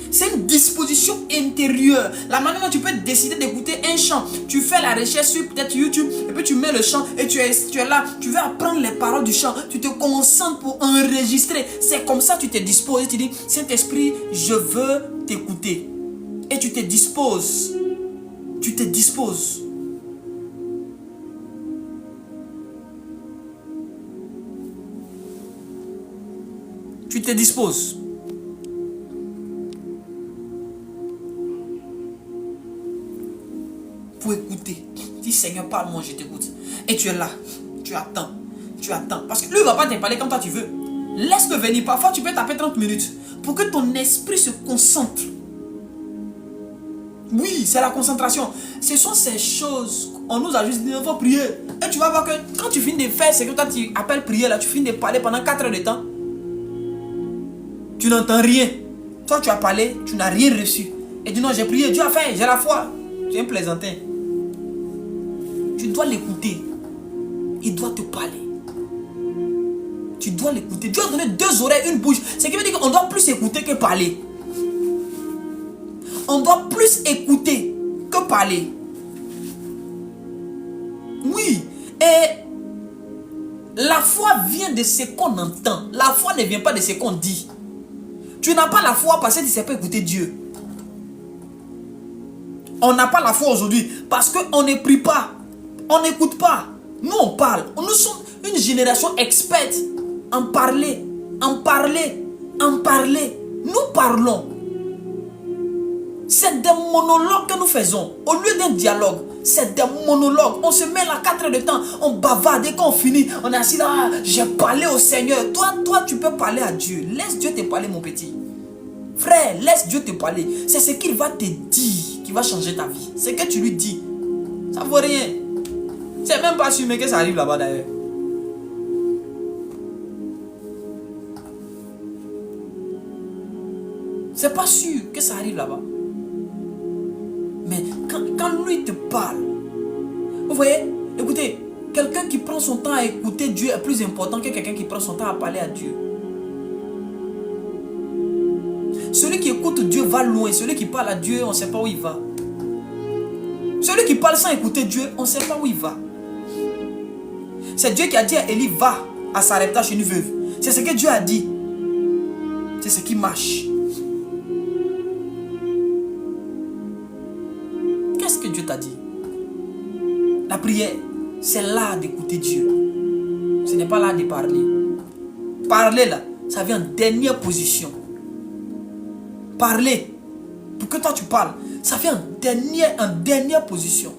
Speaker 1: C'est une disposition intérieure. La manière dont tu peux décider d'écouter un chant. Tu fais la recherche sur peut-être YouTube et puis tu mets le chant et tu es là. Tu veux apprendre les paroles du chant. Tu te concentres pour enregistrer. C'est comme ça que tu te disposes. Tu dis, Saint-Esprit, je veux t'écouter. Et tu te disposes. Tu te disposes. Tu te disposes. Pour écouter. Dis Seigneur, parle-moi, je t'écoute. Et tu es là. Tu attends. Tu attends. Parce que lui ne va pas te parler comme toi tu veux. Laisse-le venir. Parfois tu peux taper 30 minutes. Pour que ton esprit se concentre. Oui, c'est la concentration. Ce sont ces choses. On nous a juste dit, il faut prier. Et tu vas voir que quand tu finis de faire ce que toi tu appelles prier, là, tu finis de parler pendant 4 heures de temps. Tu n'entends rien. Toi tu as parlé, tu n'as rien reçu. Et dis non, j'ai prié, Dieu a fait, j'ai la foi. Tu es un plaisantin. Tu dois l'écouter. Il doit te parler. Tu dois l'écouter. Dieu a donné 2 oreilles, une bouche. Ce qui veut dire qu'on doit plus écouter que parler. On doit plus écouter que parler. Et la foi vient de ce qu'on entend. La foi ne vient pas de ce qu'on dit. Tu n'as pas la foi parce que tu ne sais pas écouter Dieu. On n'a pas la foi aujourd'hui parce qu'on ne prie pas. On n'écoute pas. Nous, on parle. Nous sommes une génération experte en parler, en parler, en parler. Nous parlons. C'est des monologues que nous faisons. Au lieu d'un dialogue, c'est des monologues. On se met là 4 heures de temps, on bavarde. Dès qu'on finit, on est assis là. J'ai parlé au Seigneur. Toi, tu peux parler à Dieu. Laisse Dieu te parler, mon petit. Frère, laisse Dieu te parler. C'est ce qu'il va te dire qui va changer ta vie. C'est que tu lui dis. Ça ne vaut rien. C'est même pas sûr mais que ça arrive là-bas d'ailleurs. C'est pas sûr que ça arrive là-bas. Mais quand lui te parle, vous voyez, écoutez, quelqu'un qui prend son temps à écouter Dieu est plus important que quelqu'un qui prend son temps à parler à Dieu. Celui qui écoute Dieu va loin. Celui qui parle à Dieu, on ne sait pas où il va. Celui qui parle sans écouter Dieu, on ne sait pas où il va. C'est Dieu qui a dit à Élie, va à Sarepta chez une veuve. C'est ce que Dieu a dit. C'est ce qui marche. Qu'est-ce que Dieu t'a dit? La prière, c'est l'art d'écouter Dieu. Ce n'est pas l'art de parler. Parler là, ça vient en dernière position. Parler, pour que toi tu parles, ça vient en dernière position.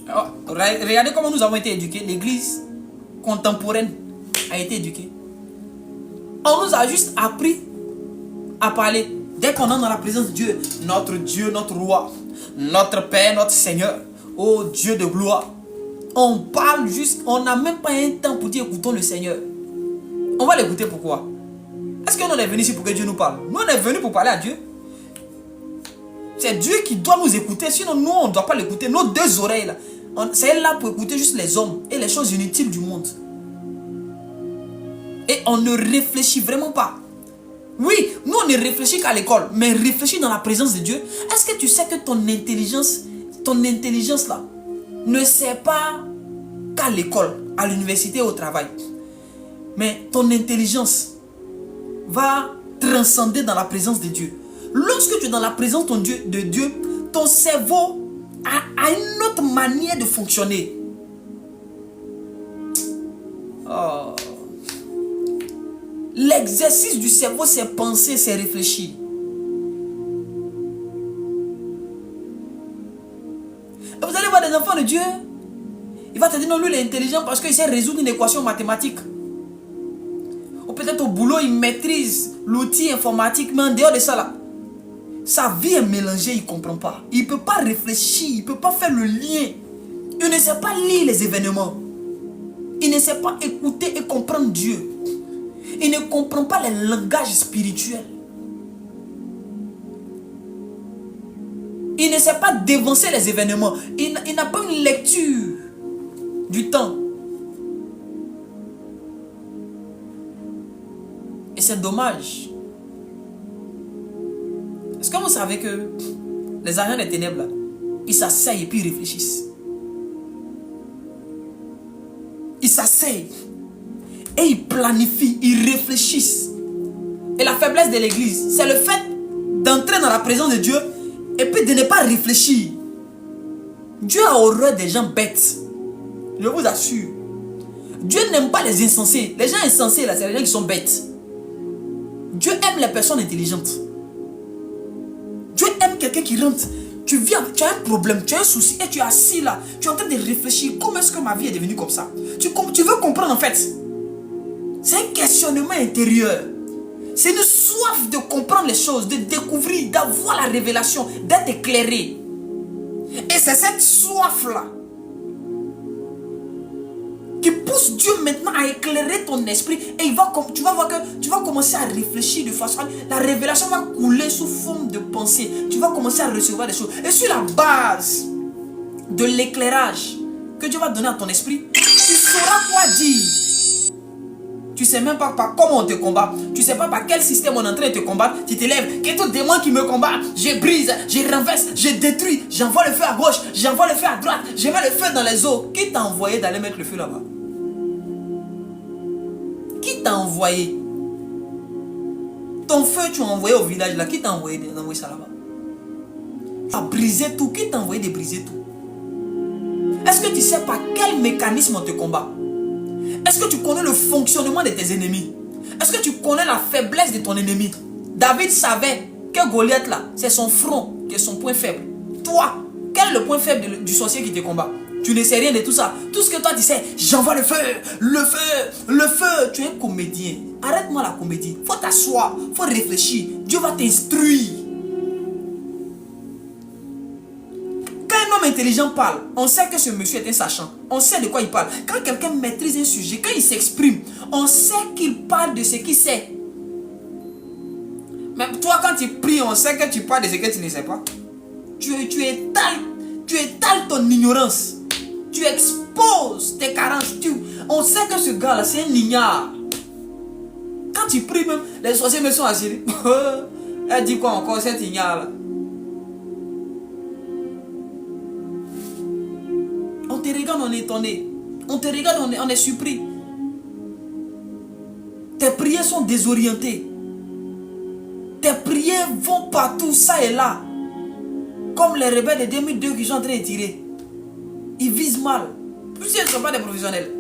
Speaker 1: Alors, regardez comment nous avons été éduqués. L'église contemporaine a été éduquée. On nous a juste appris à parler. Dès qu'on entre dans la présence de Dieu, notre roi, notre Père, notre Seigneur, oh Dieu de gloire, on parle juste, on n'a même pas un temps pour dire écoutons le Seigneur. On va l'écouter pourquoi? Est-ce que nous on est venu ici pour que Dieu nous parle? Nous on est venu pour parler à Dieu. C'est Dieu qui doit nous écouter, sinon nous on ne doit pas l'écouter. Nos 2 oreilles là, c'est là pour écouter juste les hommes et les choses inutiles du monde. Et on ne réfléchit vraiment pas. Oui, nous on ne réfléchit qu'à l'école, mais réfléchis dans la présence de Dieu. Est-ce que tu sais que ton intelligence là, ne sert pas qu'à l'école, à l'université, au travail. Mais ton intelligence va transcender dans la présence de Dieu. Lorsque tu es dans la présence de Dieu, ton cerveau a une autre manière de fonctionner. Oh. L'exercice du cerveau, c'est penser, c'est réfléchir. Et vous allez voir des enfants de Dieu. Il va te dire non, lui il est intelligent parce qu'il sait résoudre une équation mathématique. Ou peut-être au boulot, il maîtrise l'outil informatique, mais en dehors de ça là, sa vie est mélangée, il ne comprend pas. Il ne peut pas réfléchir, il ne peut pas faire le lien. Il ne sait pas lire les événements. Il ne sait pas écouter et comprendre Dieu. Il ne comprend pas les langages spirituels. Il ne sait pas dévancer les événements. Il n'a pas une lecture du temps. Et c'est dommage. Est-ce que vous savez que les agents des ténèbres, là, ils s'asseyent et puis ils réfléchissent. Ils s'asseyent et ils planifient, ils réfléchissent. Et la faiblesse de l'église, c'est le fait d'entrer dans la présence de Dieu et puis de ne pas réfléchir. Dieu a horreur des gens bêtes. Je vous assure. Dieu n'aime pas les insensés. Les gens insensés, là, c'est les gens qui sont bêtes. Dieu aime les personnes intelligentes. Dieu aime quelqu'un qui rentre. Tu viens, tu as un problème, tu as un souci et tu es assis là. Tu es en train de réfléchir. Comment est-ce que ma vie est devenue comme ça? Tu veux comprendre en fait. C'est un questionnement intérieur. C'est une soif de comprendre les choses, de découvrir, d'avoir la révélation, d'être éclairé. Et c'est cette soif-là qui pousse Dieu maintenant à éclairer ton esprit. Et tu vas voir que tu vas commencer à réfléchir de façon... La révélation va couler sous forme de pensée. Tu vas commencer à recevoir des choses. Et sur la base de l'éclairage que Dieu va donner à ton esprit, tu sauras quoi dire. Tu ne sais même pas par comment on te combat. Tu ne sais pas par quel système on est en train de te combattre. Tu te lèves, quel tout démon qui me combat. Je brise, je renverse, je détruis. J'envoie le feu à gauche, j'envoie le feu à droite. Je mets le feu dans les eaux. Qui t'a envoyé d'aller mettre le feu là-bas? Qui t'a envoyé? Ton feu, tu as envoyé au village là. Qui t'a envoyé d'envoyer ça là-bas? Tu as brisé tout. Qui t'a envoyé de briser tout? Est-ce que tu sais par quel mécanisme on te combat? Est-ce que tu connais le fonctionnement de tes ennemis? Est-ce que tu connais la faiblesse de ton ennemi? David savait que Goliath là, c'est son front qui est son point faible. Toi, quel est le point faible du sorcier qui te combat? Tu ne sais rien de tout ça. Tout ce que toi tu sais, j'envoie le feu, le feu, le feu. Tu es un comédien. Arrête-moi la comédie. Faut t'asseoir, faut réfléchir. Dieu va t'instruire. Quand un homme intelligent parle, on sait que ce monsieur est un sachant. On sait de quoi il parle. Quand quelqu'un maîtrise un sujet, quand il s'exprime, on sait qu'il parle de ce qu'il sait. Mais toi, quand tu pries, on sait que tu parles de ce que tu ne sais pas. Tu étales ton ignorance. Tu exposes tes carences. On sait que ce gars-là, c'est un ignare. Quand tu pries même, les sorciers me sont assis. Elle dit quoi encore, cet ignare-là? On te regarde, on est étonné. On te regarde, on est surpris. Tes prières sont désorientées. Tes prières vont partout, ça et là. Comme les rebelles de 2002 qui sont en train de tirer. Ils visent mal. Plus ils ne sont pas des professionnels.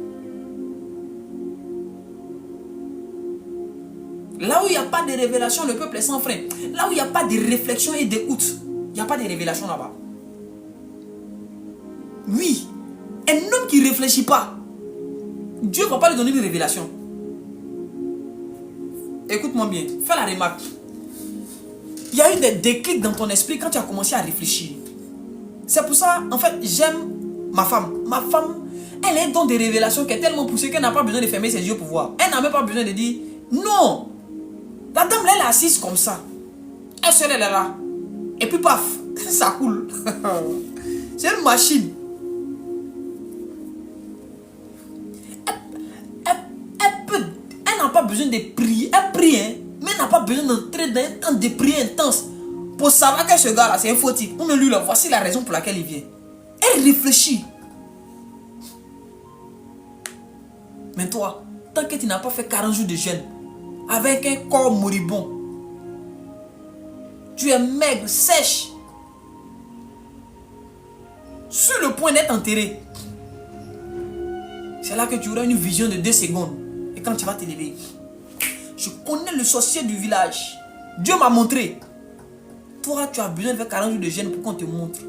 Speaker 1: Là où il n'y a pas de révélation, le peuple est sans frein. Là où il n'y a pas de réflexion et d'écoute, il n'y a pas de révélation là-bas. Oui. Un homme qui ne réfléchit pas, Dieu ne va pas lui donner une révélation. Écoute-moi bien, fais la remarque. Il y a eu des déclics dans ton esprit quand tu as commencé à réfléchir. C'est pour ça, en fait, j'aime ma femme. Ma femme, elle a un don de révélation qui est tellement poussé qu'elle n'a pas besoin de fermer ses yeux pour voir. Elle n'a même pas besoin de dire non. La dame, là, elle est assise comme ça. Elle seule, elle est là. Et puis, paf, ça coule. C'est une machine. Elle n'a pas besoin de prier. Elle prie, hein, mais elle n'a pas besoin d'entrer dans un temps de prière intense pour savoir que ce gars-là, c'est un faux type. On lui là, voici la raison pour laquelle il vient. Elle réfléchit. Mais toi, tant que tu n'as pas fait 40 jours de jeûne, avec un corps moribond, tu es maigre, sèche, sur le point d'être enterré. C'est là que tu auras une vision de 2 secondes. Et quand tu vas te lever, je connais le sorcier du village. Dieu m'a montré. Toi, tu as besoin de faire 40 jours de jeûne pour qu'on te montre.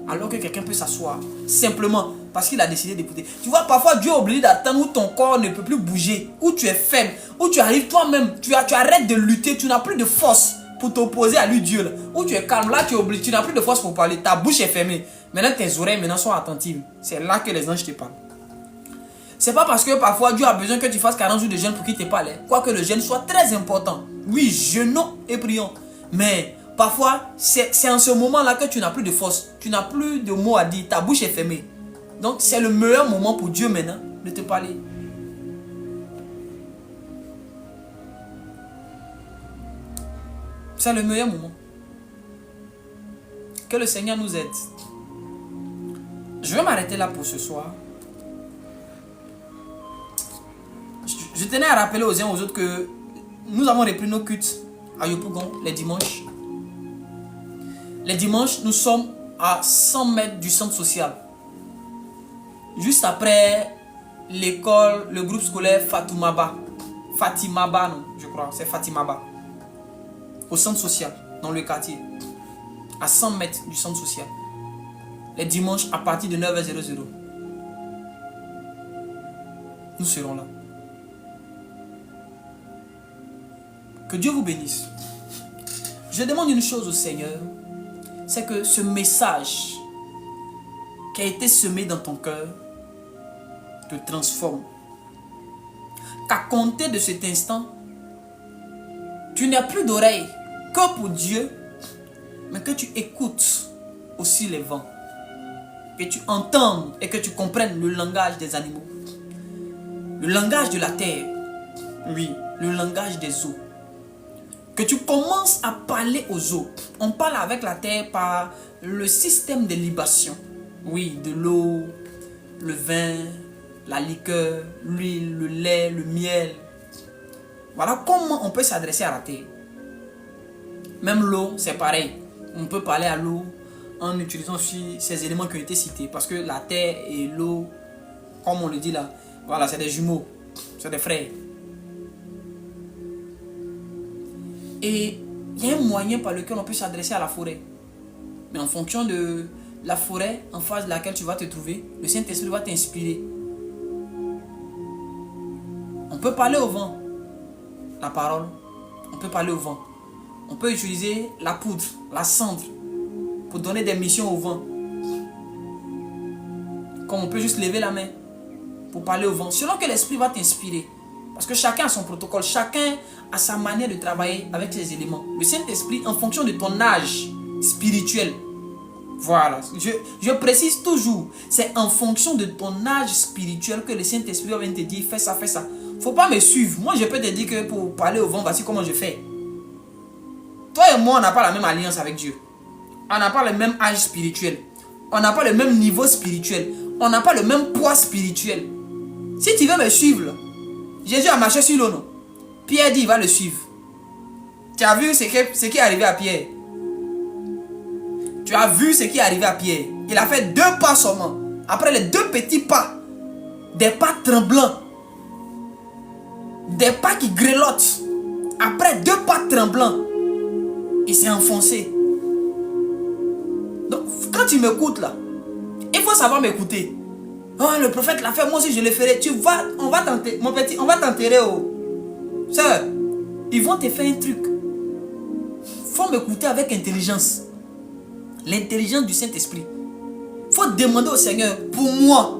Speaker 1: Alors que quelqu'un peut s'asseoir simplement parce qu'il a décidé d'écouter. Tu vois, parfois Dieu est obligé d'attendre où ton corps ne peut plus bouger, où tu es faible, où tu arrives toi-même, tu arrêtes de lutter, tu n'as plus de force pour t'opposer à lui, Dieu. Là. Où tu es calme, là tu es obligé, tu n'as plus de force pour parler, ta bouche est fermée. Maintenant tes oreilles sont attentives. C'est là que les anges te parlent. C'est pas parce que parfois Dieu a besoin que tu fasses 40 jours de jeûne pour qu'il te parle. Quoique le jeûne soit très important. Oui, jeûnons et prions. Mais parfois, c'est en ce moment-là que tu n'as plus de force. Tu n'as plus de mots à dire. Ta bouche est fermée. Donc, c'est le meilleur moment pour Dieu maintenant de te parler. C'est le meilleur moment. Que le Seigneur nous aide. Je vais m'arrêter là pour ce soir. Je tenais à rappeler aux uns aux autres que nous avons repris nos cultes à Yopougon les dimanches. Les dimanches, nous sommes à 100 mètres du centre social. Juste après l'école, le groupe scolaire Fatimaba. Fatimaba, non, je crois, c'est Fatimaba. Au centre social, dans le quartier. À 100 mètres du centre social. Les dimanches à partir de 9h00. Nous serons là. Que Dieu vous bénisse. Je demande une chose au Seigneur. C'est que ce message qui a été semé dans ton cœur te transforme. Qu'à compter de cet instant, tu n'as plus d'oreille que pour Dieu, mais que tu écoutes aussi les vents. Que tu entendes et que tu comprennes le langage des animaux. Le langage de la terre. Oui, le langage des eaux. Que tu commences à parler aux eaux. On parle avec la terre par le système de libation. Oui, de l'eau, le vin, la liqueur, l'huile, le lait, le miel. Voilà comment on peut s'adresser à la terre. Même l'eau, c'est pareil. On peut parler à l'eau en utilisant aussi ces éléments qui ont été cités. Parce que la terre et l'eau, comme on le dit là, voilà, c'est des jumeaux, c'est des frères. Et il y a un moyen par lequel on peut s'adresser à la forêt. Mais en fonction de la forêt en face de laquelle tu vas te trouver, le Saint-Esprit va t'inspirer. On peut parler au vent, la parole. On peut parler au vent. On peut utiliser la poudre, la cendre, pour donner des missions au vent. Comme on peut juste lever la main pour parler au vent. Selon que l'Esprit va t'inspirer. Parce que chacun a son protocole, chacun a sa manière de travailler avec ses éléments. Le Saint-Esprit, en fonction de ton âge spirituel. Voilà, je précise toujours, c'est en fonction de ton âge spirituel que le Saint-Esprit va venir te dire, fais ça, fais ça. Faut pas me suivre. Moi, je peux te dire que pour parler au vent, voici comment je fais. Toi et moi, on n'a pas la même alliance avec Dieu. On n'a pas le même âge spirituel. On n'a pas le même niveau spirituel. On n'a pas le même poids spirituel. Si tu veux me suivre, là, Jésus a marché sur l'eau, non? Pierre dit, il va le suivre. Tu as vu ce qui est arrivé à Pierre? Tu as vu ce qui est arrivé à Pierre? Il a fait 2 pas seulement. Après les 2 petits pas, des pas tremblants, des pas qui grelottent. Après 2 pas tremblants, il s'est enfoncé. Donc, quand tu m'écoutes là, il faut savoir m'écouter. Oh, le prophète l'a fait, moi aussi je le ferai. On va t'enterrer, mon petit, on va t'enterrer. Oh. Sœur, ils vont te faire un truc. Faut m'écouter avec intelligence. L'intelligence du Saint-Esprit. Faut demander au Seigneur, pour moi,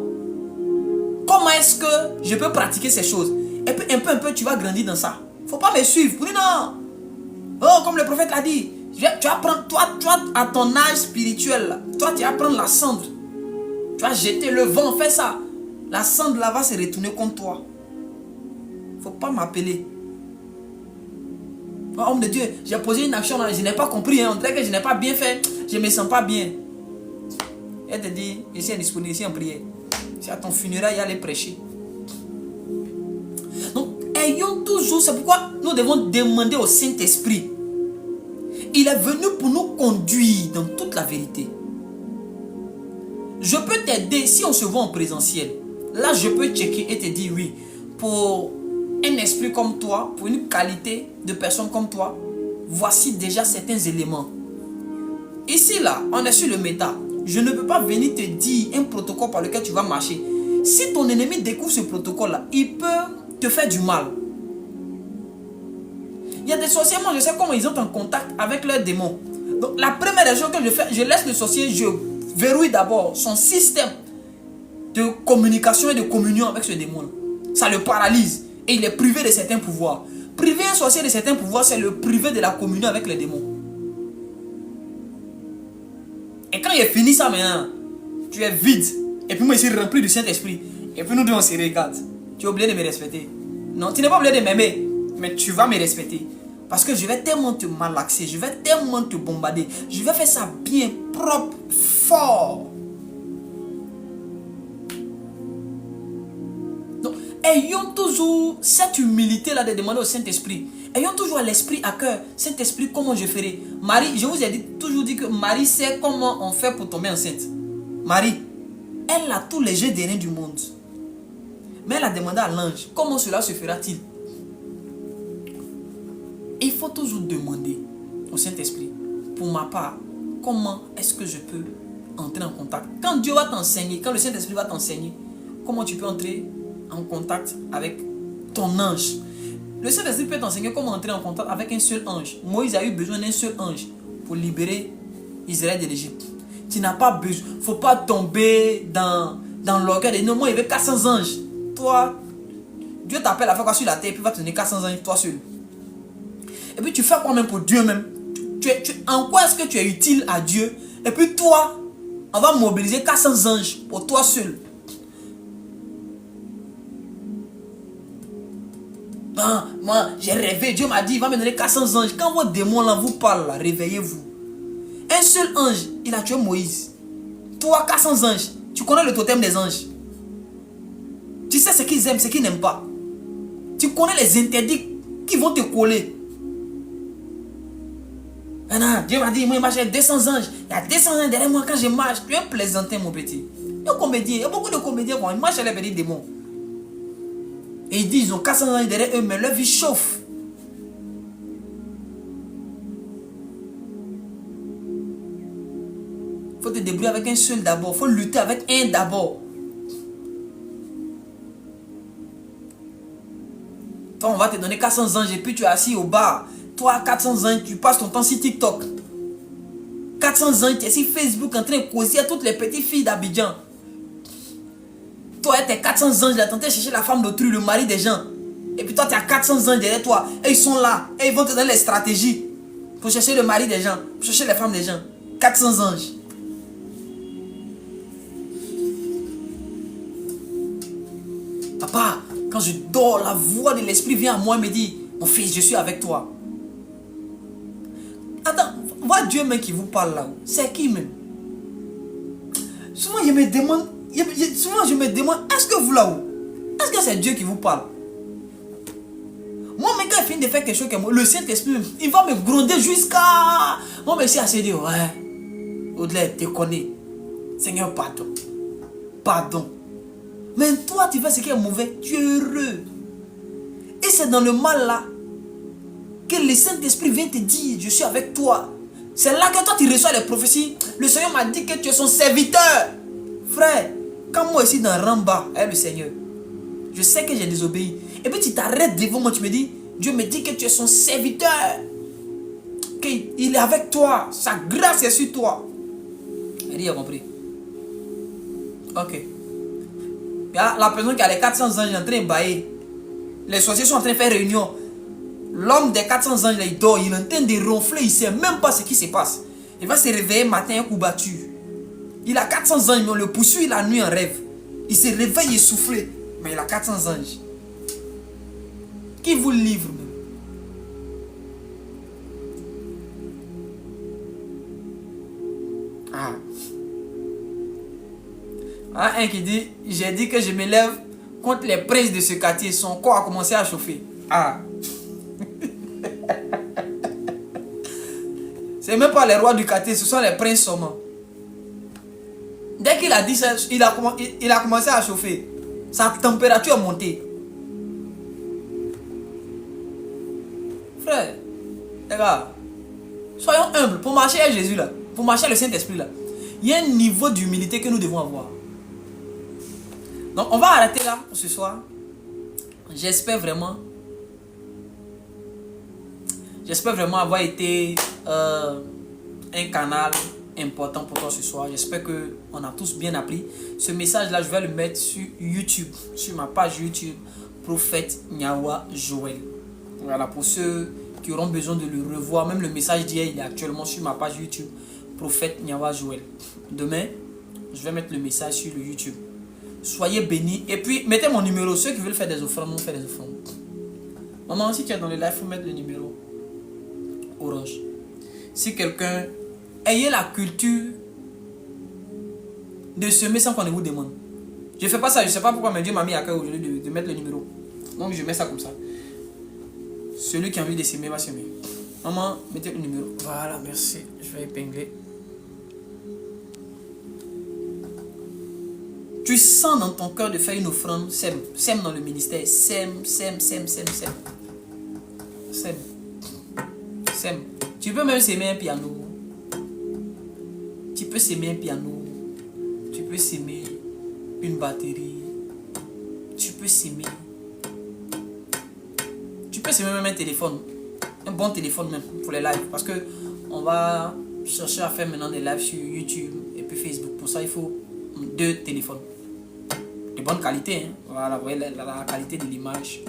Speaker 1: comment est-ce que je peux pratiquer ces choses. Et puis un peu, tu vas grandir dans ça. Faut pas me suivre. Oui, non. Oh, comme le prophète l'a dit. Tu vas prendre, toi, à ton âge spirituel, là, toi, tu vas prendre la cendre. Tu vas jeter le vent, fais ça. La cendre là va se retourner contre toi. Faut pas m'appeler. Oh, homme de Dieu, j'ai posé une action là, je n'ai pas compris. Hein, on dirait que je n'ai pas bien fait. Je ne me sens pas bien. Elle te dit, je suis disponible ici en prière. C'est à ton funérail, il aller prêcher. Donc, ayons toujours, c'est pourquoi nous devons demander au Saint-Esprit. Il est venu pour nous conduire dans toute la vérité. Je peux t'aider si on se voit en présentiel. Là, je peux checker et te dire oui. Pour un esprit comme toi, pour une qualité de personne comme toi, voici déjà certains éléments. Ici, là, on est sur le méta. Je ne peux pas venir te dire un protocole par lequel tu vas marcher. Si ton ennemi découvre ce protocole-là, il peut te faire du mal. Il y a des sorciers, moi je sais comment ils sont en contact avec leurs démons. Donc la première des choses que je fais, je laisse le sorcier, je verrouille d'abord son système de communication et de communion avec ce démon. Ça le paralyse et il est privé de certains pouvoirs. Priver un sorcier de certains pouvoirs, c'est le priver de la communion avec les démons. Et quand il est fini ça maintenant, tu es vide. Et puis moi je suis rempli du Saint-Esprit. Et puis nous deux on se regarde. Tu es obligé de me respecter. Non, tu n'es pas obligé de m'aimer. Mais tu vas me respecter. Parce que je vais tellement te malaxer. Je vais tellement te bombarder. Je vais faire ça bien, propre, fort. Donc, ayons toujours cette humilité-là de demander au Saint-Esprit. Ayons toujours l'esprit à cœur. Saint-Esprit, comment je ferai? Marie, je vous ai toujours dit que Marie sait comment on fait pour tomber enceinte. Marie, elle a tous les jeux derniers du monde. Mais elle a demandé à l'ange, comment cela se fera-t-il? Il faut toujours demander au Saint-Esprit, pour ma part, comment est-ce que je peux entrer en contact? Quand Dieu va t'enseigner, quand le Saint-Esprit va t'enseigner, comment tu peux entrer en contact avec ton ange? Le Saint-Esprit peut t'enseigner comment entrer en contact avec un seul ange. Moïse a eu besoin d'un seul ange pour libérer Israël de l'Égypte. Tu n'as pas besoin, il ne faut pas tomber dans l'orgueil de non, moi il veut 400 anges. Toi, Dieu t'appelle à faire quoi sur la terre, puis il va te donner 400 anges, toi seul. Et puis tu fais quoi même pour Dieu même? En quoi est-ce que tu es utile à Dieu? Et puis toi, on va mobiliser 400 anges pour toi seul. Non, moi, j'ai rêvé. Dieu m'a dit, il va me donner 400 anges. Quand vos démons là vous parlent, là, réveillez-vous. Un seul ange, il a tué Moïse. Toi, 400 anges. Tu connais le totem des anges. Tu sais ce qu'ils aiment, ce qu'ils n'aiment pas. Tu connais les interdits qui vont te coller. Maintenant, Dieu m'a dit, moi, il marche avec 200 anges. Il y a 200 anges derrière moi quand je marche. Tu es un plaisantin, mon petit. Il y a un comédien. Il y a beaucoup de comédiens. Ils marchent avec les petits démons. Et ils disent, ils ont 400 anges derrière eux, mais leur vie chauffe. Il faut te débrouiller avec un seul d'abord. Il faut lutter avec un d'abord. Toi, on va te donner 400 anges et puis tu es assis au bar. Toi, 400 anges, tu passes ton temps sur TikTok. 400 anges, tu es sur Facebook en train de causer à toutes les petites filles d'Abidjan. Toi, tes 400 anges, là, tu es en train de chercher la femme d'autrui, le mari des gens. Et puis toi, tu as 400 anges derrière toi. Et ils sont là. Et ils vont te donner les stratégies pour chercher le mari des gens, pour chercher les femmes des gens. 400 anges. Papa, quand je dors, la voix de l'esprit vient à moi et me dit, mon fils, je suis avec toi. Attends, voilà Dieu même qui vous parle là-haut. C'est qui même? Souvent, je me demande, est-ce que vous là-haut, est-ce que c'est Dieu qui vous parle? Moi, mais quand il finit de faire quelque chose, le Saint-Esprit, il va me gronder jusqu'à... Moi, mais c'est assez dire, ouais, Audley, tu connais. Seigneur, pardon. Pardon. Mais toi, tu fais ce qui est mauvais, tu es heureux. Et c'est dans le mal là que le Saint-Esprit vient te dire, je suis avec toi. C'est là que toi, tu reçois les prophéties. Le Seigneur m'a dit que tu es son serviteur. Frère, quand moi ici dans Ramba, le Seigneur, je sais que j'ai désobéi. Et puis tu t'arrêtes devant moi, tu me dis, Dieu me dit que tu es son serviteur. Qu'il est avec toi. Sa grâce est sur toi. Il a compris. Ok. La personne qui a les 400 anges est en train de bailler. Les sorciers sont en train de faire réunion. L'homme des 400 anges, là, il dort. Il est en train de ronfler. Il ne sait même pas ce qui se passe. Il va se réveiller matin un coup battu. Il a 400 anges, mais on le poursuit la nuit en rêve. Il se réveille essoufflé. Mais il a 400 anges. Qui vous livre même? Ah. Ah, un qui dit, j'ai dit que je me lève contre les princes de ce quartier. Son corps a commencé à chauffer. Ah. C'est même pas les rois du quartier, ce sont les princes seulement. Dès qu'il a dit ça, il a commencé à chauffer. Sa température a monté. Frère, les gars, soyons humbles. Pour marcher avec Jésus là, pour marcher avec le Saint-Esprit là, il y a un niveau d'humilité que nous devons avoir. Donc on va arrêter là pour ce soir. J'espère vraiment avoir été un canal important pour toi ce soir. J'espère qu'on a tous bien appris. Ce message là, je vais le mettre sur YouTube, sur ma page YouTube, Prophète Nyawa Joël. Voilà, pour ceux qui auront besoin de le revoir, même le message d'hier, il est actuellement sur ma page YouTube, Prophète Nyawa Joël. Demain, je vais mettre le message sur le YouTube. Soyez bénis. Et puis, mettez mon numéro. Ceux qui veulent faire des offrandes, on fait des offrandes. Maman, si tu es dans le live, il faut mettre le numéro orange. Si quelqu'un... Ayez la culture de semer sans qu'on ne vous demande. Je ne fais pas ça. Je ne sais pas pourquoi, mais Dieu m'a mis à cœur aujourd'hui de mettre le numéro. Donc, je mets ça comme ça. Celui qui a envie de s'aimer va s'aimer. Maman, mettez le numéro. Voilà, merci. Je vais épingler. Tu sens dans ton cœur de faire une offrande, sème. Sème dans le ministère. Sème, sème, sème, sème, sème. Sème. Sème. Tu peux même s'aimer un piano. Tu peux s'aimer un piano. Tu peux s'aimer une batterie. Tu peux s'aimer. Tu peux s'aimer même un téléphone. Un bon téléphone même pour les lives. Parce que on va chercher à faire maintenant des lives sur YouTube et puis Facebook. Pour ça, il faut 2 téléphones. De bonne qualité. Hein? Voilà, vous voyez la qualité de l'image.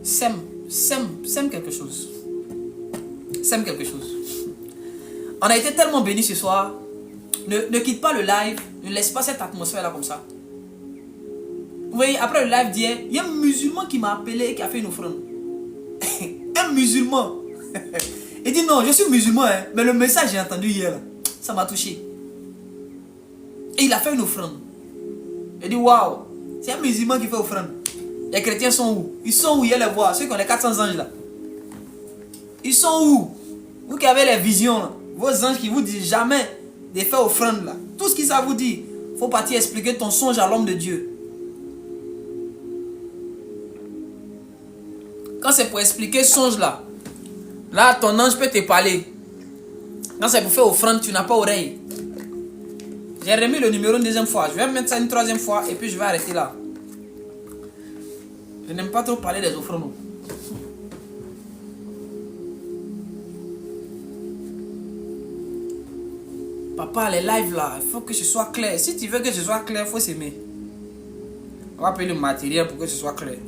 Speaker 1: Sème quelque chose. Sème quelque chose. On a été tellement bénis ce soir. Ne quitte pas le live. Ne laisse pas cette atmosphère là comme ça. Vous voyez, après le live d'hier, il y a un musulman qui m'a appelé et qui a fait une offrande. Un musulman. Il dit non, je suis musulman, hein, mais le message que j'ai entendu hier, là, ça m'a touché. Et il a fait une offrande. Il dit waouh, c'est un musulman qui fait offrande. Les chrétiens sont où? Ils sont où? Il y a les voix, ceux qui ont les 400 anges là. Ils sont où? Vous qui avez les visions là, vos anges qui vous disent jamais de faire offrande là. Tout ce qu'ils savent vous dire, il faut partir expliquer ton songe à l'homme de Dieu. Quand c'est pour expliquer songe là, là ton ange peut te parler. Quand c'est pour faire offrande, tu n'as pas oreille. J'ai remis le numéro une deuxième fois. Je vais mettre ça une troisième fois et puis je vais arrêter là. Je n'aime pas trop parler des offrandes. Papa, les lives là, il faut que ce soit clair. Si tu veux que ce soit clair, il faut s'aimer. On va payer le matériel pour que ce soit clair.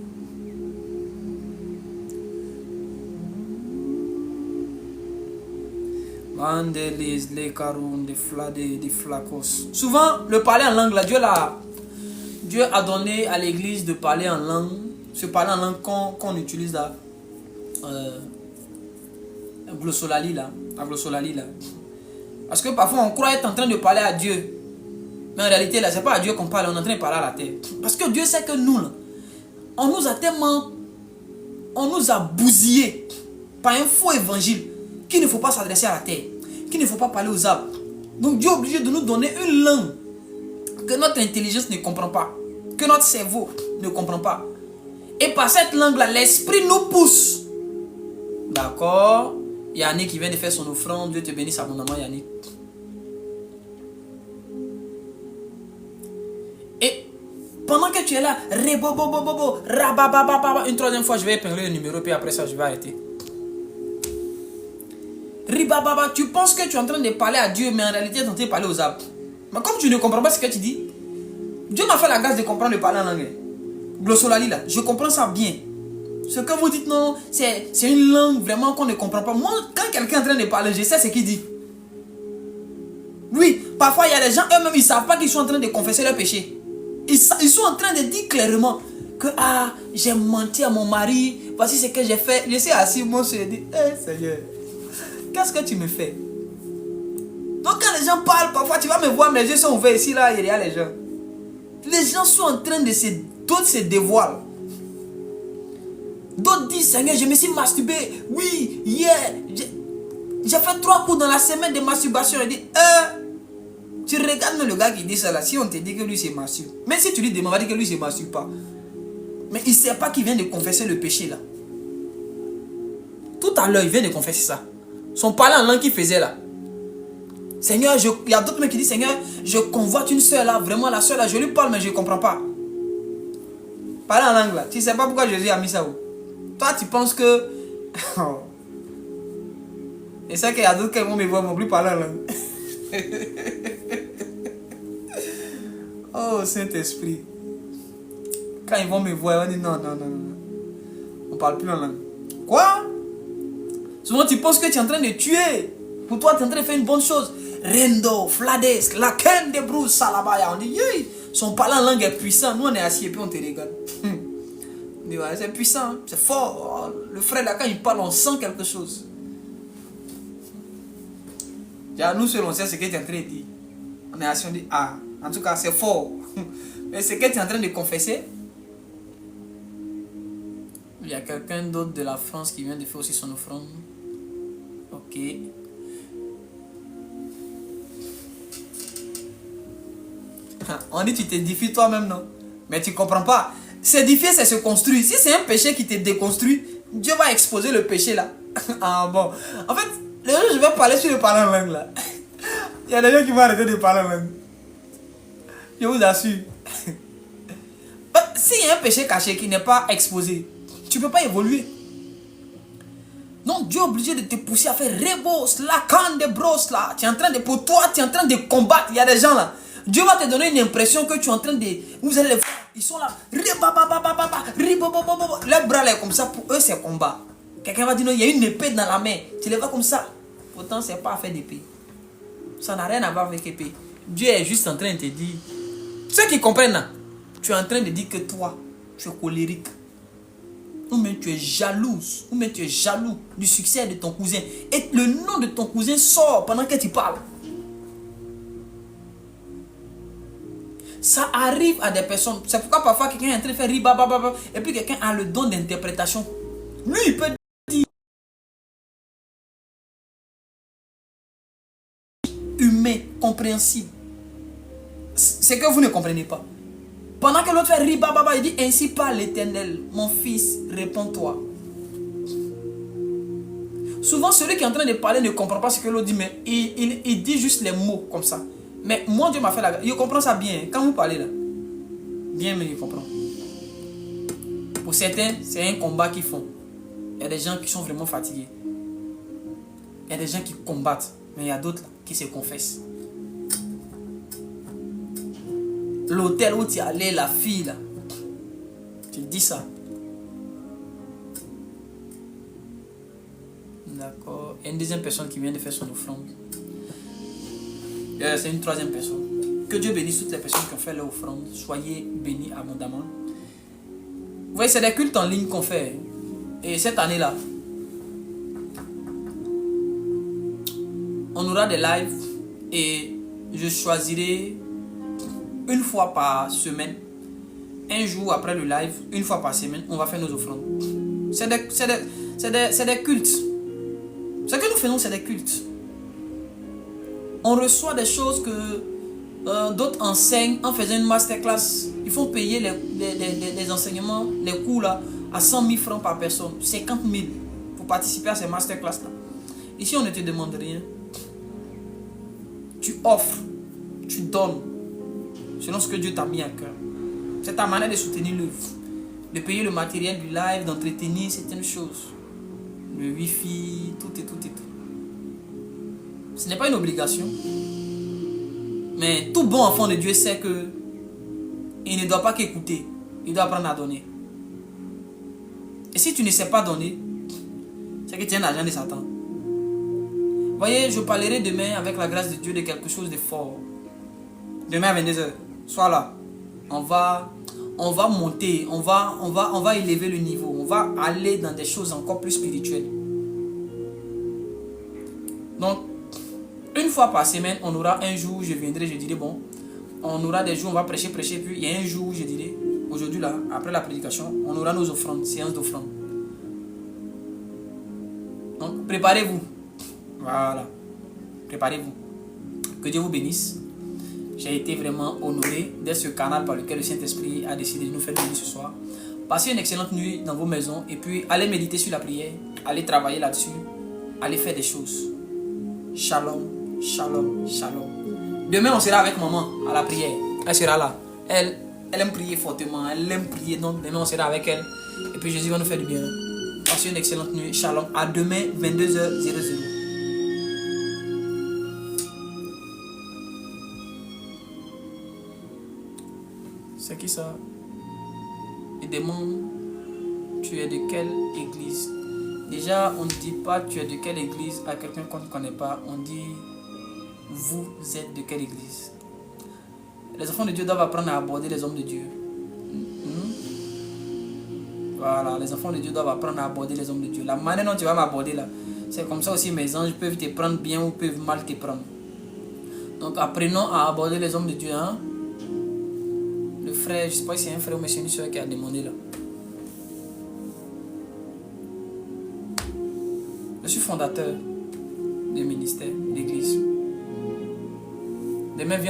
Speaker 1: Souvent, le parler en langue, là, Dieu a donné à l'église de parler en langue, se parler en langue qu'on utilise là, glossolali là, Parce que parfois on croit être en train de parler à Dieu, mais en réalité là, c'est pas à Dieu qu'on parle, on est en train de parler à la terre. Parce que Dieu sait que nous là, on nous a bousillés par un faux évangile qu'il ne faut pas s'adresser à la terre, qu'il ne faut pas parler aux arbres. Donc Dieu est obligé de nous donner une langue que notre intelligence ne comprend pas, que notre cerveau ne comprend pas. Et par cette langue-là, l'esprit nous pousse. D'accord? Yannick qui vient de faire son offrande, Dieu te bénisse abondamment, Yannick. Et pendant que tu es là, une troisième fois, je vais épingler le numéro, puis après ça, je vais arrêter. Ribababa, tu penses que tu es en train de parler à Dieu, mais en réalité, tu es en train de parler aux arbres. Mais comme tu ne comprends pas ce que tu dis, Dieu m'a fait la grâce de comprendre le parler en anglais. Glossolali là, je comprends ça bien. Ce que vous dites, non, c'est une langue vraiment qu'on ne comprend pas. Moi, quand quelqu'un est en train de parler, je sais ce qu'il dit. Oui, parfois il y a des gens eux-mêmes, ils ne savent pas qu'ils sont en train de confesser leur péché. Ils sont en train de dire clairement que j'ai menti à mon mari, voici ce que j'ai fait. Je suis assis, moi, je dis, Seigneur, qu'est-ce que tu me fais? Donc quand les gens parlent, parfois tu vas me voir, mes yeux sont ouverts ici, là, il y a les gens. Les gens sont en train de d'autres se dévoilent. D'autres disent, Seigneur, je me suis masturbé. Oui, hier, j'ai fait 3 coups dans la semaine de masturbation. Il dit, tu regardes le gars qui dit ça là. Si on te dit que lui c'est masturbe, même si tu lui demandes, on va dire que lui c'est masturbe pas. Mais il ne sait pas qu'il vient de confesser le péché là. Tout à l'heure, il vient de confesser ça. Son parler en langue qu'il faisait là. Seigneur, il y a d'autres mecs qui disent, Seigneur, je convoite une soeur là, vraiment la soeur là, je lui parle mais je ne comprends pas. Parler en langue là, tu ne sais pas pourquoi Jésus a mis ça où. Toi tu penses que... Et c'est qu'il y a d'autres qui vont me voir, ne vont plus parler en langue. Oh Saint-Esprit. Quand ils vont me voir, ils vont dire non. On ne parle plus en langue. Quoi? Souvent tu penses que tu es en train de tuer. Pour toi tu es en train de faire une bonne chose. Rendo, Flades, la Ken de Bruce, Salabaya. On dit, son parler en langue est puissant. Nous on est assis et puis on te regarde. On dit, ouais, c'est puissant, c'est fort. Le frère là, quand il parle, on sent quelque chose. Nous seuls on sait ce que tu es en train de dire. On est assis, on dit, en tout cas c'est fort. Mais ce que tu es en train de confesser. Il y a quelqu'un d'autre de la France qui vient de faire aussi son offrande. Ok. On dit tu t'édifies toi-même, non? Mais tu ne comprends pas. S'édifier, c'est se construire. Si c'est un péché qui te déconstruit, Dieu va exposer le péché là. Bon. En fait, le jour je vais parler sur le parler en langue là. Il y a des gens qui vont arrêter de parler en langue. Je vous assure. S'il y a un péché caché qui n'est pas exposé, tu ne peux pas évoluer. Donc Dieu est obligé de te pousser à faire rebos, la canne de brosse là. Tu es en train de, pour toi, tu es en train de combattre. Il y a des gens là. Dieu va te donner une impression que tu es en train de... Vous allez les voir, ils sont là. Les bras là comme ça, pour eux c'est combat. Quelqu'un va dire non, il y a une épée dans la main. Tu les vois comme ça. Pourtant, ce n'est pas fait d'épée. Ça n'a rien à voir avec épée. Dieu est juste en train de te dire... Ceux qui comprennent là, tu es en train de dire que toi, tu es colérique. Ou même tu es jalouse. Ou même tu es jaloux du succès de ton cousin. Et le nom de ton cousin sort pendant que tu parles. Ça arrive à des personnes. C'est pourquoi parfois quelqu'un est en train de faire ribababa. Et puis quelqu'un a le don d'interprétation. Lui, il peut dire humain, compréhensible. C'est que vous ne comprenez pas. Pendant que l'autre fait ribababa, il dit ainsi parle l'Éternel. Mon fils, réponds-toi. Souvent, celui qui est en train de parler ne comprend pas ce que l'autre dit, mais il dit juste les mots comme ça. Mais moi, Dieu m'a fait la grâce. Il comprend ça bien. Quand vous parlez là, bien, mais il comprend. Pour certains, c'est un combat qu'ils font. Il y a des gens qui sont vraiment fatigués. Il y a des gens qui combattent. Mais il y a d'autres qui se confessent. L'hôtel où tu es allé, la fille là. Tu dis ça. D'accord. Il y a une deuxième personne qui vient de faire son offrande. C'est une troisième personne. Que Dieu bénisse toutes les personnes qui ont fait leur offrande. Soyez bénis abondamment. Vous voyez, c'est des cultes en ligne qu'on fait. Et cette année-là, on aura des lives. Et je choisirai une fois par semaine, un jour après le live, une fois par semaine, on va faire nos offrandes. C'est des cultes. Ce que nous faisons, c'est des cultes. On reçoit des choses que d'autres enseignent en faisant une masterclass. Ils font payer les enseignements, les cours là, à 100 000 francs par personne, 50 000 pour participer à ces masterclass là. Ici, on ne te demande rien. Tu offres, tu donnes, selon ce que Dieu t'a mis à cœur. C'est ta manière de soutenir l'œuvre, de payer le matériel du live, d'entretenir certaines choses. Le wifi, tout et tout et tout. Ce n'est pas une obligation. Mais tout bon enfant de Dieu sait que il ne doit pas qu'écouter. Il doit apprendre à donner. Et si tu ne sais pas donner, c'est que tu es un agent de Satan. Voyez, je parlerai demain avec la grâce de Dieu de quelque chose de fort. Demain à 22h. Sois là. On va monter. On va élever le niveau. On va aller dans des choses encore plus spirituelles. Donc, une fois par semaine, on aura un jour, je viendrai, je dirai, bon, on aura des jours, on va prêcher, puis il y a un jour, je dirai, aujourd'hui là, après la prédication, on aura nos offrandes, séance d'offrandes. Donc, préparez-vous. Voilà. Préparez-vous. Que Dieu vous bénisse. J'ai été vraiment honoré d'être ce canal par lequel le Saint-Esprit a décidé de nous faire venir ce soir. Passez une excellente nuit dans vos maisons et puis allez méditer sur la prière, allez travailler là-dessus, allez faire des choses. Shalom, shalom, shalom. Demain, on sera avec maman à la prière. Elle sera là. Elle aime prier fortement, elle aime prier. Donc, demain, on sera avec elle. Et puis, Jésus va nous faire du bien. Passez une excellente nuit. Shalom. À demain, 22h00. C'est qui ça? Il demande, tu es de quelle église? Déjà, on ne dit pas tu es de quelle église à quelqu'un qu'on ne connaît pas. On dit, vous êtes de quelle église? Les enfants de Dieu doivent apprendre à aborder les hommes de Dieu. Voilà, les enfants de Dieu doivent apprendre à aborder les hommes de Dieu. La manière dont tu vas m'aborder là, c'est comme ça aussi mes anges peuvent te prendre bien ou peuvent mal te prendre. Donc apprenons à aborder les hommes de Dieu. Hein? Le frère, je ne sais pas si c'est un frère ou c'est une soeur qui a demandé là. Je suis fondateur du ministère, d'église. Demain, viens